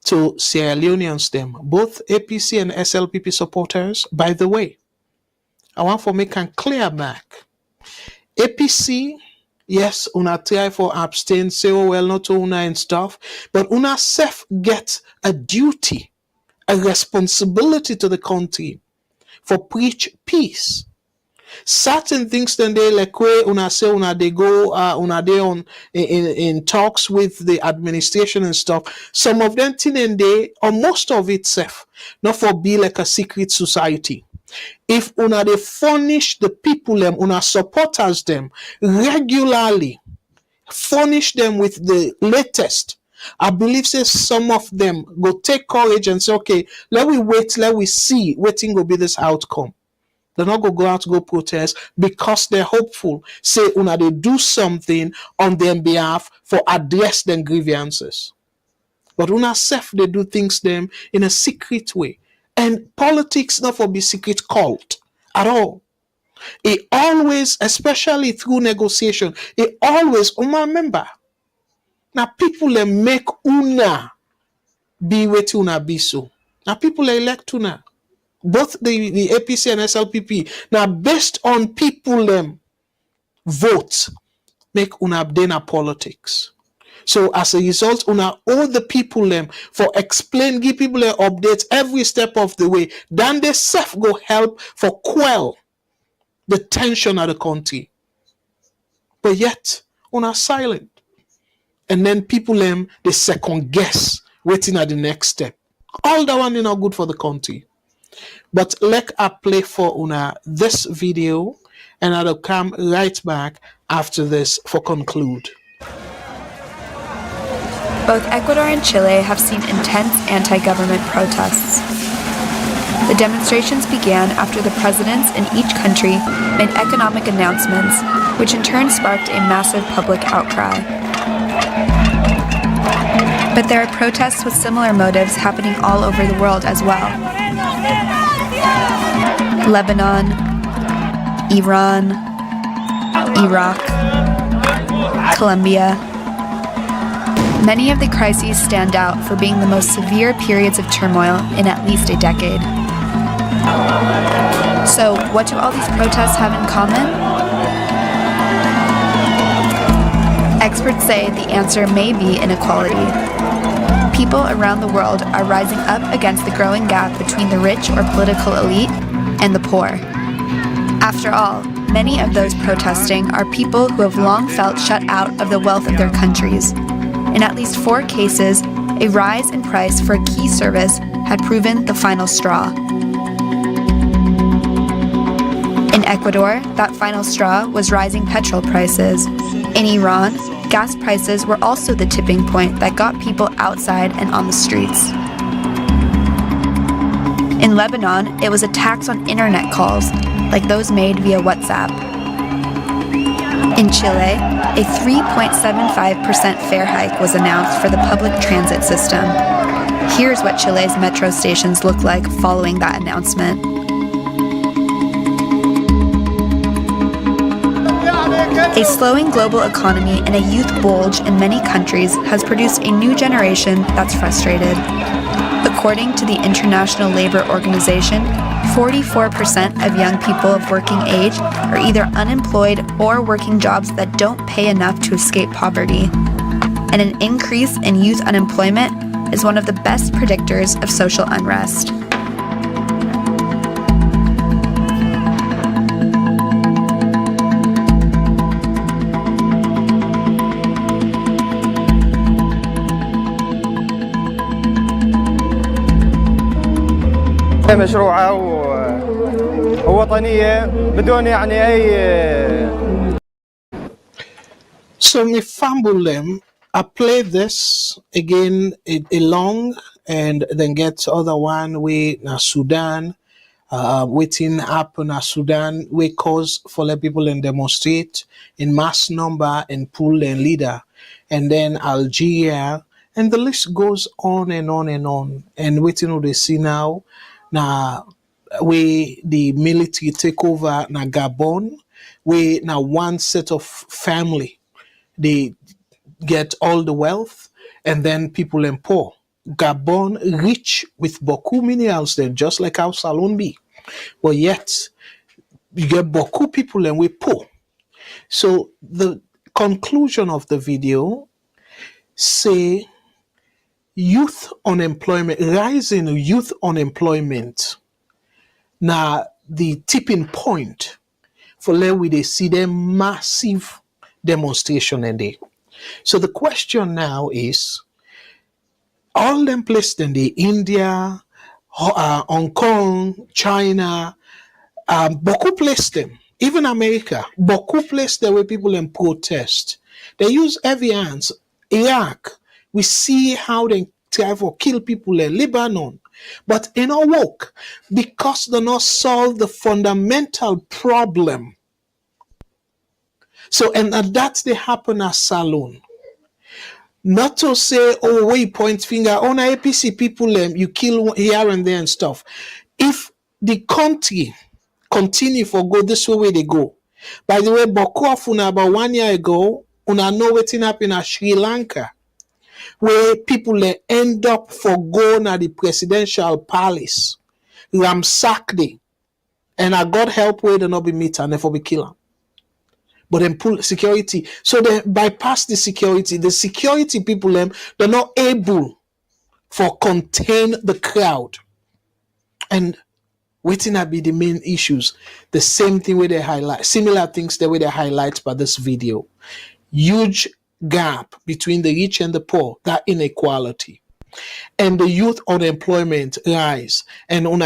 A: to Sierra Leoneans them, both APC and SLPP supporters. By the way, I want for make and clear back. APC, yes, una try for abstain, say, oh, well, not una and stuff, but una self get a duty, a responsibility to the country for preach peace. Certain things then they like where una say una they go una they on in talks with the administration and stuff. Some of them thing and they or most of it self not for be like a secret society. If una they furnish the people them, una supporters them regularly, furnish them with the latest. I believe say some of them go take courage and say, okay, let we see waiting will be this outcome. They're not go out to go protest because they're hopeful. Say una they do something on their behalf for address them grievances. But una self they do things them in a secret way. And politics not for be secret cult at all. It always, especially through negotiation, it always, remember, now people they make una be what una be so. Now people elect una. Both the APC and SLPP. Now based on people them vote, make una dena politics. So as a result, una all the people them for explain, give people an update every step of the way. Then they self go help for quell the tension of the country. But yet, una silent. And then people them they second guess waiting at the next step. All that one is not good for the country. But let I play for una this video and I'll come right back after this for conclude.
R: Both Ecuador and Chile have seen intense anti-government protests. The demonstrations began after the presidents in each country made economic announcements, which in turn sparked a massive public outcry. But there are protests with similar motives happening all over the world as well. Lebanon, Iran, Iraq, Colombia. Many of the crises stand out for being the most severe periods of turmoil in at least a decade. So, what do all these protests have in common? experts say the answer may be inequality. People around the world are rising up against the growing gap between the rich or political elite and the poor. After all, many of those protesting are people who have long felt shut out of the wealth of their countries. In at least 4 cases, a rise in price for a key service had proven the final straw. In Ecuador, that final straw was rising petrol prices. In Iran, gas prices were also the tipping point that got people outside and on the streets. In Lebanon, it was a tax on internet calls, like those made via WhatsApp. In Chile, a 3.75% fare hike was announced for the public transit system. Here's what Chile's metro stations look like following that announcement. A slowing global economy and a youth bulge in many countries has produced a new generation that's frustrated. According to the International Labor Organization, 44% of young people of working age are either unemployed or working jobs that don't pay enough to escape poverty. And an increase in youth unemployment is one of the best predictors of social unrest.
S: مشروعة ووطنية بدون يعني أي.
A: So me fumble them. I play this again a long and then get other one way na Sudan. Waiting happen na Sudan we cause for the people and demonstrate in mass number and pull and leader, and then Algeria, and the list goes on and on and on. And waiting what they see now. Now, we the military take over na Gabon, we now one set of family, they get all the wealth, and then people in poor. Gabon rich with beaucoup minerals, then just like how Salone be, but yet you get beaucoup people and we poor. So the conclusion of the video say youth unemployment, rising youth unemployment. Now the tipping point for where they see them massive demonstration in there. So the question now is, all them places in the India, Hong Kong, China, beaucoup place them, even America, beaucoup place there where people in protest. They use heavy hands. Iraq, we see how they try to kill people in Lebanon. But in our work, because they not solve the fundamental problem. So, and that's the happen at Salone. Not to say, oh, we point finger on APC people, you kill here and there and stuff. If the country continue for go this way they go. By the way, Boko Una about 1 year ago, una know what's happening in Sri Lanka, where people end up for going at the presidential palace, ransack day, and I God help where they not be meet and never be killed. But then pull security. So they bypass the security people they're not able for contain the crowd. And waiting to be the main issues. The same thing where they highlight, similar things the way they highlight by this video. Huge gap between the rich and the poor, that inequality. And the youth unemployment rise, and on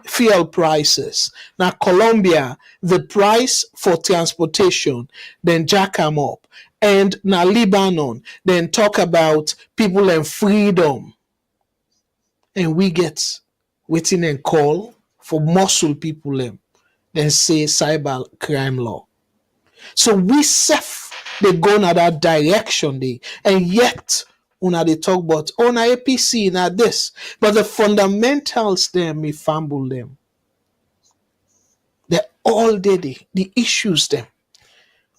A: fuel prices. Now Colombia, the price for transportation, then jack them up. And now Lebanon, then talk about people and freedom. And we get waiting and call for muscle people then say cyber crime law. So we they go in that direction and yet una they talk about on APC na this, but the fundamentals them me fumble them. They all did the issues them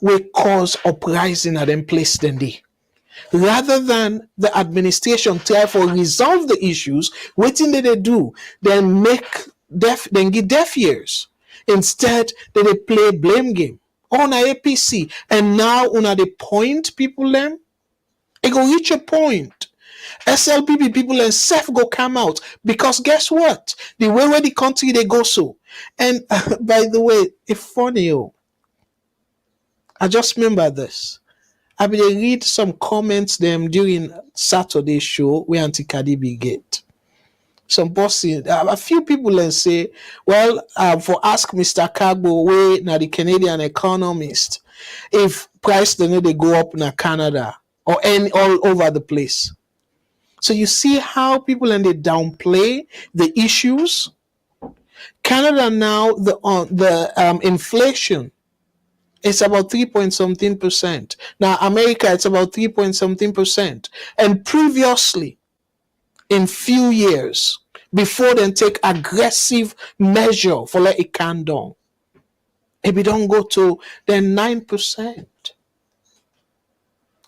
A: will cause uprising at them place than they. Rather than the administration try for resolve the issues, what thing they do? Then make then give deaf ears. Instead, they play blame game. on a APC, and now on the point people them, it go reach a point. SLPP people and self go come out because guess what? The way where the country they go so. And by the way, it's funny. I just remember this. I mean, they read some comments them during Saturday show where Auntie Cardi B get. Some bossy, a few people then say, well, for ask Mr. Kagbo, way now the Canadian economist, if price they go up in Canada or any all over the place. So you see how people and they downplay the issues. Canada now the inflation is about 3 point something percent. Now America it's about 3 point something percent. And previously, in few years, before then take aggressive measure for let it calm down, if we don't go to then 9%.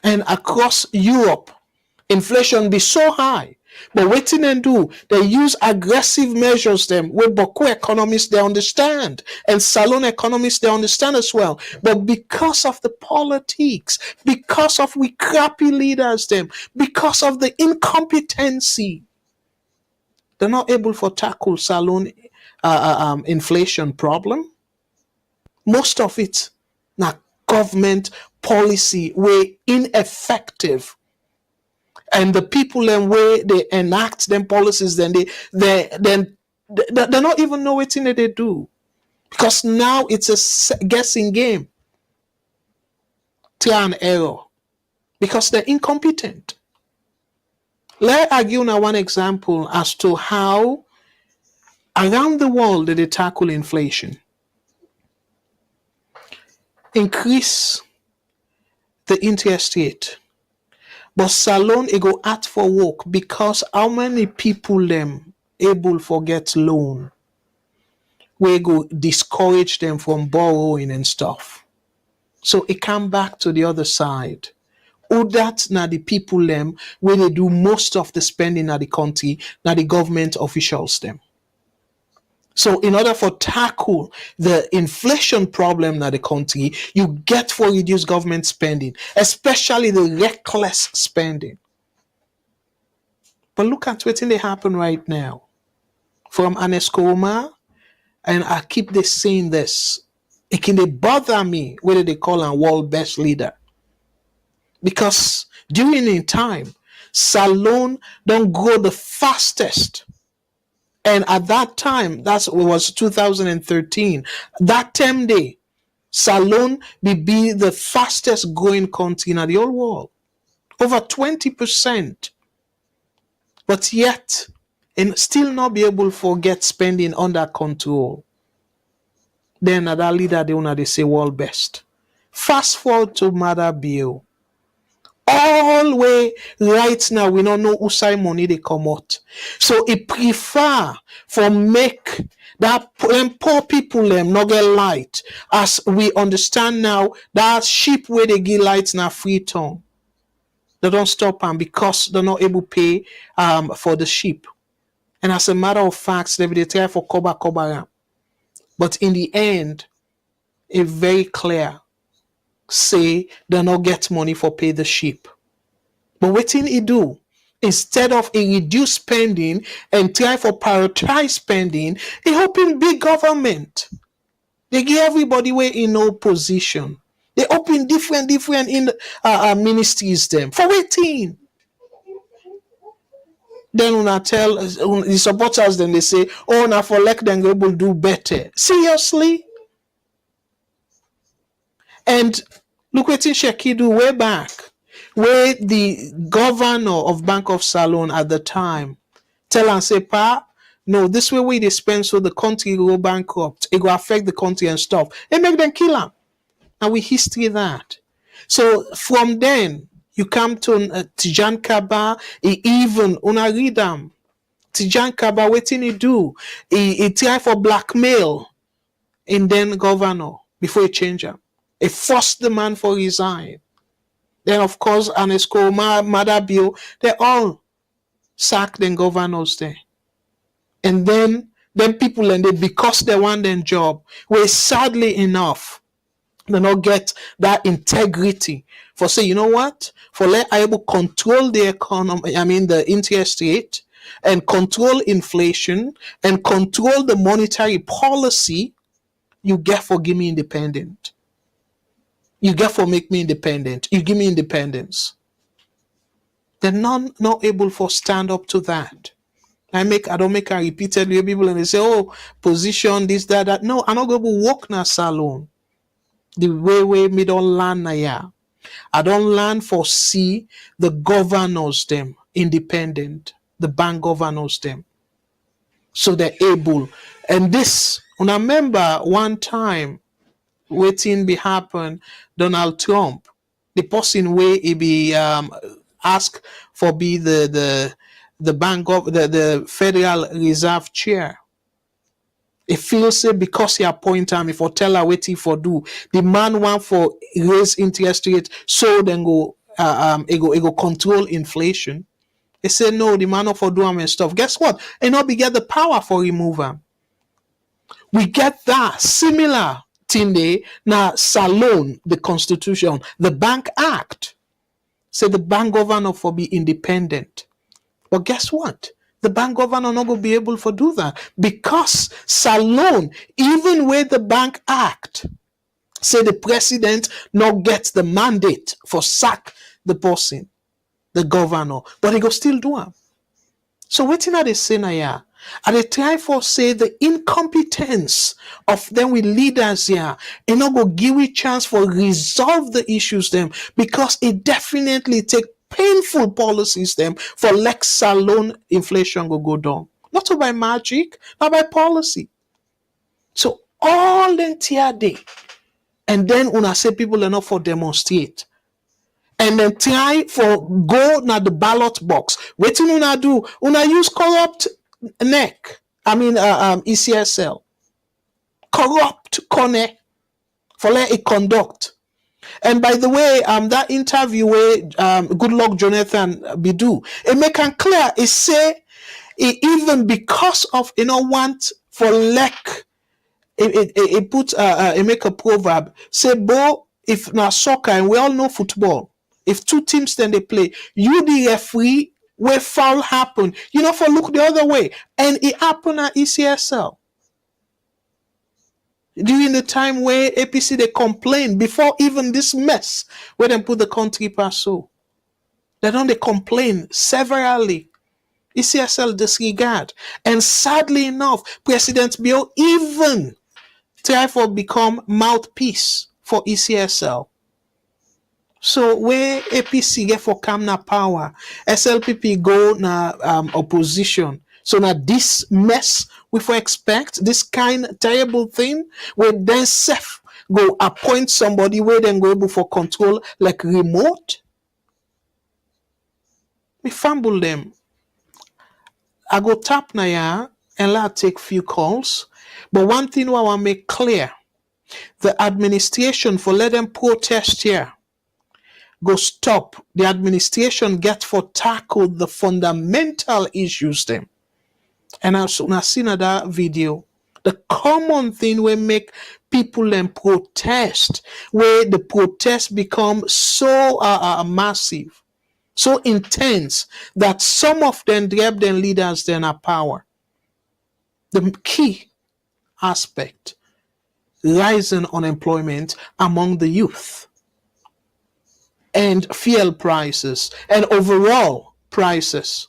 A: And across Europe, inflation be so high. But waiting and do, they use aggressive measures them where Boku economists they understand and Salon economists they understand as well. But because of the politics, because of we crappy leaders them, because of the incompetency, they're not able to tackle Salon inflation problem. Most of it now government policy way ineffective. And the people and way they enact them policies, then they're not even know what they do. Because now it's a guessing game. Trial and error. Because they're incompetent. Let's argue now one example as to how around the world they tackle inflation. Increase the interest rate. But Salon it go out for work because how many people them able for get loan? We go discourage them from borrowing and stuff. So it come back to the other side. Who that now the people them where they do most of the spending at the country, now the government officials them. So in order for tackle the inflation problem in the country, you get for reduce government spending, especially the reckless spending. But look at what's in the happen right now. From Anescoma, and I keep saying this, it can bother me whether they call a world best leader. Because during in time, Salone don't grow the fastest. And at that time, that was 2013, that 10 day, Salone be the fastest growing country in the whole world. Over 20%. But yet, and still not be able to get spending under control. Then another leader, they say world best. Fast forward to Mother Bill. All way right now, we don't know who side money they come out. So it prefer for make that poor people them not get light. As we understand now, that sheep where they get light now free tongue. They don't stop them because they're not able to pay for the sheep. And as a matter of fact, they try for cover. But in the end, it's very clear. Say they not get money for pay the sheep. But what thing he do? Instead of a reduce spending and try for prioritize spending, he open big government. They give everybody way in no position. They open different in ministries them for waiting. Then when I tell the supporters, then they say, "Oh, now for elect them able do better." Seriously. And look what Sheki do way back. Where the governor of Bank of Salon at the time tell and say, "Pa, no, this way they spend so the country go bankrupt. It will affect the country and stuff. It make them kill him." And we history that. So from then you come to Tijan Kaba. He even una read them. Tijan Kaba, what did he do? He try for blackmail in then governor before he change him. He forced the man for resign. Then, of course, Anesco, Madabio, they all sack the governors there. And then people, and they, because they want their job, well, sadly enough, They not get that integrity for say, you know what? For let able control the economy, I mean the interest rate, and control inflation and control the monetary policy, you get for give me independent. You get for make me independent. You give me independence. They're not able for stand up to that. I don't make a repeatedly people and they say, oh, position, this, that. No, I'm not going to work na Salone. The way me don't learn na ya. I don't learn for see the governors them independent, the bank governors them. So they're able. And this, when I remember one time waiting be happen, Donald Trump, the person where he be asked for be the bank of the Federal Reserve chair. It feels say because he appoint him, if I tell her what he for do, the man want for raise interest rate, so then go it go control inflation. They say no, the man not for do him and stuff. Guess what? And not be get the power for remove him. We get that similar thing there now. Salone, the Constitution, the Bank Act, say the bank governor for be independent. But guess what? The bank governor not going to be able to do that because Salone, even with the Bank Act, say the president not gets the mandate for sack the person, the governor, but he go still do it. So waiting at the scenario, and they try for say the incompetence of them with leaders here, and not go give a chance for resolve the issues them because it definitely take painful policies them for Lex Salone inflation go down. Not by magic, not by policy. So all the entire day, and then when I say people are not for demonstrate, and then try for go na the ballot box. Waiting una do, una use corrupt neck. I mean ECSL. Corrupt corner for let it conduct. And by the way, that interview where Goodluck Jonathan Bidu, it make it clear, it say it even because of want for lack, it put it make a proverb, say bo if na soccer and we all know football, if two teams then they play, you the referee where foul happen, for look the other way. And it happen at ECSL. During the time where APC they complain before even this mess where they put the country past so. They don't they complain severally. ECSL disregard. And sadly enough, President Bill even try for become mouthpiece for ECSL. So where APC get for come na power, SLPP go na opposition. So now this mess we for expect this kind terrible thing where then self go appoint somebody where then go able for control like remote. We fumble them. I go tap na ya and let take few calls. But one thing I want to make clear, the administration for let them protest here. Go stop. The administration get for tackle the fundamental issues them. And I seen that video. The common thing will make people then protest, where the protest become so massive, so intense that some of them grab their leaders then are power. The key aspect, rising unemployment among the youth, and fuel prices, and overall prices.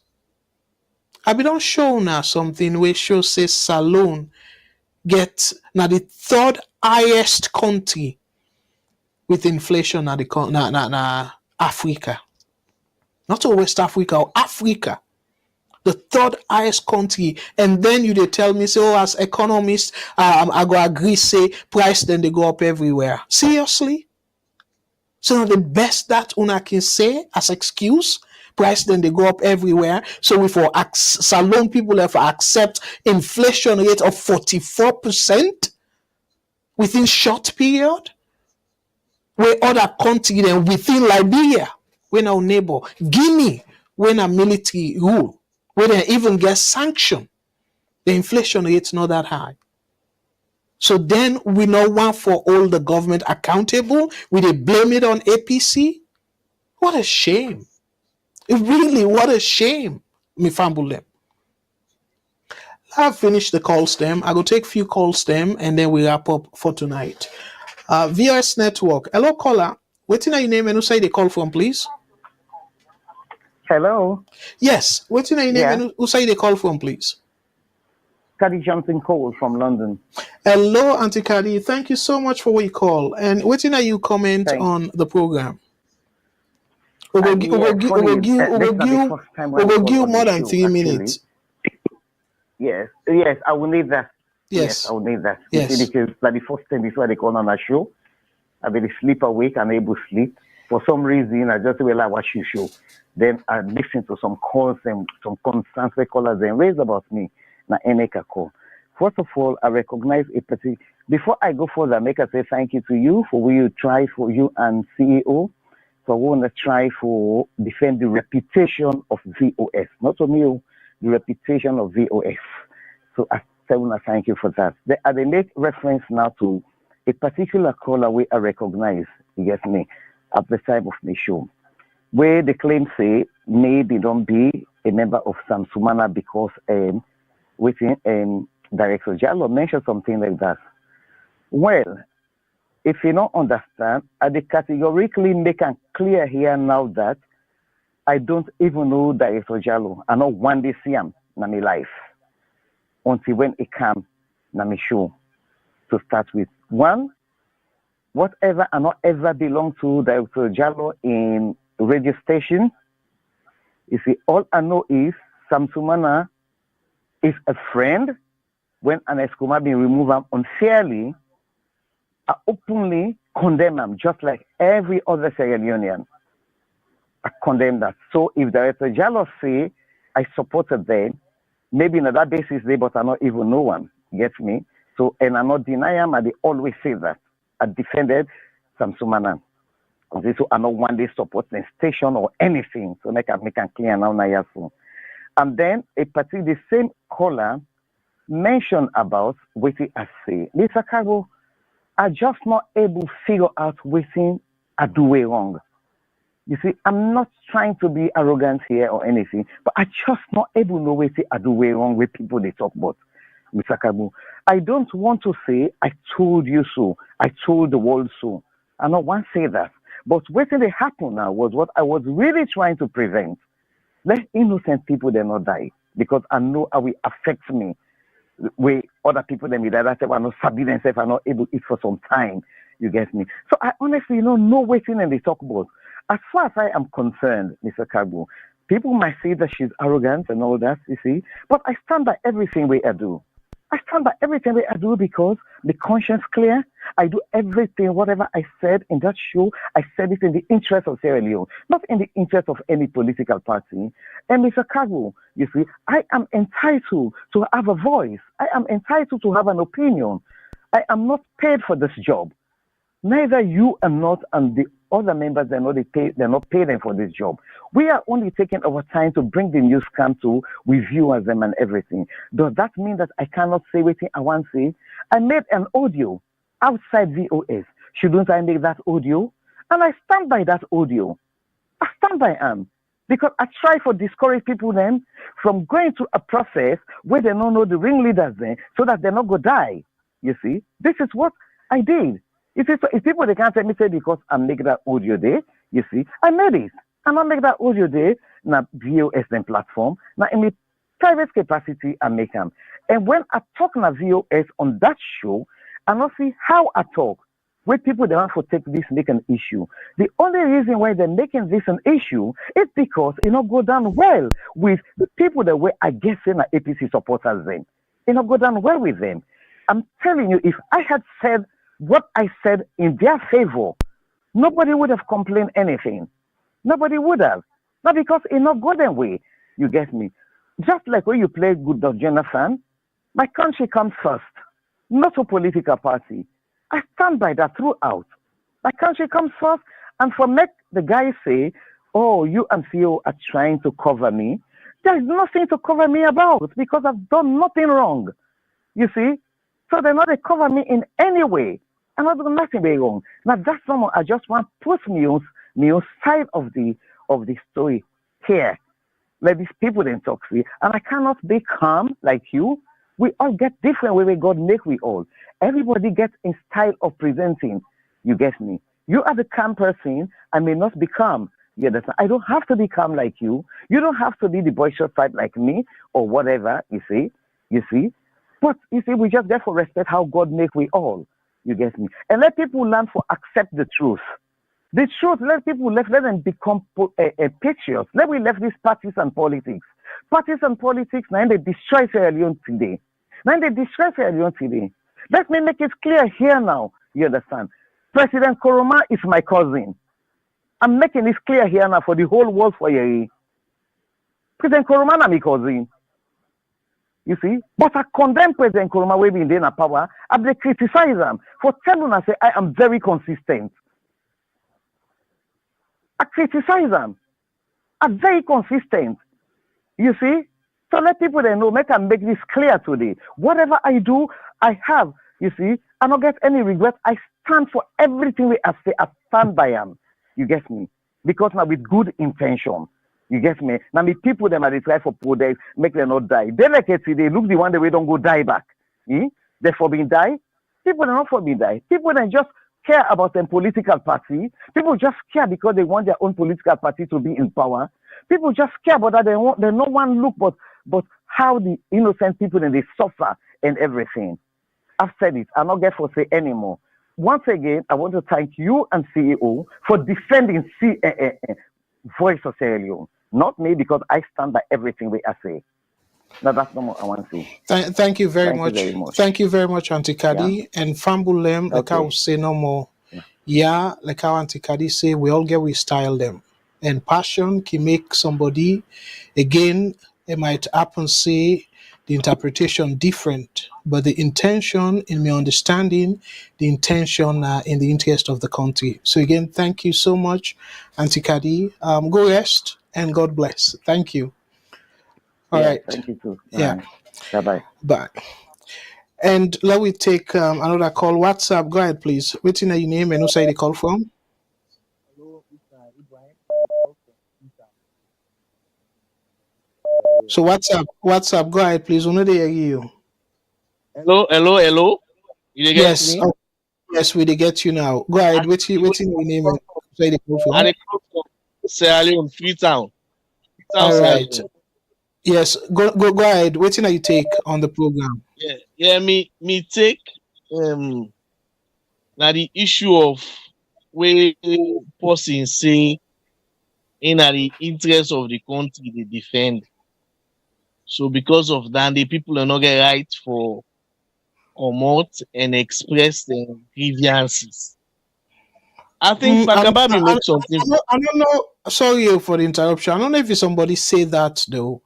A: I be don't show now something where show says Salone get now the third highest country with inflation na Africa. Not all West Africa or Africa. The third highest country, and then they tell me, so as economists, I go agree, say price then they go up everywhere. Seriously? So now the best that una can say as excuse, price then they go up everywhere. So we for Salone people have accept inflation rate of 44% within short period. Where other country then within Liberia, when our neighbor, Guinea, when a military rule, where they even get sanctioned, the inflation rate's not that high. So then we no want for all the government accountable. We they blame it on APC. What a shame. Really, what a shame. Me fambule. I've finished the call stem. I will take few call stem and then we wrap up for tonight. VRS Network. Hello, caller. Waiting your name and who say they call from, please?
T: Hello.
A: Yes. Waiting your name and who say they call from, please?
T: Caddy Johnson Cole from London.
A: Hello, Auntie Caddy. Thank you so much for what you call. And waiting you comment on the program. We will give more than 3 minutes.
T: Yes, I will need that. Yes, I will need that.
A: Yes.
T: You see, because like the first time before they call on a show, I will sleep awake, unable to sleep. For some reason, I just will like watch your show. Then I listen to some calls and some concerns they callers and raise about me. Now, make a call. First of all, I recognize a particular. Before I go further, make a say thank you to you for what you try for you and CEO. So I want to try for defend the reputation of VOS, not only you, the reputation of VOS. So I want to thank you for that. They make reference now to a particular caller where I recognize, you get me, at the time of the show, where the claim say maybe don't be a member of Sam Sumana because Director Jallo mentioned something like that. Well, if you don't understand, I categorically make it clear here now that I don't even know Director Jallo. I know one day see him in my life until when he come in my show. To start with, one, whatever I not ever belong to Director Jallo in radio station. You see, all I know is Sam Sumana is a friend. When an Escoma been removed unfairly, I openly condemn him, just like every other Sierra Leonean. I condemn that. So if Director Jallo say I supported them, maybe on that basis they, but I not even know one. Get me? So, and I not deny him, and they always say that. I defended Sam Sumana. So I not one day support the station or anything. So make it clear now. And then the same caller mentioned about what I say. Mr. Cargo, I just not able to figure out what I do way wrong. You see, I'm not trying to be arrogant here or anything, but I just not able to know what I do way wrong with people they talk about. Mr. Kabu, I don't want to say I told you so, I told the world so. I don't want to say that. But what they happen now was what I was really trying to prevent. Let innocent people they not die, because I know how it affects me. Where other people than me that I say are not sabi themselves, are not able to eat for some time. You get me? So I honestly no waiting and they talk about. As far as I am concerned, Mr. Kabu, people might say that she's arrogant and all that, you see, but I stand by everything way I do. I stand by everything way I do because the conscience clear. I do everything, whatever I said in that show, I said it in the interest of Sierra Leone, not in the interest of any political party. And Mr. Kagu, you see, I am entitled to have a voice. I am entitled to have an opinion. I am not paid for this job. Neither you are not, and the other members they're not paying for this job. We are only taking our time to bring the news come to review them and everything. Does that mean that I cannot say what I want to say? I made an audio outside VOS. Shouldn't I make that audio? And I stand by that audio. I stand by them. Because I try to discourage people then from going through a process where they don't know the ringleaders then, so that they're not going to die. You see? This is what I did. If people they can't tell me say because I make that audio there, you see, I made it. And I make that audio there na VOS platform. Now in my private capacity I make them. And when I talk na VOS on that show, I not see how I talk. Where people they want to take this make an issue. The only reason why they're making this an issue is because it not go down well with the people that were I guess in APC supporters then. It not go down well with them. I'm telling you, if I had said what I said in their favor, nobody would have complained anything. Nobody would have. Not because it not go their way. You get me? Just like when you play Goodluck Jonathan, my country comes first, not a political party. I stand by that throughout. My country comes first, and for make the guys say, oh, you and CEO are trying to cover me, there is nothing to cover me about because I've done nothing wrong. You see? So they're not they cover me in any way. I'm not doing nothing very wrong. Now that's someone I just want to put me on side of the story here. Let these people then talk to you. And I cannot be calm like you. We all get different way God make we all. Everybody gets in style of presenting. You get me? You are the calm person. I may not be calm. You understand? I don't have to be calm like you. You don't have to be the boisterous side like me or whatever, you see. But you see, we just therefore respect how God make we all. You get me? And let people learn to accept the truth. The truth, let people let them become patriots. Let we left these parties and politics. Parties and politics, now they destroy Sierra Leone today. Let me make it clear here now. You understand? President Koroma is my cousin. I'm making this clear here now for the whole world for you. President Koroma is my cousin. You see? But I condemn President Koroma way being in power. I criticize him for telling us I am very consistent. I criticize them. I'm very consistent. You see? So let people they know, make this clear today. Whatever I do, I have. You see? I don't get any regret. I stand for everything we I say. I stand by them. You get me? Because now with good intention. You get me? Now the people them are try for poor days, make them not die. They like it today. Look the one that we don't go die back. They forbidden die. People are not forbidden die. People then just care about their political party. People just care because they want their own political party to be in power. People just care about that. They no one look but how the innocent people and they suffer and everything. I've said it. I'm not going to say anymore. Once again, I want to thank you and CEO for defending Voice of Sierra Leone. Not me, because I stand by everything we I say. Now that's not what I want to say.
A: Thank you very much. Thank you very much, Auntie Kadi. Yeah. And Fambulem, like I will say no more. Yeah, like how Auntie Kadi say, we all get we style them. And passion can make somebody, again, it might happen say the interpretation different, but the intention in my understanding, the intention in the interest of the country. So again, thank you so much, Auntie Kadi. Go rest and God bless. Thank you. All right.
T: Thank you too.
A: Yeah.
T: Bye-bye.
A: Bye. And let me take another call. WhatsApp, go ahead, please. What's your name and who say the call from? So WhatsApp, go ahead, please. We know they hear you.
U: Hello. You get
A: Yes,
U: me?
A: Yes, we get you now. Go ahead. What's your name and who say the call from?
U: And the call from Sierra Leone, Freetown.
A: All right. Yes, go ahead. What you take on the program?
U: Yeah. Me take now the issue of where person say in the interest of the country they defend. So because of that, the people are not get right for come out and express their grievances. I think Pakabami make something.
A: I don't know. Sorry for the interruption. I don't know if somebody say that though.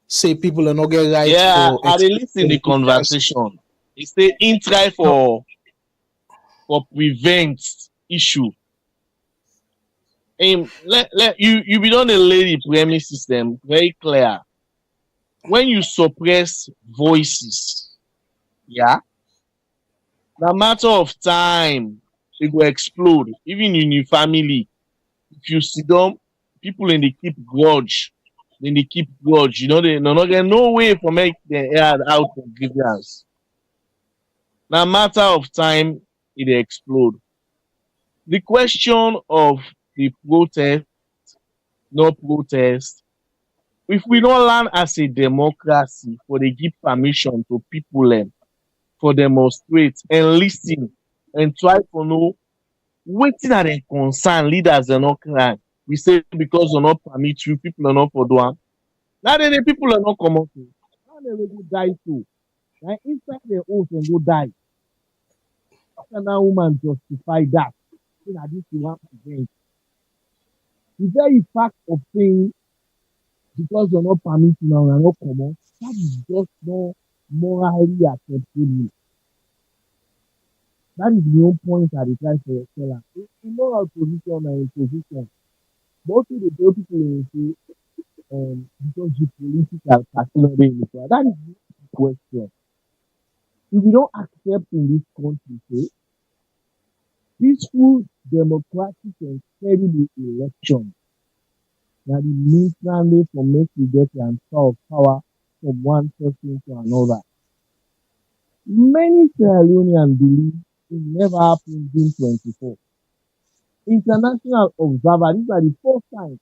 A: Say people are not get right.
U: Yeah, I listen the conversation. He say in try for prevent issue. Let you be done a lady premise system very clear. When you suppress voices, yeah, no matter of time, it will explode. Even in your family, if you sit down, people in the keep grudge. Then they keep grudge. You know, they not get no way for make the air out of grievance. No matter of time, it explode. The question of the protest, no protest, if we don't learn as a democracy for they give permission to people for demonstrate and listen and try to know waiting at a concern leaders are not crying. We say because they're not permit you, people are not for doing. Now the people are not coming to. Now they will die too. Now inside their oath and go die. How can that woman justify that? You know, this is what prevent. The very fact of saying because you're not permitting now and not common, that is just not morally acceptable. That is the own point I try for your seller. It's not a position and a position. Mostly the people will say, because the political particularly that is the question.
B: if we don't accept in this country, say, peaceful, democratic, and credible election, that it means only for make we get transfer of power from one person to another. Many Sierra Leoneans believe it never happened in 24. International observers, these are the first time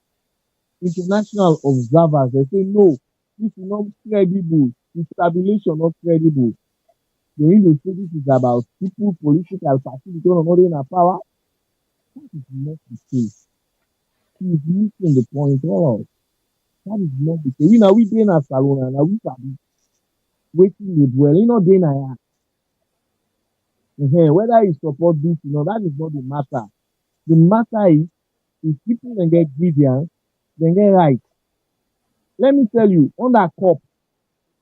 B: international observers, they say no, this is not credible, instability not credible. They need to say this is about people, political parties, don't know in power. That is not the case. He is missing the point all. That is not the case. We now we in a Salon and we can waiting with well, you know, then I whether you support this, you know, that is not the matter. The matter is if people can get grievance, then get right. Let me tell you, on that COP,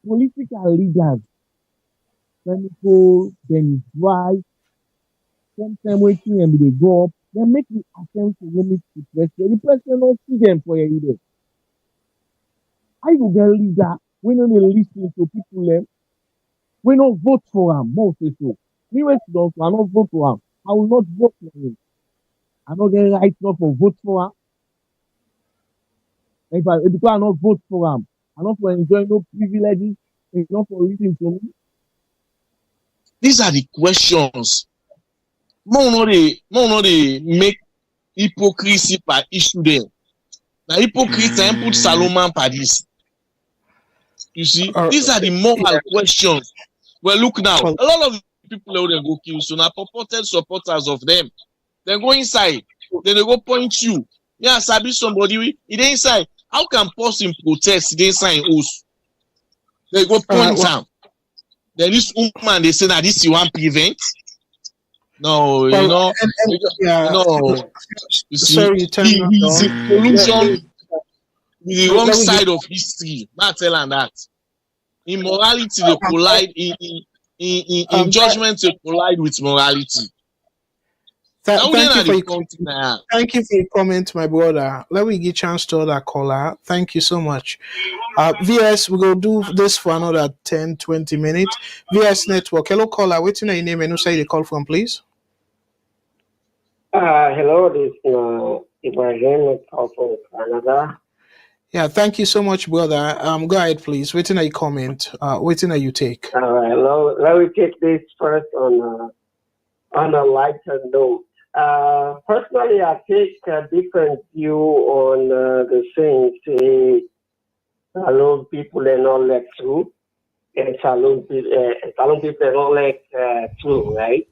B: political leaders, Senegal, then dry, sometimes waiting and they go up, they make the attempt to limit the president. The president don't see them for a leader. I will get leader, we don't listen to people them. We don't vote for him, more say so. Me wait don't I not vote for him. I will not vote for him. I don't get right not for vote for him. Because I not vote for him, I not for enjoy no privileges, not for listening to me.
U: These are the questions. More no they make hypocrisy per issue there. Now hypocrite and put Salomon per this. You see, these are the moral questions. Well, look now, a lot of people who they go kill, so now purported supporters of them, they go inside, then they go point you. Yeah, sabi somebody, it inside. How can person protest it inside house? They go point down. Then this woman, they say that this you want prevent. No, you know, you see,
A: sorry,
U: he's a solution with the wrong side of history. Not telling that. In morality, they collide. In judgment, they collide with morality.
A: Thank you for your comment, my brother. Let me give a chance to other caller. Thank you so much. VS, we're going to do this for another 10-20 minutes. VS Network. Hello, caller. What's your name and who say you call from, please?
I: Hello, this is Ibrahim from Canada.
A: Yeah, thank you so much, brother. Go ahead, please. Waiting at your comment. Waiting at you take.
I: All right, let me take this first on a lighter note. Personally, I take a different view on the thing. Salon people are not let through, and Salon people are not let through, right?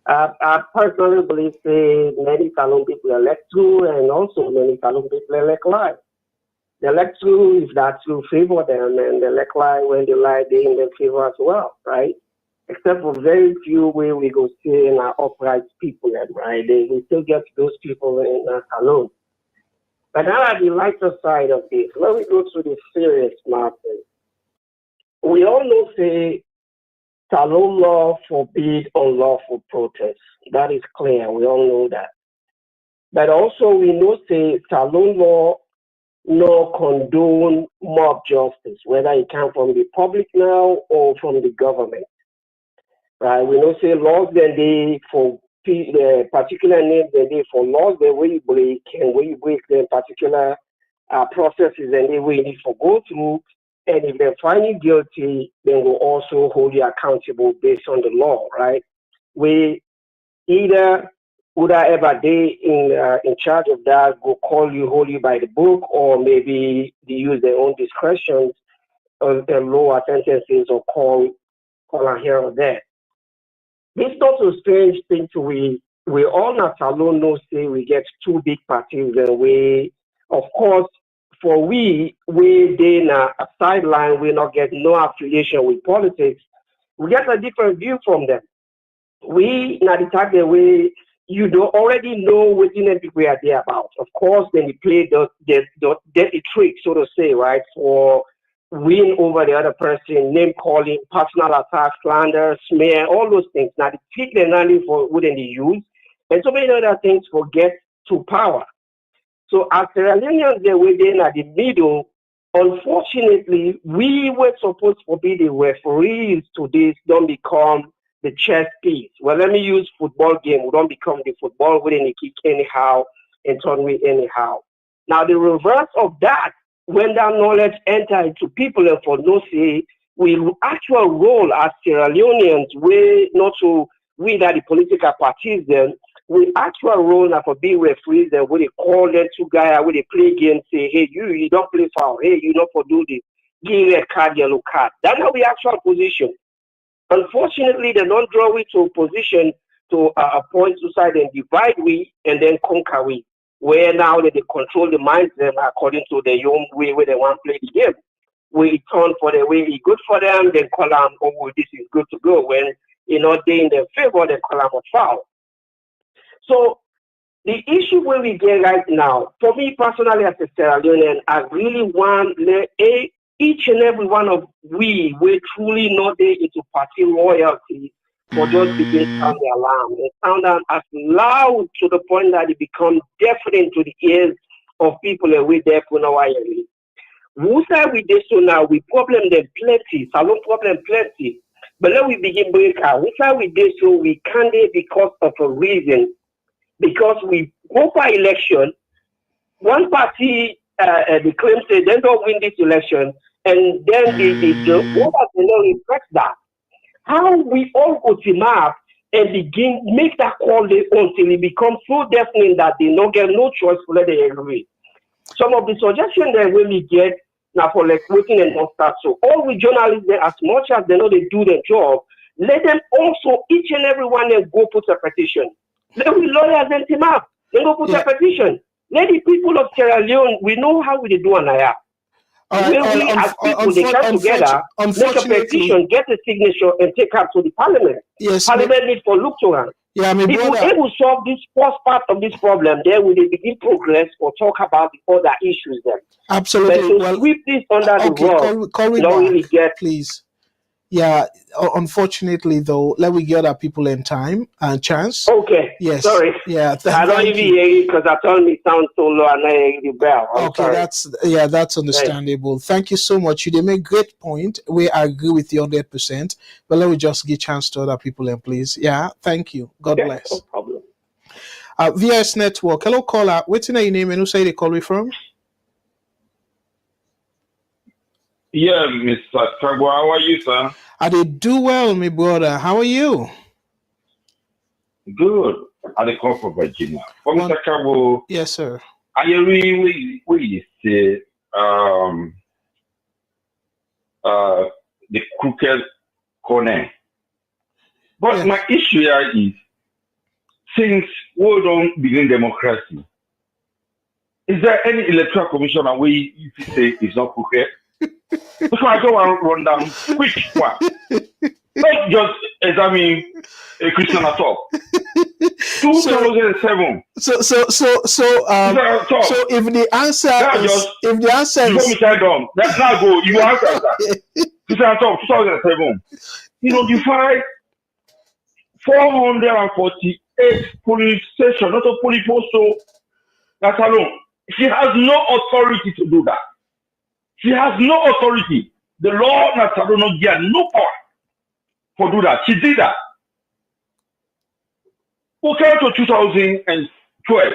I: I personally believe many Salon people are let through, and also many Salon people are let lie. They let through if that through favor them, and they let lie when they lie, they in their favor as well, right? Except for very few where we go see in our upright people, right? We still get those people in our Salon. But now at the lighter side of this, let me go through the serious matter. We all know, say, Salon law forbid unlawful protest. That is clear. We all know that. But also we know, say, Salon law no condone mob justice, whether it comes from the public now or from the government. Right? We know, say, laws then they for particular names and they for laws that we break and we break the particular processes and they we need to go through. And if they're finding guilty, then we'll also hold you accountable based on the law, right? We either would I ever they in charge of that go call you, hold you by the book, or maybe they use their own discretion of their lower sentences or call on here or there. This not a strange thing to we all not alone know say we get two big parties and we of course for we then a sideline we not get no affiliation with politics. We get a different view from them. We not the type that way you don't already know what we are there about. Of course, then you play the dirty trick, so to say, right, for win over the other person, name calling, personal attack, slander, smear, all those things. Now, the trick they're not for wouldn't they use, and so many other things for get to power. So as Sierra Leoneans, they're within at the middle, Unfortunately, we were supposed to be the referees to this, don't become the chess piece. Well, let me use football game. We don't become the football within a kick anyhow and turn with anyhow. Now, the reverse of that, when that knowledge enter into people and for no say, we actual role as Sierra Leoneans, we not to we that the political parties then, we actual role now for being referees and when they call them two guys, when they play games, say, hey, you don't play foul, hey, you don't for do this, give red card, yellow card. That's how we actual position. Unfortunately, they don't draw we to a position to appoint suicide and divide we and then conquer we, where now they control the minds them according to their own way where they want to play the game. We turn for the way it's good for them, then call them, oh, this is good to go. When, they in their favor, they call them a foul. So the issue where we get right now, for me personally as a Sierra Leonean, I really want each and every one of we truly not there into party royalty for just begin to sound the alarm and sound them as loud to the point that it becomes deafening to the ears of people and we deaf in our area. Who say we did so now? We problem them plenty, Salon problem plenty. But then we begin break out. Who say we did so? We can't because of a reason. Because we go for election, one party the claim say they don't win this election, and then the voters will reflect that. How we all go team up and begin make that call until it becomes so deafening that they don't get no choice to let they agree. Some of the suggestions that we get now for like working and not start. So all we journalists, as much as they know they do their job, let them also each and every one them go put a petition. Let we lawyers and team up. They go put a petition. Let the people of Sierra Leone, we know how we do an IR. When we as people they come together, make a petition, get a signature, and take up to the parliament.
A: Yes,
I: parliament needs for look to us.
A: Yeah,
I: if we able solve this first part of this problem, then we will begin progress or talk about the other issues then.
A: Absolutely.
I: But to sweep this under the rug,
A: call me
I: not
A: back,
I: really get
A: please. Yeah, unfortunately though, let me get our people in time and chance.
I: Okay.
A: Yes.
I: Sorry.
A: Yeah.
I: I don't even hear you because I told me sound so low and I hear the bell. I'm sorry.
A: That's understandable. Thank you so much. You did make great point. We agree with you 100%. But let me just give chance to other people and please. Yeah. Thank you. God bless.
I: No problem.
A: VS Network. Hello, caller. What's your name and who say they call me from?
C: Yeah, Mr. Kagbo, how are you, sir?
A: I did do well, my brother. How are you?
C: Good. I dey come from Virginia. For Mr. Kagbo,
A: yes, sir.
C: I really say the crooked corner. But my issue here is since we don't begin democracy, is there any electoral commissioner where you say is not crooked? Because I go and run down quick one. Not just examine a Christian at all. 2007.
A: So if the answer is
C: before me tell them, now go, you answer that. Christian at all, 2007. He notified 448 police stations, not a police post, so that's alone. She has no authority to do that. She has no authority. The law Salone give no power for do that. She did that. We came to 2012.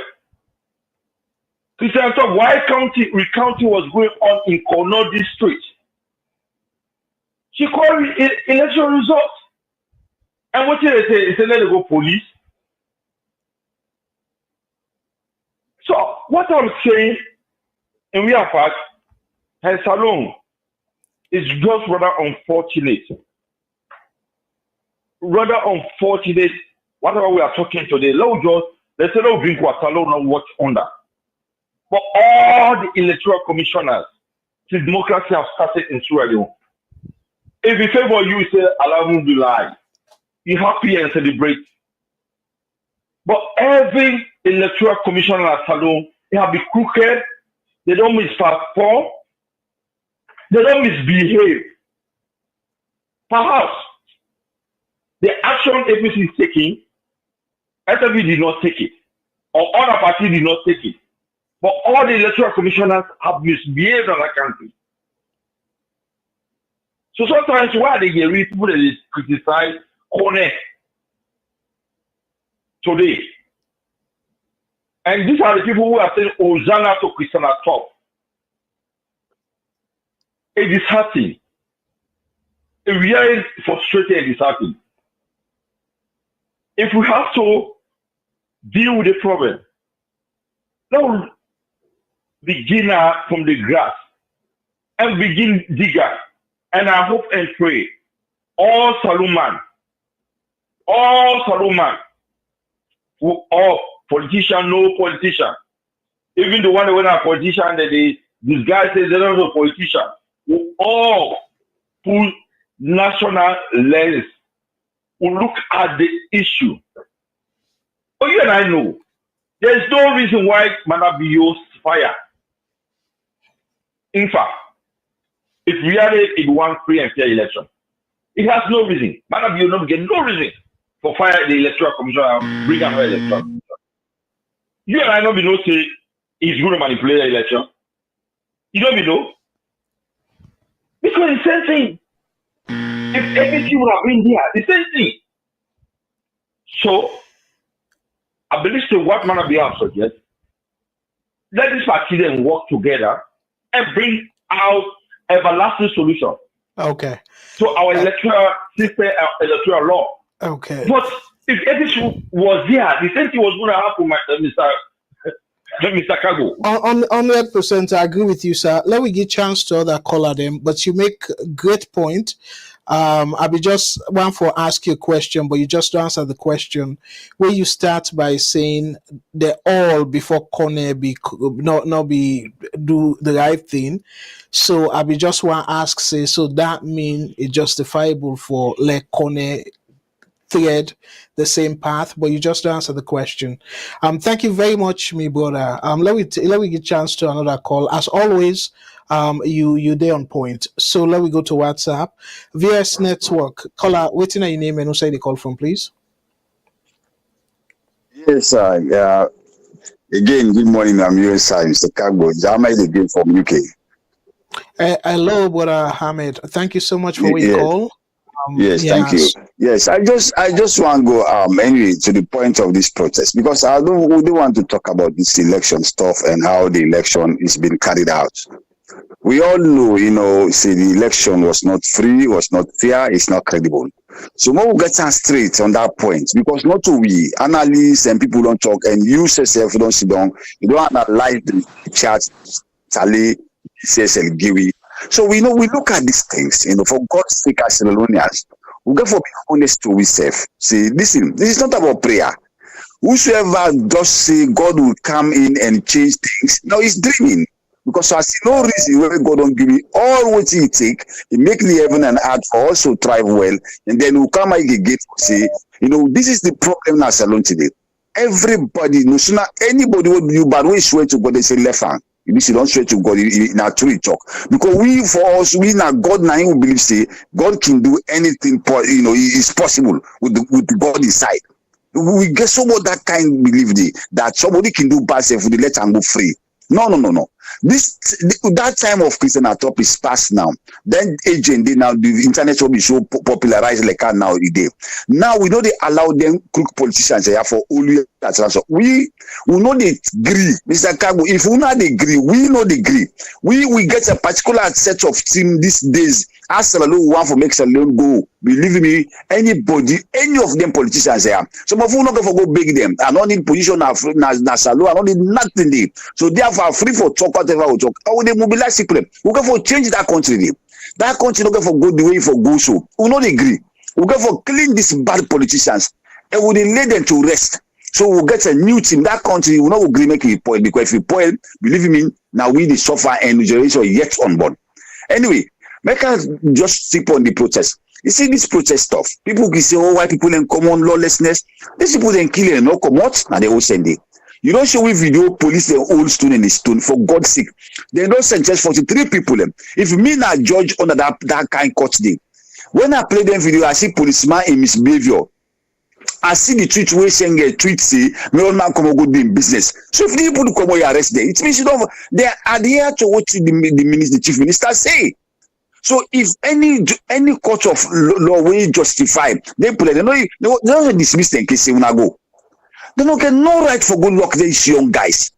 C: Christian talk why recounting was going on in Cornell district. She called election results. And what did they say? They said let it go police. So what I'm saying in real fact, her Salone is just rather unfortunate. Rather unfortunate. Whatever we are talking today, let's say let's drink what Salone and watch under. But all the electoral commissioners, since democracy have started in Sierra Leone, if you favor you say Alhamdulillah, you happy and celebrate. But every electoral commissioner at Salone, they have been crooked, they don't misperform, they don't misbehave. Perhaps the action APC is taking, SFB did not take it, or other parties did not take it. But all the electoral commissioners have misbehaved in the country. So sometimes why they get people that criticize Kone today. And these are the people who are saying Hosanna to Christian at top. It is hurting. It really frustrating and disheartening. If we have to deal with the problem, now begin from the grass and begin digger. And I hope and pray all Salon, all politician, no politician, even the one that went a politician that this guy says they're not a politician, will all put national lens, will look at the issue. But you and I know there's no reason why Manabio's fire. In fact, if really it wants free and fair election, it has no reason. Manabio not get no reason for fire the electoral commission and bring another electoral commission. You and I don't know say he's going to manipulate the election. You don't know. Because it's the same thing. If everything would have been there, the same thing. So I believe so what Manabio suggests, let this party then work together and bring out everlasting solution.
A: Okay.
C: So our electoral system, electoral law.
A: Okay.
C: But if everything was there, the same thing was going to happen, Mr. Kago.
A: 100%, I agree with you, sir. Let me give chance to other caller them, but you make a great point. I'll be just one for ask you a question, but you just answer the question where you start by saying they all before Kone be not be do the right thing. So I be just want to ask say so that mean it's justifiable for let Kone thread the same path, but you just answer the question. Thank you very much, me brother. Let me get chance to another call. As always, you there on point. So let me go to WhatsApp. VS Network. Caller, waiting on your name and who say the call from, please.
F: Yes, again, good morning. I'm USI, Mr. Kagbo. Ahmed again from UK.
A: Hello, brother Ahmed. Thank you so much for your call.
F: Yes, thank you. Yes, I just want to go anyway to the point of this protest because we don't want to talk about this election stuff and how the election is being carried out. We all know, the election was not free, was not fair, it's not credible. So more we get straight on that point because not to we analysts and people don't talk and you yourself don't sit down, you don't analyze the charts, Tally, CSL, Giwi. So we look at these things, for God's sake, as Salonians, we got to be honest to ourselves. See, listen, this is not about prayer. Whosoever does say God will come in and change things, now he's dreaming. Because I see no reason why God don't give me all what he take, he make the heaven and earth for also thrive well, and then we'll come again to say, this is the problem now Salon today. Everybody, no sooner anybody would do bad, we swear to God, they say left hand. You don't swear to God in a true talk. Because we now God now we believe say God can do anything, it's possible with God inside. We get so much that kind of belief that somebody can do bad self with the let and go free. No. That time of Christian atop is past now. Then agent now the internet will be so popularized like now today. Now we know they allow them crook politicians here for only that transfer. We know they agree, Mr. Kago. If we not agree, we know they agree. We get a particular set of team these days. As Salone want to make Salone go. Believe me, any of them politicians here. Some of you not going to go beg them. I don't need position na Salone. I don't need nothing there. So therefore, free for talk whatever we talk. How they mobilize people? We go for change that country. That country not going for go the way for go so. We not agree. We go for clean these bad politicians and we lay them to rest. So we'll get a new team. That country will not agree make it point because if you point, believe me, now we the suffer and the generation yet on board. Anyway. Make us just stick on the protest. You see this protest stuff. People can say, white people in common lawlessness. These people then kill and no come out and they all send it. You don't show with video police the old stone in the stone for God's sake. They don't send just 43 people. If me not judge under that kind court day. When I play them video, I see policeman in misbehavior. I see the tweet where saying a tweet say, me old man come go do in business. So if the people come arrest them, it means they adhere to what the chief minister say. So if any court of law will justify, they put it, they don't dismiss the case when I go. They don't get no right for Goodluck these young guys.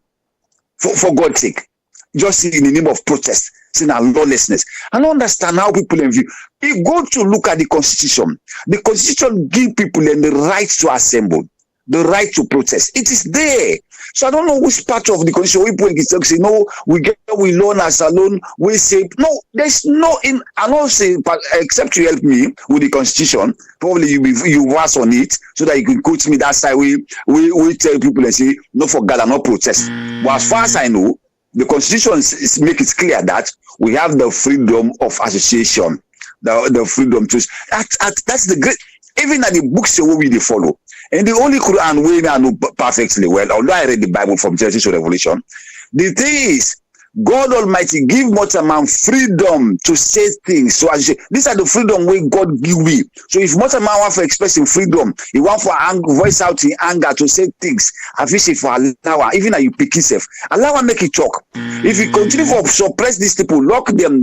F: For God's sake. Just in the name of protest, sin and lawlessness. I don't understand how people view. If go to look at the Constitution gives people the right to assemble, the right to protest. It is there. So I don't know which part of the Constitution we say, no, we learn as alone, we say, no, there's no, I don't say, except you help me with the Constitution, probably you was on it, so that you can quote me that side, we tell people and say, no, for God, not protest. But as far as I know, the Constitution make it clear that we have the freedom of association, the freedom to, that's the great, even at the books we follow. And the only Quran we I know perfectly well, although I read the Bible from Genesis to Revelation, the thing is, God Almighty give Mortimer freedom to say things. So as these are the freedom we God give me. So if Mortimer want for expressing freedom, he want for voice out in anger to say things, I wish for allow, even as you pick yourself, allow make it talk. If you continue to suppress these people, lock them.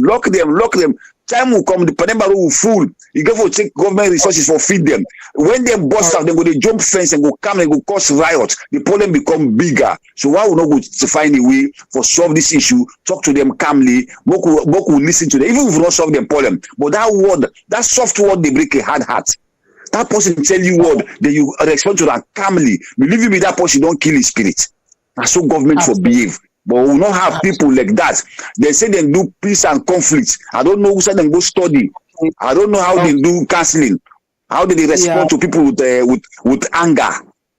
F: Time will come, the Panema will fool. You go for take government resources for feed them. When they bust out, they go to jump fence and go come and go cause riots. The problem become bigger. So why would not go to find a way for solve this issue? Talk to them calmly. Work will listen to them, even if we don't solve the problem. But that word, that soft word, they break a hard heart. That person tell you word, then you respond to that calmly. Believe me, that person don't kill his spirit. And so government for behave. But we will not have people like that. They say they do peace and conflict. I don't know who said they go study. I don't know how they do counseling. How do they respond to people with anger?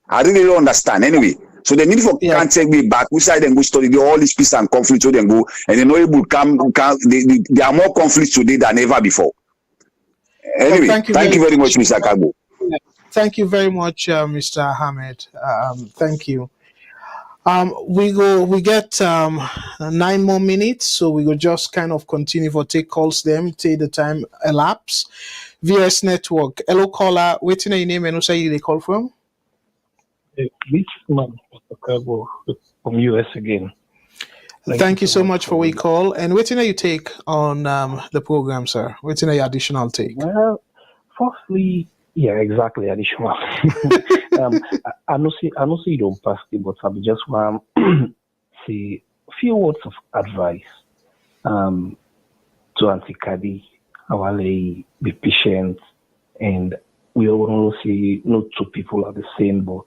F: I really don't understand. Anyway, so they need for can't take me back. We say they go study all this peace and conflict, so they go and they know able come. There are more conflicts today than ever before. Anyway, thank you very much, Mr. Kagbo.
A: Thank you very much, Mr. Ahmed. Thank you. We get 9 more minutes, so we will just kind of continue for take calls them, take the time elapse. VS Network. Hello caller, waiting your name and who say you they call from?
G: This man, Mr. Kagbo, from US again.
A: Thank you so much for your call. And waiting you take on the program, sir. Waiting your additional take.
G: Well, firstly, yeah, exactly. Additional. I know say you don't pass it, but I just want to say a few words of advice to Auntie Kadi. I will be patient, and we all say no two people are the same, but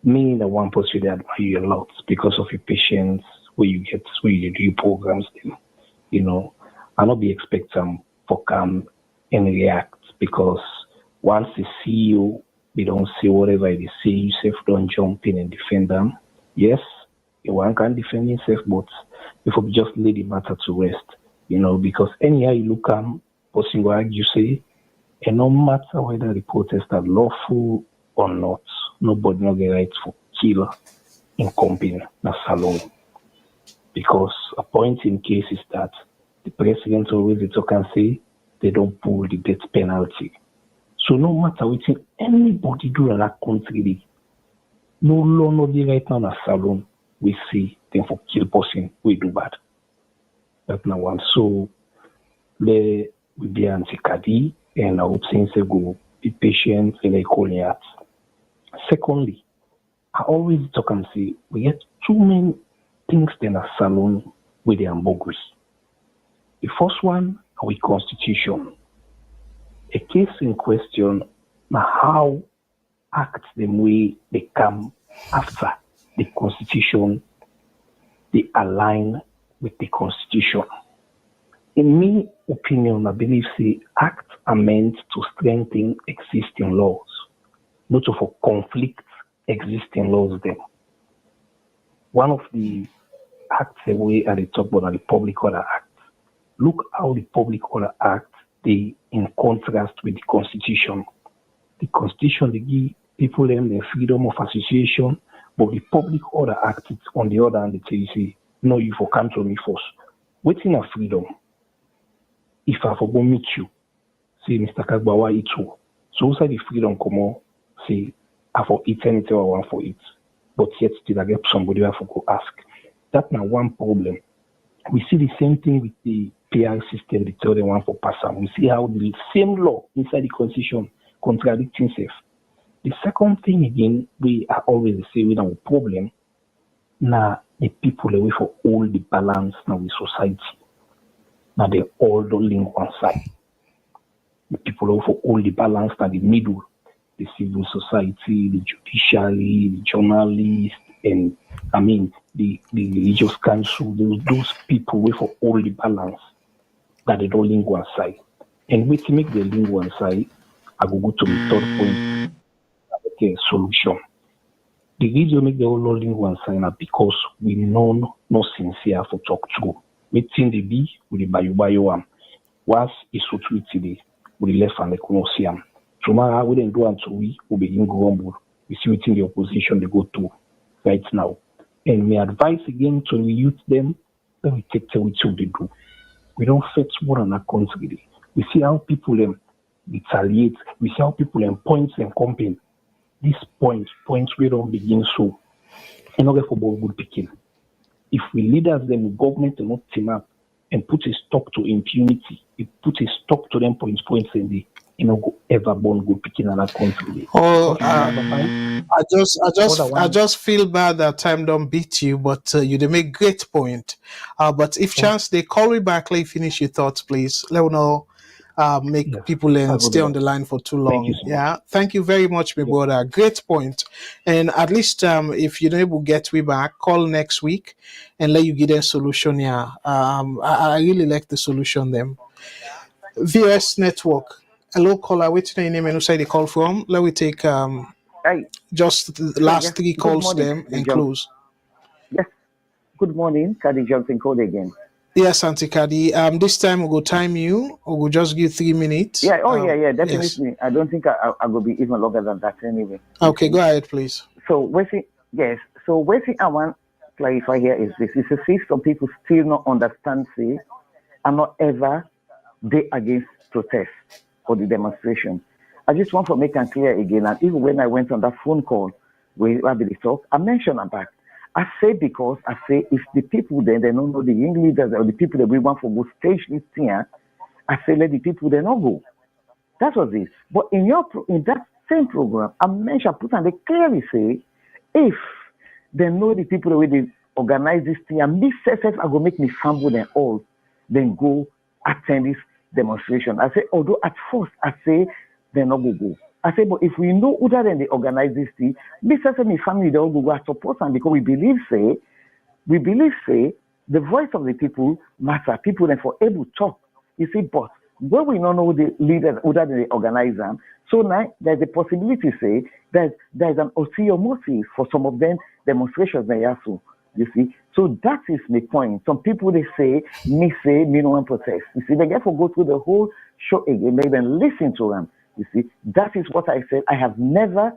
G: me, the one person that admire you a lot because of your patience, where you do your programs, I not be expecting for come and react because once they see you, they don't say whatever they say. You self don't jump in and defend them. Yes, one can defend himself, but before just lay the matter to rest, because anyhow you look person will argue say, and no matter whether the protests are lawful or not, nobody no get right for kill in company na Salone. Because a point in case is that the president always talk and say they don't pull the death penalty. So no matter what anybody do in that country, no law no be right now in Salone, we see them for kill person, we do bad. That's not one. So there will be anti-Kadi, and I would say go be patient and equally at. Secondly, I always talk and say we get too many things in a Salone with the ambiguous. The first one, our constitution. A case in question now how act the way they come after the constitution, they align with the constitution. In my opinion, I believe acts are meant to strengthen existing laws, not to for conflict existing laws then. One of the acts the way at the top about the Public Order Act. Look how the Public Order Act they in contrast with the Constitution. The Constitution they give people them the freedom of association, but the Public Order Act it's on the other hand they tell you say, no, you for come to me first. Waiting a freedom. If I for go meet you, say Mr. Kagbawa eat you. So who say the freedom come on, say I for eat anything I want for it. But yet still I get somebody I for go ask. That's now one problem. We see the same thing with the PR system, they tell them one for pass on. We see how the same law inside the constitution contradicting itself. The second thing again, we are always the same with our problem. Now the people away for all the balance now with society. Now they all don't link one side. The people away for all the balance now the middle, the civil society, the judiciary, the journalists, and I mean the religious council, those people away for all the balance that they don't link one side. And we to make the link one side, I will go to the third point. Okay, solution. The reason make the whole link one side now because we know no sincere for talk to. We think the be with the bayo was is so tweet today with the left and the conocium. Tomorrow we didn't do until we will begin grumble. We see within the opposition they go to right now. And my advice again to the youth them that we take what they do. We don't fetch more than a country. We see how people retaliate. We see how people point and campaign. This points we don't begin so. In order for good picking. If we leaders them government and not team up and put a stop to impunity, it put a stop to them points and they go ever born good picking in that country.
A: Oh, I just feel bad that time don't beat you, but you they make great point. But if chance they call me back, let finish your thoughts, please. Let me know. Make people stay on the line for too long. Thank you very much, my brother. Great point. And at least if you're able to get me back, call next week and let you get a solution. I really like the solution them. VS Network. Hello, caller. What's your name and who say they call from? Let me take just the last three calls them and close.
D: Yes. Good morning, Kadi Johnson code again.
A: Yes, Auntie Kadi. This time we'll go time you, or we'll just give 3 minutes.
D: Yeah. Definitely. Yes. I don't think I will be even longer than that anyway.
A: Okay, go ahead, please.
D: So what I want to clarify here is this: it's as if some people still not understand. Say, I'm not ever they against protest or the demonstration. I just want to make it clear again. And even when I went on that phone call where we talk, I mentioned about. I say if the people then they don't know the young leaders or the people that we want for go stage this here, I say let the people they not go. That was it. But in that same program, I mentioned put and they clearly say if they know the people the way they organize this thing and me self I go make me fumble them all, then go attend this demonstration. I say although at first I say they not go. I say, but if we know other than they organize this thing, me family they all go support them because we believe say the voice of the people matter. People then for able to talk. You see, but when we don't know the leaders other than they organize them, so now there's a possibility say that there's an ulterior motive for some of them demonstrations they are so. You see, so that is my point. Some people they say me no one protest. You see, they get to go through the whole show again, make them listen to them. You see, that is what I said. I have never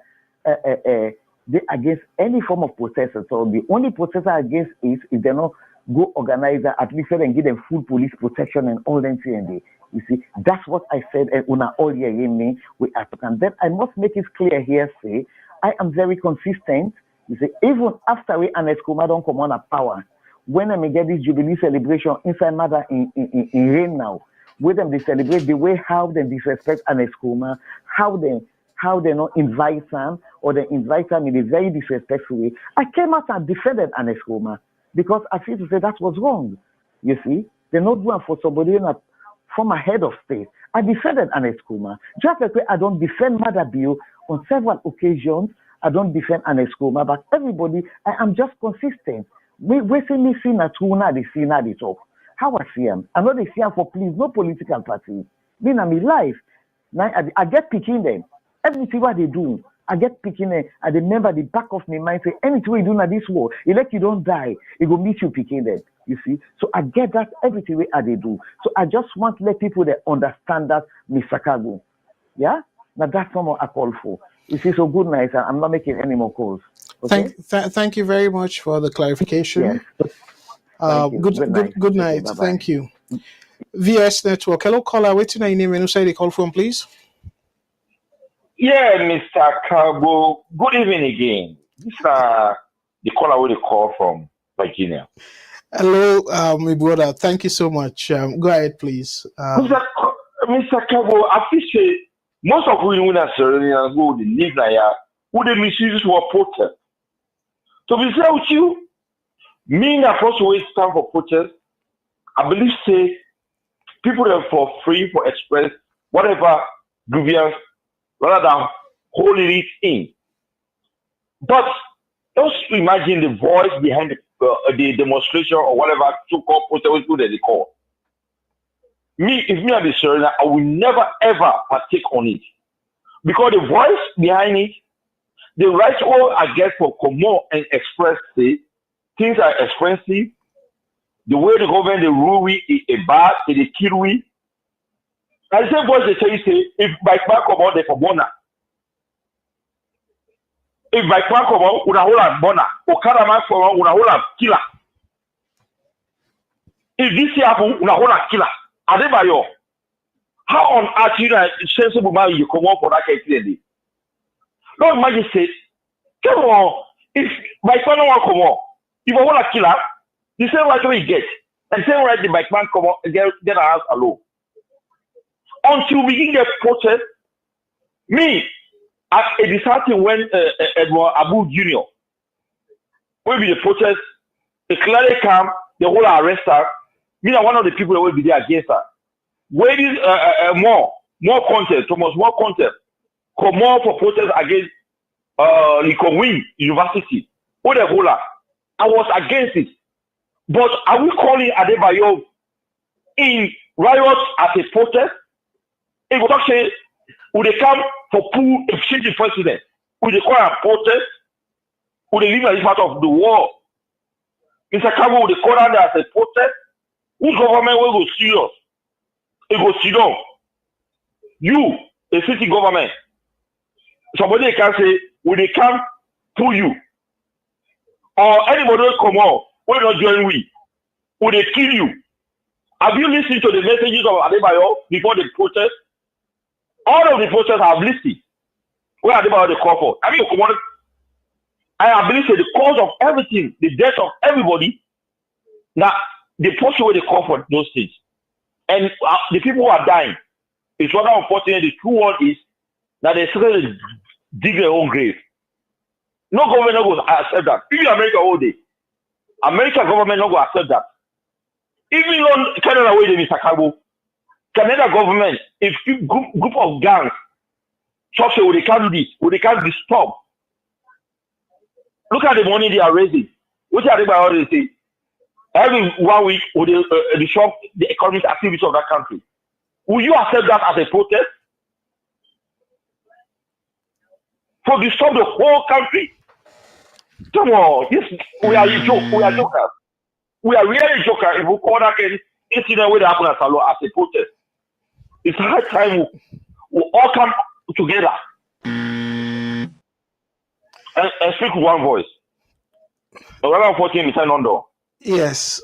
D: against any form of protest. So the only protest I against is if they not go organize at least and give them full police protection and all them things. You see, that's what I said. And una all year in me we African. Then I must make it clear here. Say I am very consistent. You see, even after we and Escoma don't come on a power, when I may get this Jubilee celebration inside Mother in rain now. With them, they celebrate the way how they disrespect an Escoma, how they not invite them, or they invite them in a very disrespectful way. I came out and defended an Escoma because I feel to say that was wrong. You see, they're not doing for somebody in a former head of state. I defended an Escoma. Just like I don't defend Mother Bill on several occasions. I don't defend an Escoma, but everybody, I am just consistent. We see me see na true na they see na they talk. How I see them. I know they see them for please, no political party. Then I'm in life. Now I get picking them. Everything what they do, I get picking them. I remember the back of my mind say, anything we do in this war, it let you don't die, it will meet you picking them. You see? So I get that everything way they do. So I just want to let people that understand that Mr. Kago. Yeah? Now that's not what I call for. You see, so good night. I'm not making any more calls. Okay?
A: Thank you very much for the clarification.
D: Yes.
A: Good night.
D: Okay,
A: thank you. VS Network. Hello, caller. What's your name and who say they call from, please?
C: Yeah, Mr. Carbo. Good evening again. This is the caller where they call from Virginia.
A: Hello, my brother. Thank you so much. Go ahead, please.
C: Mr. Kabo, I feel say most of we in Australia who they live there, who they misuse for protest. So we say with you, me and first always stand for protest. I believe say people are for free for express whatever grievance rather than holding it in. But just imagine the voice behind the demonstration or whatever so-called protest that they call. Me, if me and the surrender, I will never ever partake on it. Because the voice behind it, the right all I get for come out and express say things are expensive. The way the government they rule we is bad, they kill we. And the same voice they say if by back come out they for bona. If by back come out, una hold a bona. Or Karaman come out, una hold a killer. If this happen, una hold a killer. Adebayo, how on earth you know sensible man you come out for that case today? Don't imagine say, come on, if my son don't want to come on, if I want to kill her, the same right we get, and the same right the bike man come on and get our house alone. Until we begin the protest, me, it is starting when Edward Abu Jr. will be the protest, the clearly come, the whole arrest her. Me, are one of the people that will be there against her. Where is more content, Thomas, more content. Come more for protest against Lincoln University. What the whole I was against it. But are we calling Adebayo in riots as a protest? It would say, would they come for pool exchange president? Would they call a protest? Would they live as part of the war? Mr. Kabo, would they call that as a protest? Whose government will go serious? It go sit down. You, a city government, somebody can say, will they come pull you? Or anybody will come out, will not join we? Will they kill you? Have you listened to the messages of Adebayo before the protest? All of the protests I have listened. Where Adebayo they call for? I mean, I have listened to the cause of everything, the death of everybody. Now, the first way they call for those things. And the people who are dying, it's rather unfortunate. The true one is that they still dig their own grave. No government not going to accept that. Even America all day. American government not going to accept that. Even on Canada way they Mr. Kabo, Canada government, if group of gangs, so say, they can't do this, they can't be stopped. Look at the money they are raising. What are they about to say? Every 1 week, would they disrupt the economic activity of that country? Will you accept that as a protest? For disturb the whole country? Come on, we are jokers. We are really jokers if we call that incident where they happen at Salon as a protest. It's high time we all come together and speak with one voice. Around 14 minutes on.
A: Yes.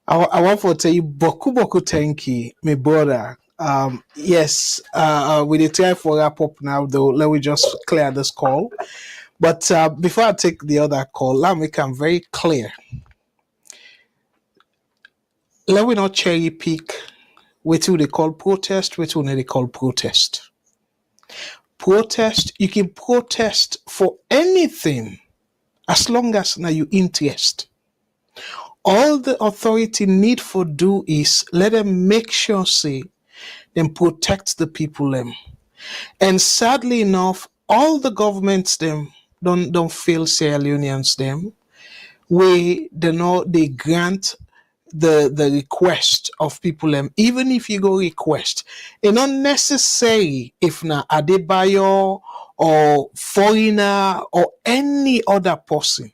A: I want to tell you, boku thank you, my brother. Yes, with the time for wrap up now, though, let me just clear this call. But before I take the other call, let me make it very clear. Let me not cherry pick what they call protest, what they call protest. Protest, you can protest for anything as long as now you interest. All the authority need for do is let them make sure say them protect the people them. And sadly enough, all the governments them don't fail Sierra Leoneans them where they grant the request of people them. Even if you go request, it's not necessary if na Adebayo or foreigner or any other person.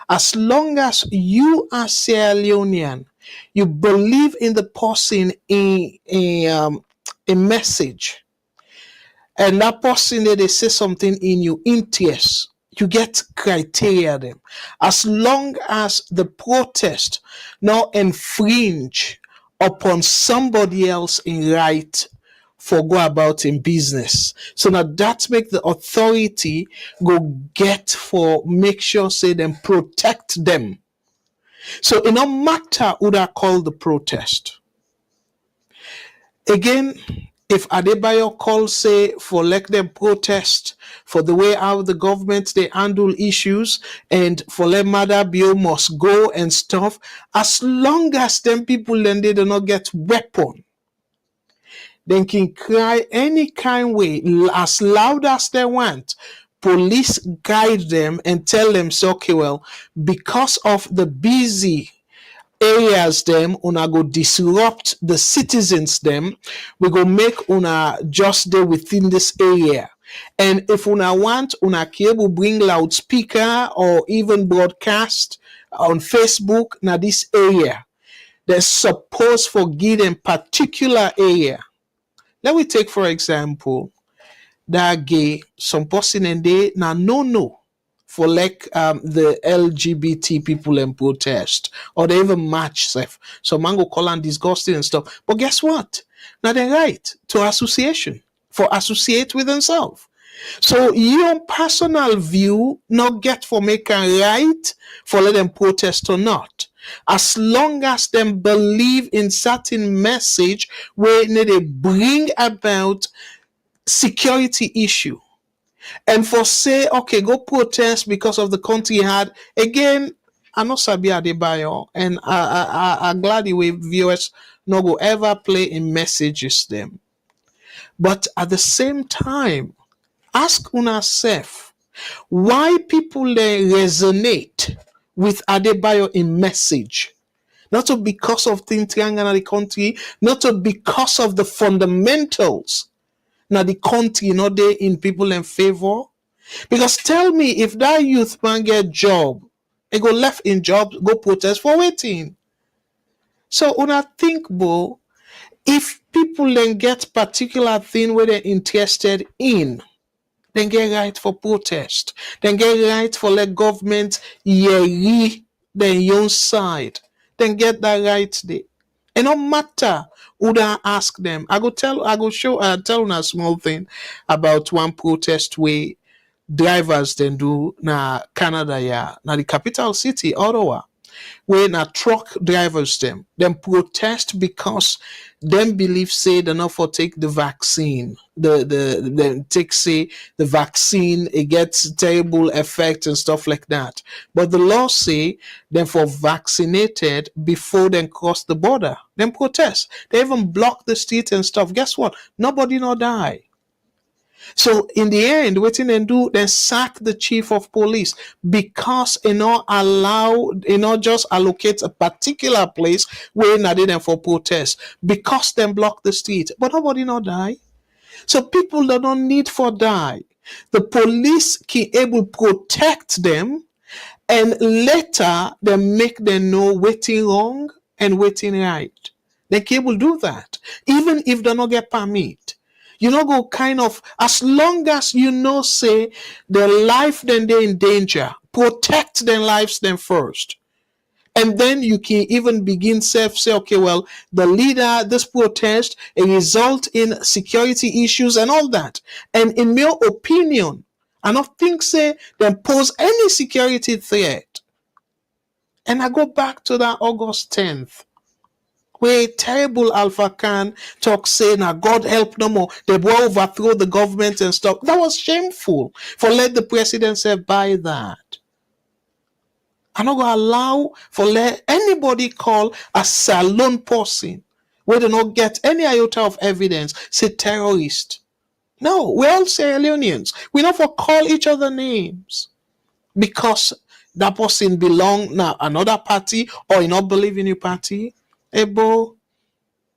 A: As long as you are Sierra Leonean, you believe in the person in a message, and that person they say something in your interest, you get criteria them. As long as the protest not infringe upon somebody else in right for go about in business. So now that make the authority go get for make sure say them protect them. So it no matter who that call the protest. Again, if Adebayo calls, say, for let them protest for the way how the government they handle issues and for let Mother Bio must go and stuff, as long as them people then they do not get weapon, they can cry any kind way as loud as they want. Police guide them and tell them, so, okay, well, because of the busy areas them, una go disrupt the citizens them, we go make una just stay within this area. And if una want, una cable bring loudspeaker or even broadcast on Facebook na this area. They're supposed for give them particular area. Let me take for example that gay some person and they na no for like the LGBT people in protest or they even march self. So man go call and disgusting and stuff. But guess what? Now they right to association for associate with themselves. So your personal view not get for make a right for let them protest or not. As long as them believe in certain message where they bring about security issue. And for say, okay, go protest because of the country had. Again, I'm not Sabi Adebayo, and I'm glad the way viewers no go ever play in messages them. But at the same time, ask una self why people they resonate with Adebayo in message. Not because of things in the country, not because of the fundamentals. Now the country not there in people in favor. Because tell me if that youth man get job, they go left in job, go protest for waiting. So when I think, Bo, if people then get particular thing where they're interested in, then get right for protest. Then get right for let government yeri then your side. Then get that right there. And no matter who I ask them, I go tell a small thing about one protest where drivers then do na Canada, yeah, na the capital city, Ottawa, where na truck drivers them protest because them believe say they not for take the vaccine. The take say the vaccine it gets terrible effect and stuff like that. But the law say them for vaccinated before they cross the border. Them protest. They even block the street and stuff. Guess what? Nobody not die. So in the end, what they do, then sack the chief of police because just allocate a particular place where not them for protest because them block the street, but nobody not die. So people that don't need for die. The police can able protect them, and later they make them know waiting wrong and waiting right. They can able do that even if they not get permit. You know, go kind of, as long as you know, say, their life then they're in danger, protect their lives then first. And then you can even begin say, okay, well, the leader, this protest, a result in security issues and all that. And in my opinion, I don't think, say, they pose any security threat. And I go back to that August 10th. Where terrible Alpha Khan talk saying, now God help no more. They will overthrow the government and stuff. That was shameful for let the president say buy that. I'm not going to allow for let anybody call a Salone person where they not get any iota of evidence say terrorist. No, we're all Sierra Leoneans. We not for call each other names because that person belong now another party or you not believe in your party. Ebo,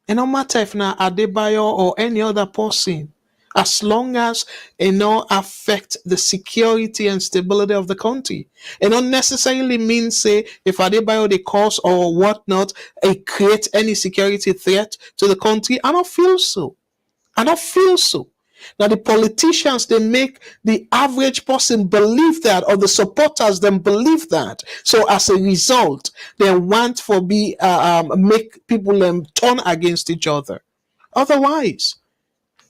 A: it no matter if na Adebayo or any other person, as long as it not affect the security and stability of the country. It not necessarily mean say if Adebayo the cause or whatnot, it create any security threat to the country. I don't feel so. I don't feel so. Now the politicians they make the average person believe that, or the supporters them believe that. So as a result, they want for make people turn against each other. Otherwise,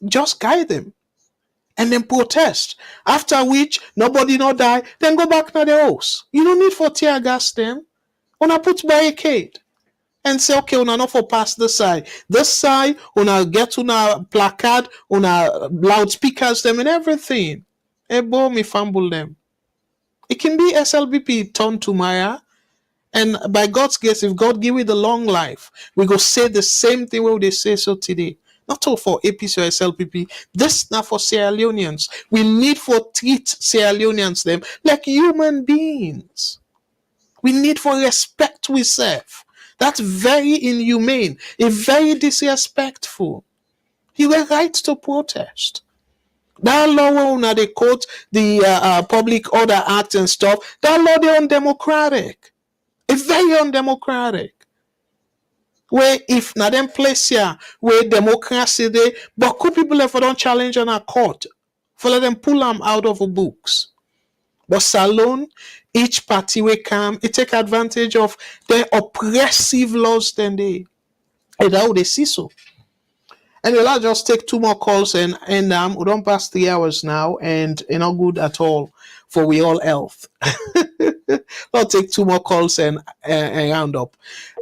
A: just guide them and then protest. After which nobody not die, then go back to the house. You don't need for tear gas them. Una put barricade and say, okay, una not for pass this side. This side, una get una placard, una loudspeakers them and everything. Ebo me fumble them. It can be SLBP turned to Maya. And by God's grace, if God give you the long life, we go say the same thing what they say so today. Not all for APC or SLPP. This now for Sierra Leoneans. We need for treat Sierra Leoneans them like human beings. We need for respect we serve. That's very inhumane. It's very disrespectful. You were right to protest. That law when they quote the Public Order Act and stuff, that law they undemocratic. It's very undemocratic. Where if na them place here where democracy they, but could people ever don't challenge on a court for let them pull them out of the books. But Salone, each party will come, it take advantage of their oppressive laws then they. And how they see so. And I'll just take 2 more calls and we don't pass 3 hours now and not good at all for we all health. I'll take 2 more calls and round up.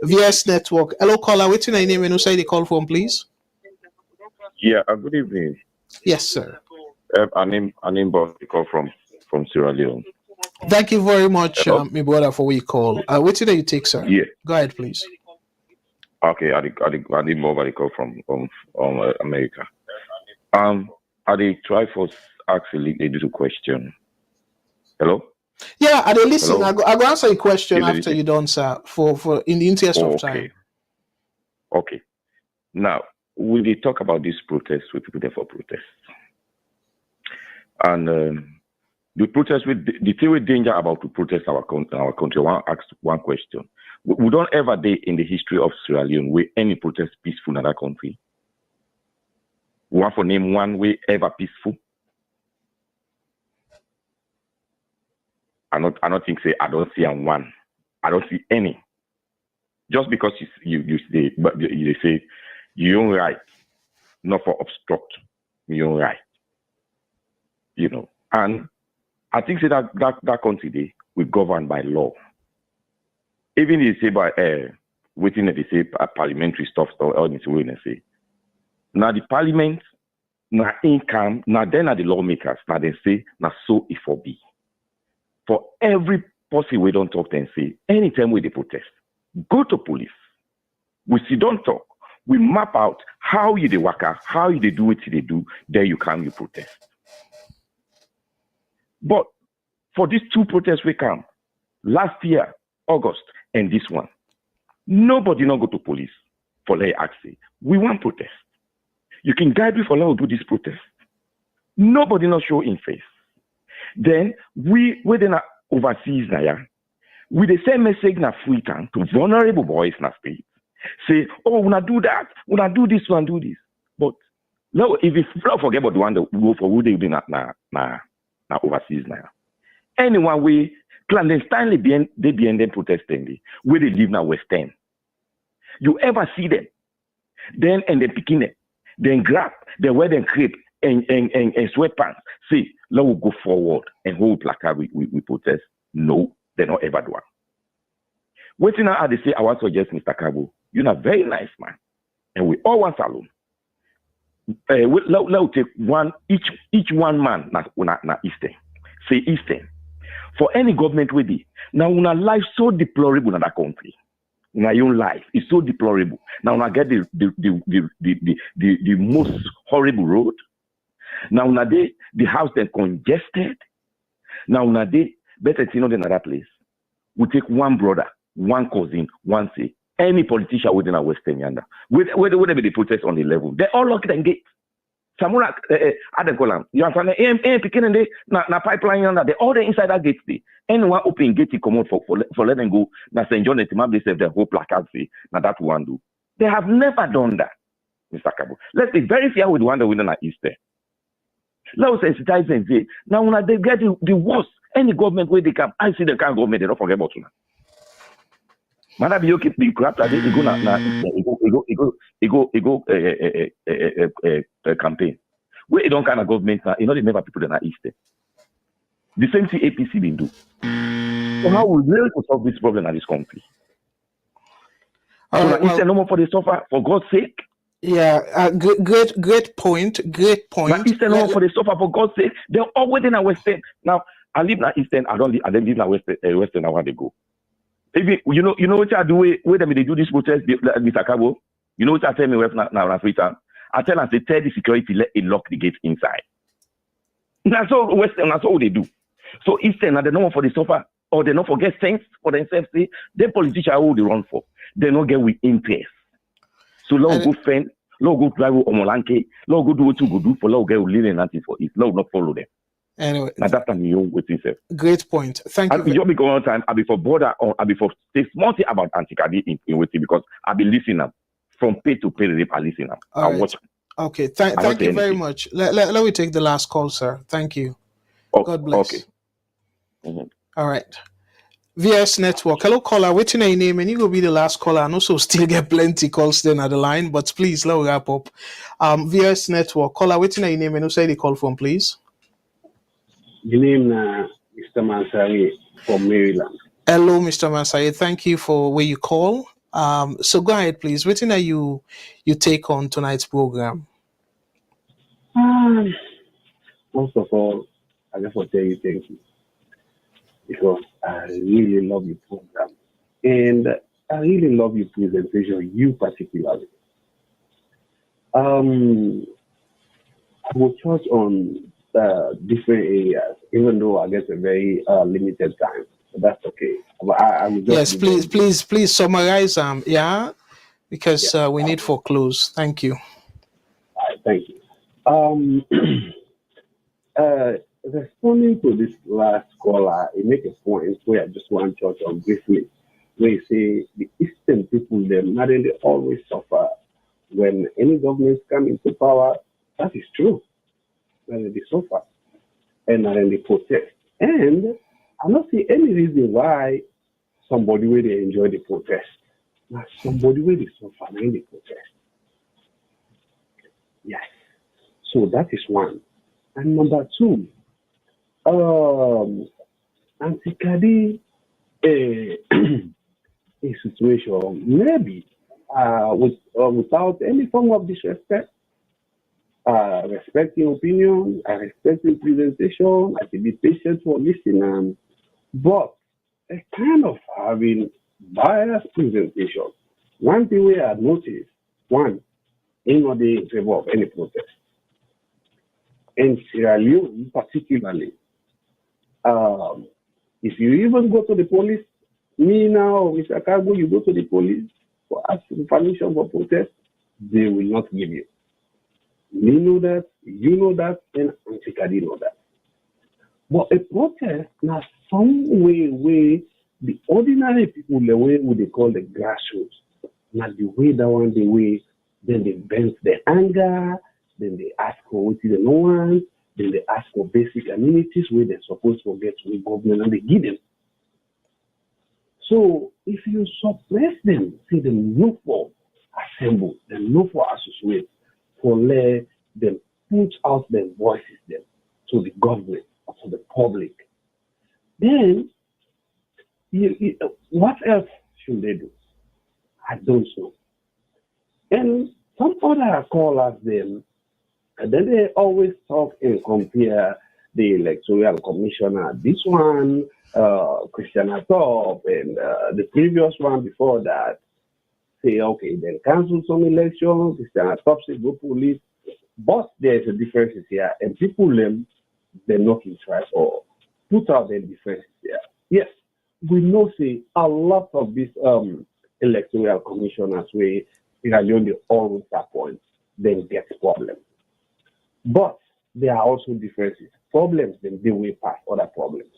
A: VS Network. Hello caller, what's your name and who say the call from, please?
E: Yeah, good evening.
A: Yes, sir.
E: I'm Bob, call from Sierra Leone.
A: Thank you very much, my brother, for what you call. What's your name you take, sir?
E: Yeah.
A: Go ahead, please.
E: Okay, I need more about call from America. I did try for actually a little question. Hello?
A: Yeah, I did listen.
E: Hello?
A: I go answer a question
E: Yeah,
A: after you done, sir, for in the interest of time.
E: Okay. Now, we did talk about this protest with people there for protest. And the protest with the thing with danger about to protest our country, I want to ask one question. We don't ever day in the history of Sierra Leone where any protest peaceful in that country. We want to name one way ever peaceful. I don't think say I don't see one. I don't see any. Just because you say, but you say you own right, not for obstruct your own right. You know, and I think say that country they we govern by law. Even if they say by waiting they say parliamentary stuff or all this way they say. Now the parliament, now income, now then are the lawmakers, now they say now so it for be. For every person we don't talk and say, anytime we they protest, go to police. We see don't talk. We map out how you they work out, how you they do it they do, there you come, you protest. But for these 2 protests we come, last year, August, and this one, nobody not go to police for let access. We want protest. You can guide me for let do this protest. Nobody not show in face. Then we then overseas now, yeah, with the same message na African to vulnerable boys na state. Say, oh, we not do that, we not do this, we not do this. But now if you forget about the one that go for who they do na overseas now. Anyone we clandestinely they be them protesting where they live now West End. You ever see them? Then and they picking it, then grab, they wear them crepe and sweatpants. See, let we go forward and hold placard we protest. No, they not ever do it. Waiting now they say I want to suggest Mr. Kabo, you're not very nice man. And we all want Salone. Let take one each one man na Eastern. Say Eastern. For any government with it. Now una life so deplorable in that country. Now your life is so deplorable. Now una get the most horrible road. Now una the house then congested. Now una better thing than another place. We take one brother, one cousin, one say any politician within a Western yonder. Whether they protest on the level, they all lock them gate. Samura Adekolam, you understand? Picking na pipeline yonder, they all the inside that gate. Anyone open gate to come out for let them go. Na St. John and Timab, they say the whole placard say na that one do. They have never done that, Mr. Kabo. Let's be very fair with one that we don't at Easter. Let's sensitize and say now when they get the worst. Any government where they come, I see the kind of government they don't forget about now. Man, be okay. Big crap that they go campaign. Where you don't kind of government now, you know they never people that are Eastern. The same thing APC been do. So how we really solve this problem in this country?
A: All
E: So
A: right,
E: now Eastern no more for the suffer, for God's sake.
A: Yeah, great point. Great
E: Now
A: point.
E: Eastern no more for the suffer, for God's sake. They're always in a Western. Now I live in Eastern. I don't live in a Western. I want to go. Maybe you know what I do. Wait a minute, they do this protest, Mr. Cabo. You know what I tell me now free time. I tell them to tell the security let it lock the gate inside. That's all Western. That's all they do. So Eastern, they don't want for the suffer, or they don't forget things for themselves. Say they politicians are all they run for. They don't get with interest. So let go fend, let go drive Omolanke, let go do what you go do for let get living nothing for it. Let not follow them.
A: Anyway,
E: now that's time you with yourself.
A: Great point. Thank you.
E: You be one time. I be for border or I be for say small thing about anti-Kadi in waiting because I be listening from pay to pay. I listen I watch.
A: Okay, thank you very much. Let me take the last call, sir. Thank you. God bless.
E: Okay. Mm-hmm.
A: All right. VS Network. Hello, caller. Waiting your name, and you will be the last caller. And also still get plenty calls then at the line, but please let me wrap up. VS Network. Caller, waiting your name, and who say the call from, please?
J: The name Mr. Mansari from Maryland.
A: Hello, Mr. Mansari. Thank you for where you call. So go ahead, please. Waiting that you take on tonight's program.
J: First of all, I just want to tell you thank you because I really love your program and I really love your presentation, you particularly. I will touch on different areas, even though I get a very limited time. So that's okay. I will just
A: Please summarize. Because we need for close. Thank you.
J: Thank you. Responding to this last caller, it make a point where I just want to touch on briefly, where you say the Eastern people, they always suffer when any governments come into power. That is true. And they suffer and then they protest. And I don't see any reason why somebody where they enjoy the protest. Now somebody where they suffer and they protest. Yes. So that is one. And number two, anti-Kadi a situation maybe without any form of disrespect, respecting opinion, respecting presentation, I can be patient for listening, but a kind of having biased presentation. One thing we have noticed, in the favor of any protest. In Sierra Leone, particularly, if you even go to the police, me now, Mr. Cargo, you go to the police for asking permission for protest, they will not give you. Me know that, you know that, and Antikadi know that. But a protest, now some way the ordinary people, the way they call the grassroots, not the way that one, the way, then they vent their anger, then they ask for what is the no one, then they ask for basic amenities where they're supposed to get to the government and they give them. So if you suppress them, say them no for assemble, them no for associate, for let them put out their voices them to the government or to the public, then what else should they do? I don't know. And some other callers them, and then they always talk and compare the Electoral Commissioner, this one, Christian Atop, and the previous one before that, say, okay, then cancel some elections, Christian Atop say go police, but there's a difference here, and people they're not in try or put out their differences here. Yes, we know say a lot of these electoral commissioners where they always appoint, then get problems. But there are also differences. Problems then they way past other problems.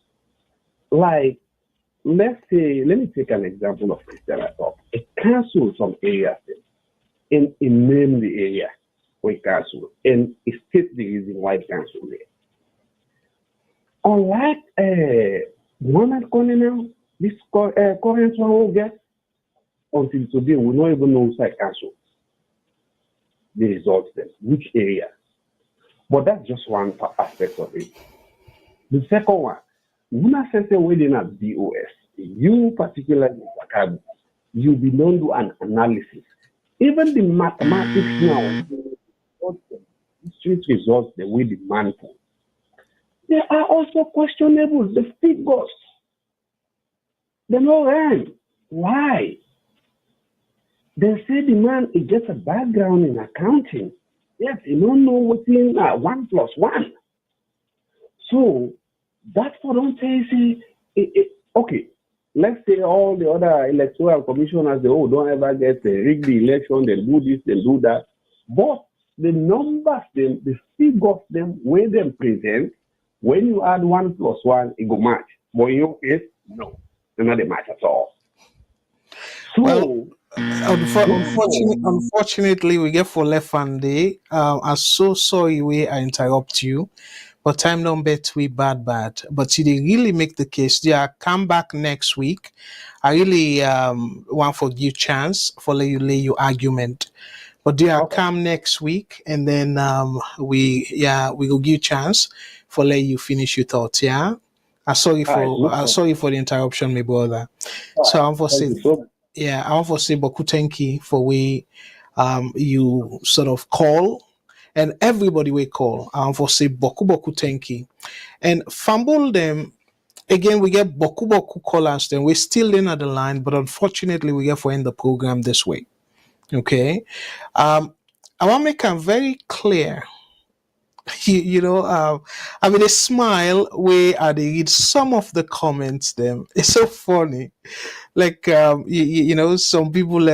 J: Like, let me take an example of Christian Atop. It cancelled some areas and it named the area where it cancelled and it states the reason why it cancelled there. Unlike Mohamed Condemning, this current one will get until today, we don't even know who's cancelled the results then, which area. But that's just one aspect of it. The second one, when I say within a DOS, you particularly, you be don't do an analysis. Even the mathematics now, the street results the way the man for. They are also questionable. The figures, they're not right. Why? They say the man is just a background in accounting. Yes, he don't know what's in 1 plus 1. So that's what I'm saying. Okay, let's say all the other electoral commissioners, they don't ever get rig the election, they do this, they do that. But the numbers, the figures, them where them present, when you add 1 plus 1, it go match. But in your case, no, they're not a match at all. So,
A: well, unfortunately, we get for left and day. I'm so sorry I interrupt you, but time don't bet we bad. But you did really make the case. Yeah, come back next week. I really want for you chance for let you lay your argument. But they are come next week, and then we will give you chance for let you finish your thoughts. Yeah, sorry for the interruption, my brother. So I'm for say, yeah, I want to say Boku thank you for we you sort of call, and everybody we call. I want to say Boku thank you, and fumble them. Again, we get Boku callers, then we're still in at the line, but unfortunately, we get for end the program this way. Okay. I want to make it very clear. I mean, a smile where I read some of the comments. Them, it's so funny. Like, some people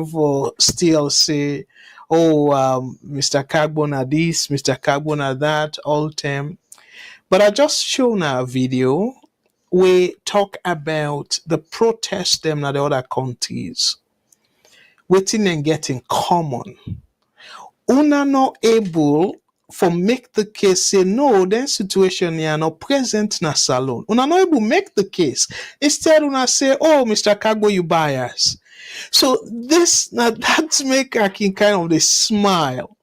A: for still say, "Oh, Mr. Carbon are this, Mr. Carbon are that," all time. But I just shown a video we talk about the protest them in the other countries, waiting and getting common. Una not able for make the case say no, then situation here not present na Salone. Una not able make the case. Instead, una say, "Oh, Mr. Kagbo, you bias." So this now that make I can kind of the smile.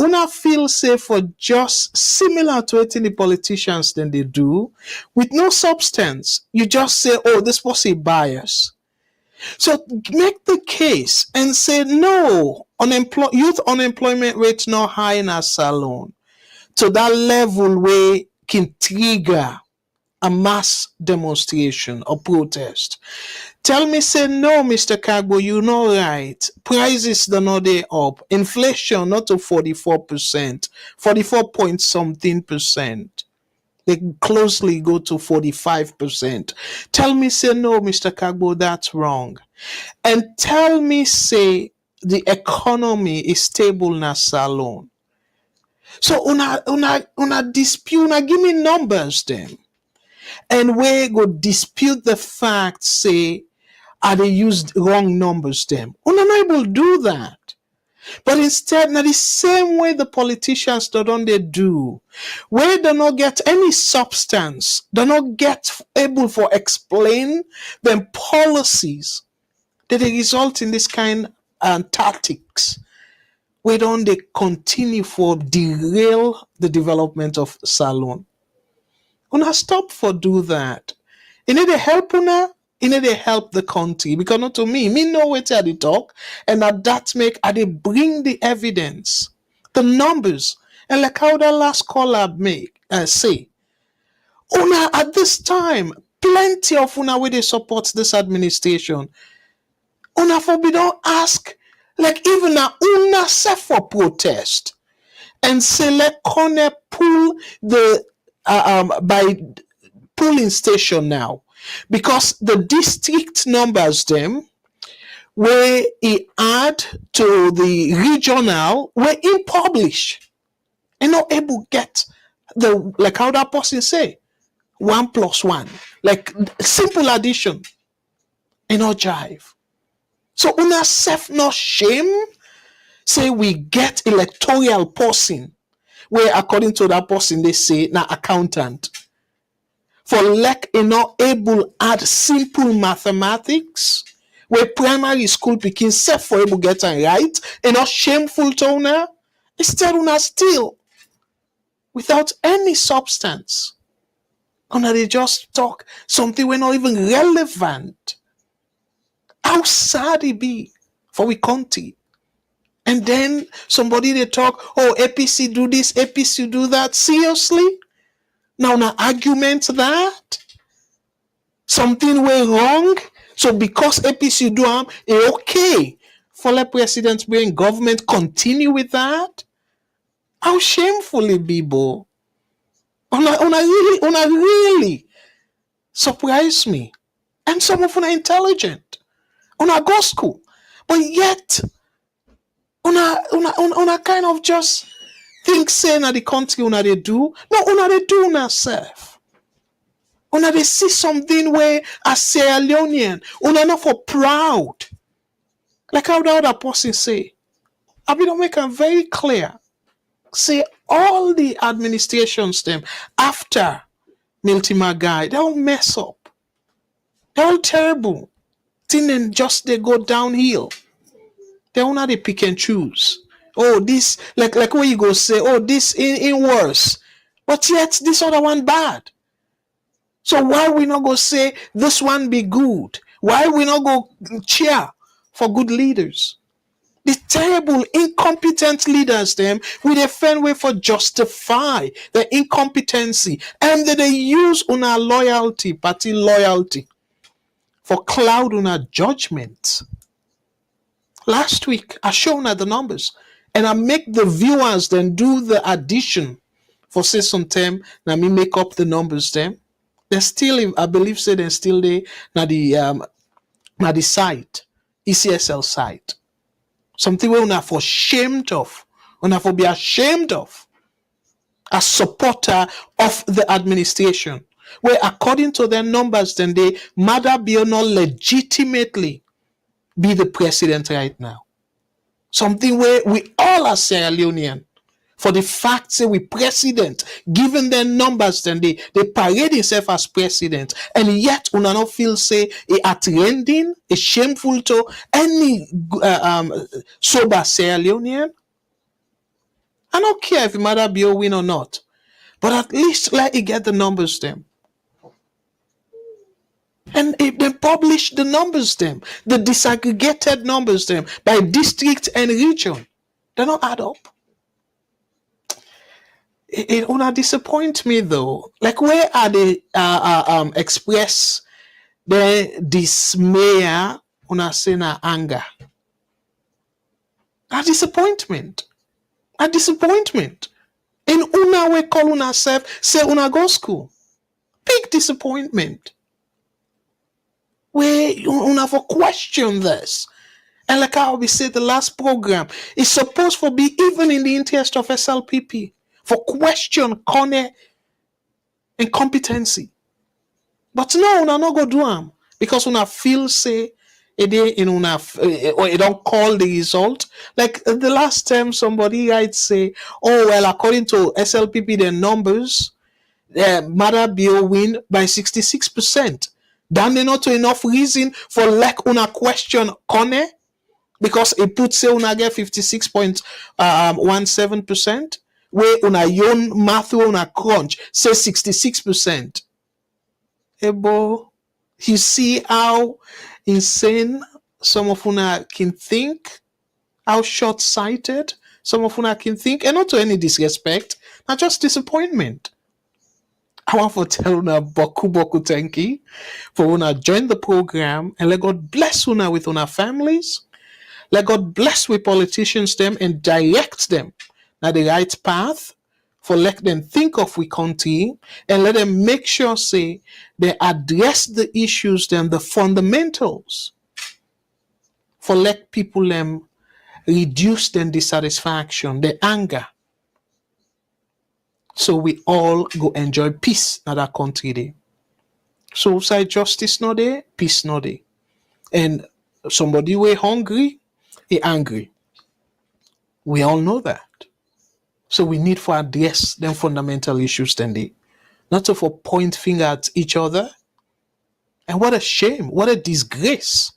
A: Una feel safe for just similar to what the politicians then they do with no substance. You just say, "Oh, this was a bias." So make the case and say no, youth unemployment rate not high in our Salon to that level where can trigger a mass demonstration or protest. Tell me, say no, Mr. Kagbo, you know right. Prices are not there up. Inflation not to 44%, 44 point something percent. They closely go to 45%. Tell me, say no, Mr. Kagbo, that's wrong. And tell me, say the economy is stable na Salon. So una dispute, una give me numbers then. And we go dispute the fact, say, are they used wrong numbers them? Una not able to do that. But instead, now the same way the politicians don't they do, where they not get any substance, they not get able for explain them policies that they result in this kind of tactics. Where don't they continue for derail the development of Salon? Una stop for do that. You need to help una. You need to help the country because not to me know what I talk, and that make I they bring the evidence, the numbers, and like how the last caller make say, una at this time, plenty of una where they support this administration. Una for be don't ask, like even a una set for protest and say let corner pull the by polling station now because the district numbers them where he add to the regional where in publish and not able get the like how that person say 1 plus 1 like simple addition and not jive. So una self not shame say we get electoral person where according to that person they say na accountant for lack in not able add simple mathematics where primary school picking self for able getting right and not shameful to una instead una still without any substance una they just talk something we're not even relevant How sad it be for we country. And then somebody they talk, oh, APC do this, APC do that. Seriously? Now argument that something went wrong. So because APC do it okay for the president being government continue with that? How shameful it be, bo. Una really surprise me. And some of una intelligent. Una go school. But yet una kind of just think say na the country una they do. No, una they do una self. Una they see something where as Sierra Leonean, una not for proud. Like how the other person say. I be don't make them very clear. Say all the administrations them after Milty Magai, they all mess up. They're all terrible. Thing then just they go downhill. They all not they pick and choose. Oh, this like where you go say, oh, this in worse. But yet this other one bad. So why we not go say this one be good? Why we not go cheer for good leaders? The terrible, incompetent leaders, them, we defend way for justify the incompetency. And they use una loyalty, party loyalty, for cloud una judgment. Last week, I shown her the numbers. And I make the viewers then do the addition for say some time. Now me make up the numbers them. They're still, I believe, say they're still there. Now the site, ECSL site. Something we una for ashamed of. Una for be ashamed of. A supporter of the administration. Where according to their numbers, then they Mada Biono legitimately be the president right now. Something where we all are Sierra Leonean. For the fact say we president, given their numbers, then they parade themselves as president, and yet una not feel say a trending, a shameful to any sober Sierra Leonean. I don't care if Mother Bio win or not, but at least let it get the numbers them. And if they publish the numbers them, the disaggregated numbers them by district and region, they don't add up. It wanna disappoint me though. Like where are they express the dismay una say na anger? A disappointment. A disappointment. In una we call una self say una go school. Big disappointment. Where una for question this. And like how we said the last program, it's supposed to be even in the interest of SLPP. For question corner and competency. But no, una not go do them because una feel say a day in una or it don't call the result. Like the last time somebody might say, oh well, according to SLPP the numbers, Mother Bill win by 66%. Then they not enough reason for like una question corner because it puts say una get 56.17%. Where una yon Matthew una crunch say 66%. Ebo, you see how insane some of una can think, how short-sighted some of una can think, and not to any disrespect, not just disappointment. I want to tell una boku thank you for una join the program and let God bless una with una families. Let God bless with politicians them and direct them na the right path for let them think of we country and let them make sure say they address the issues them the fundamentals for let people them reduce them dissatisfaction, the anger, so we all go enjoy peace in that country there. So side justice not there, peace not there, and somebody we hungry, he angry. We all know that. So we need for address them fundamental issues then they. Not to for point finger at each other. And what a shame, what a disgrace.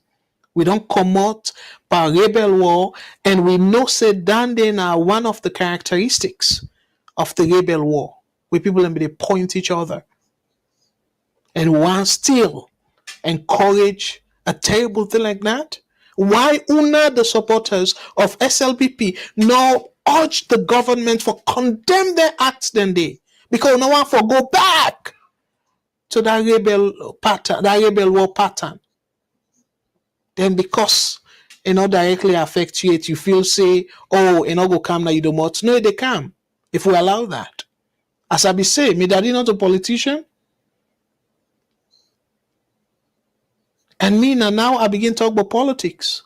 A: We don't come out by rebel war, and we know say Danden are one of the characteristics of the rebel war, where people they point each other. And one still encourage a terrible thing like that? Why una, the supporters of SLPP, now urge the government for condemn their acts then they? Because no one for go back to that rebel pattern, that rebel war pattern. Then because it not directly affect you, you feel say, oh, it not go come now you don't want. No, they come if we allow that. As I be say, me daddy not a politician. And me now I begin talk about politics.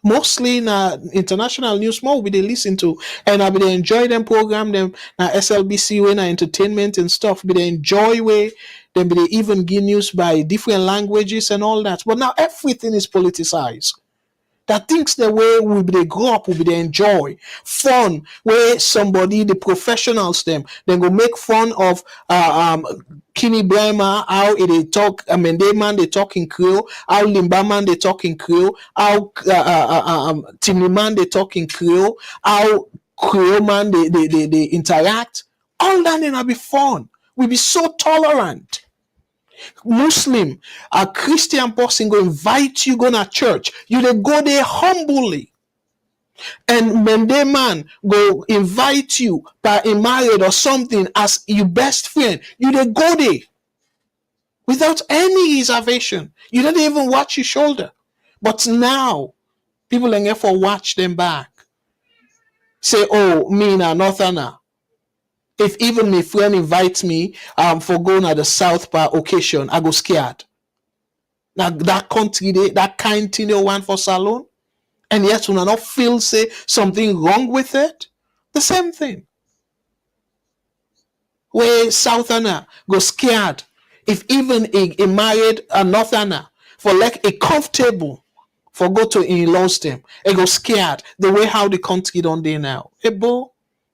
A: Mostly in international news more we they listen to, and I be they enjoy them program them na SLBC when entertainment and stuff. Be they enjoy way then be they even give news by different languages and all that. But now everything is politicized. That things the way we be they grow up, we be they enjoy fun. Where somebody, the professionals them, then go make fun of Kini Brema, how they talk, Mende man they talk in Creole, how Limba man they talk in Creole, how Timmy man they talk in Creole, how Creole man they interact. All that then be fun. We be so tolerant. Muslim, a Christian person go invite you go to church. You they go there humbly. And Mende man go invite you by a married or something as your best friend. You they go there without any reservation. You don't even watch your shoulder. But now people ain't for watch them back. Say, oh, me na northerner. If even my friend invites me for going at the South by occasion, I go scared. Now that country, that kind thing they want for Salone, and yet when I not feel say something wrong with it, the same thing. Where Southerner go scared, if even a married a Northerner for like a comfortable for go to in-laws them, they go scared the way how the country don't they now. Ebo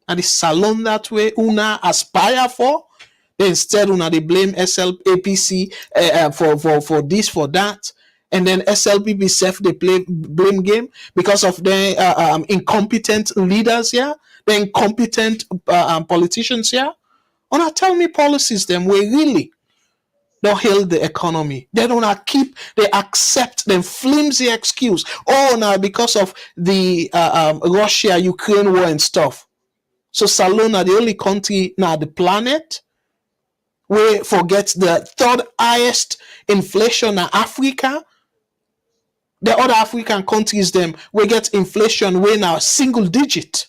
A: and the Salone that way una aspire for. Then instead, they blame SLAPC for this, for that. And then SLPP self they play blame game because of their incompetent leaders here, the incompetent politicians here. Wanna tell me policies them where really don't heal the economy. They don't they accept them flimsy excuse. Oh, now because of the Russia-Ukraine war and stuff. So Salone are the only country now the planet we forget the third highest inflation in Africa. The other African countries, them we get inflation way now single digit.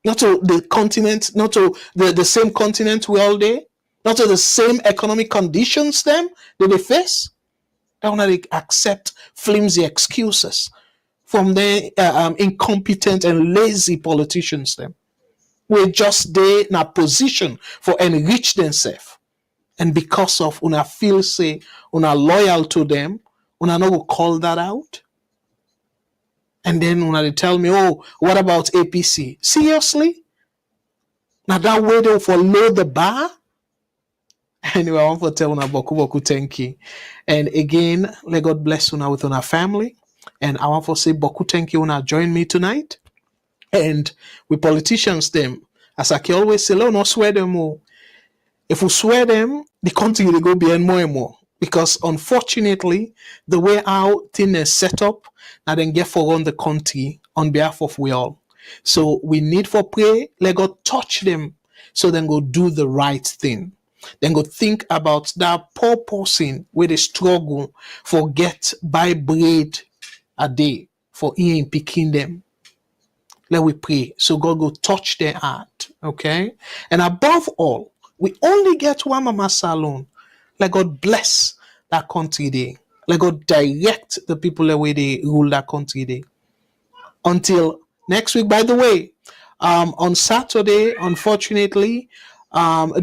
A: Not to the continent, not to the same continent we all there, not to the same economic conditions them that they face. They want to accept flimsy excuses from the incompetent and lazy politicians them. We just they in a position for enrich themselves. And because of una feel say una loyal to them, una no go call that out. And then una they tell me, oh, what about APC? Seriously? Now that way they for low the bar? Anyway, I want to tell una boku thank you. And again, let God bless una with una family. And I want to say boku thank you una join me tonight. And with politicians them, as I can always say, no swear them all. If we swear them, the country will go behind more and more. Because unfortunately, the way our thing is set up, now then get for run the country on behalf of we all. So we need for pray, let God touch them so then go do the right thing. Then go think about that poor person where they struggle for get buy bread a day for eating picking them. Let we pray. So God go touch their heart. Okay? And above all, we only get one Mama Salone. Let God bless that country there. Let God direct the people the way they rule that country there. Until next week, by the way, on Saturday, unfortunately,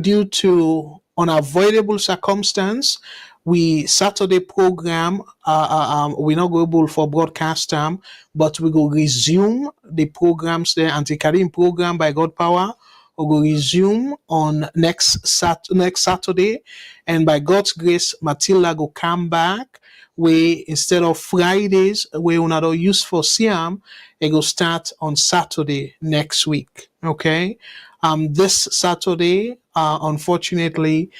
A: due to unavoidable circumstance, we Saturday program we're not able for broadcast time, but we go resume the programs there, anti-Karim program by God power. We will resume on next Saturday, and by God's grace, Matilda go come back. We instead of Fridays, we will not use for Siam. It will start on Saturday next week. Okay, this Saturday, unfortunately,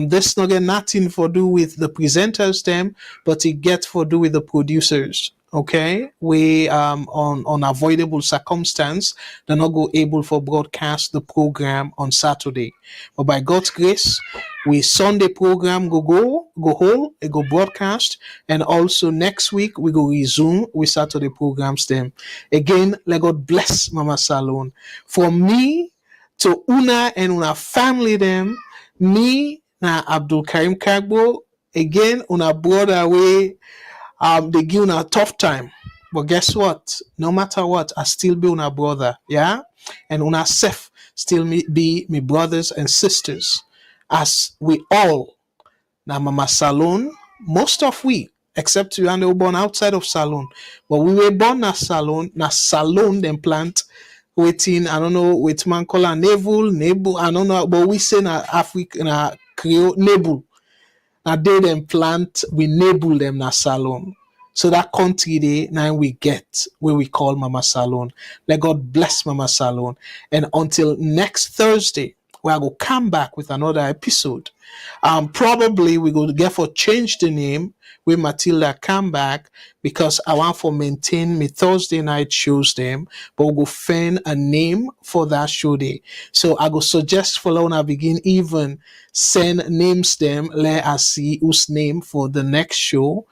A: this not get nothing for do with the presenters them, but it gets for do with the producers. Okay, we on unavoidable circumstance they're not go able for broadcast the program on Saturday, but by God's grace, we Sunday program go whole, it go broadcast, and also next week we go resume with Saturday programs them. Again, let God bless Mama Salone. From me to Una and Una family them, me na Abdul Karim Kagbo, again Una brother away, they give Una a tough time. But guess what? No matter what, I still be Una brother, yeah? And Una self still be me brothers and sisters. As we all, now Mama Salone, most of we, except you and they were born outside of Salone, but we were born na Salone then plant waiting, I don't know, with man call a navel, I don't know, but we say na African, na Creole, navel. Now they them plant, we enable them na Salone. So that country day now we get where we call Mama Salone. Let God bless Mama Salone. And until next Thursday, where I will come back with another episode. Probably we go get for change the name with Matilda come back because I want for maintain me Thursday night shows them, but we'll go find a name for that show day. So I go suggest for Lona begin even send names them, let us see whose name for the next show.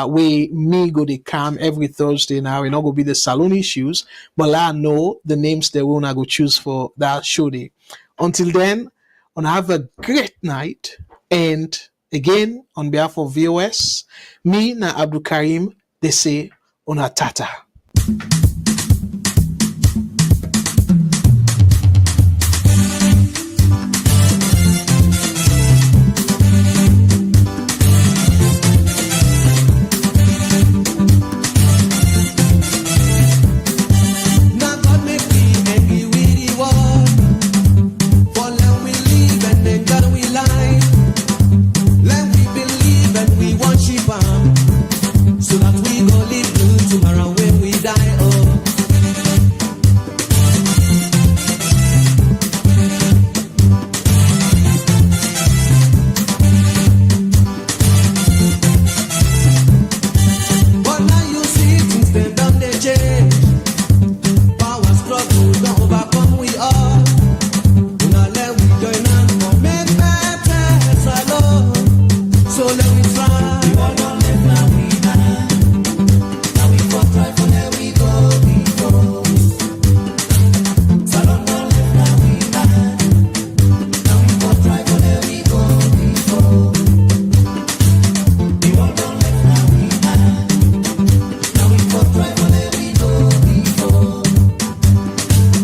A: We me go they come every Thursday now, and not go be the Salon issues, but I know the names they will not go choose for that show day. Until then, on have a great night. And again, on behalf of VOS, me na Abdul Karim, they say, Ona Tata.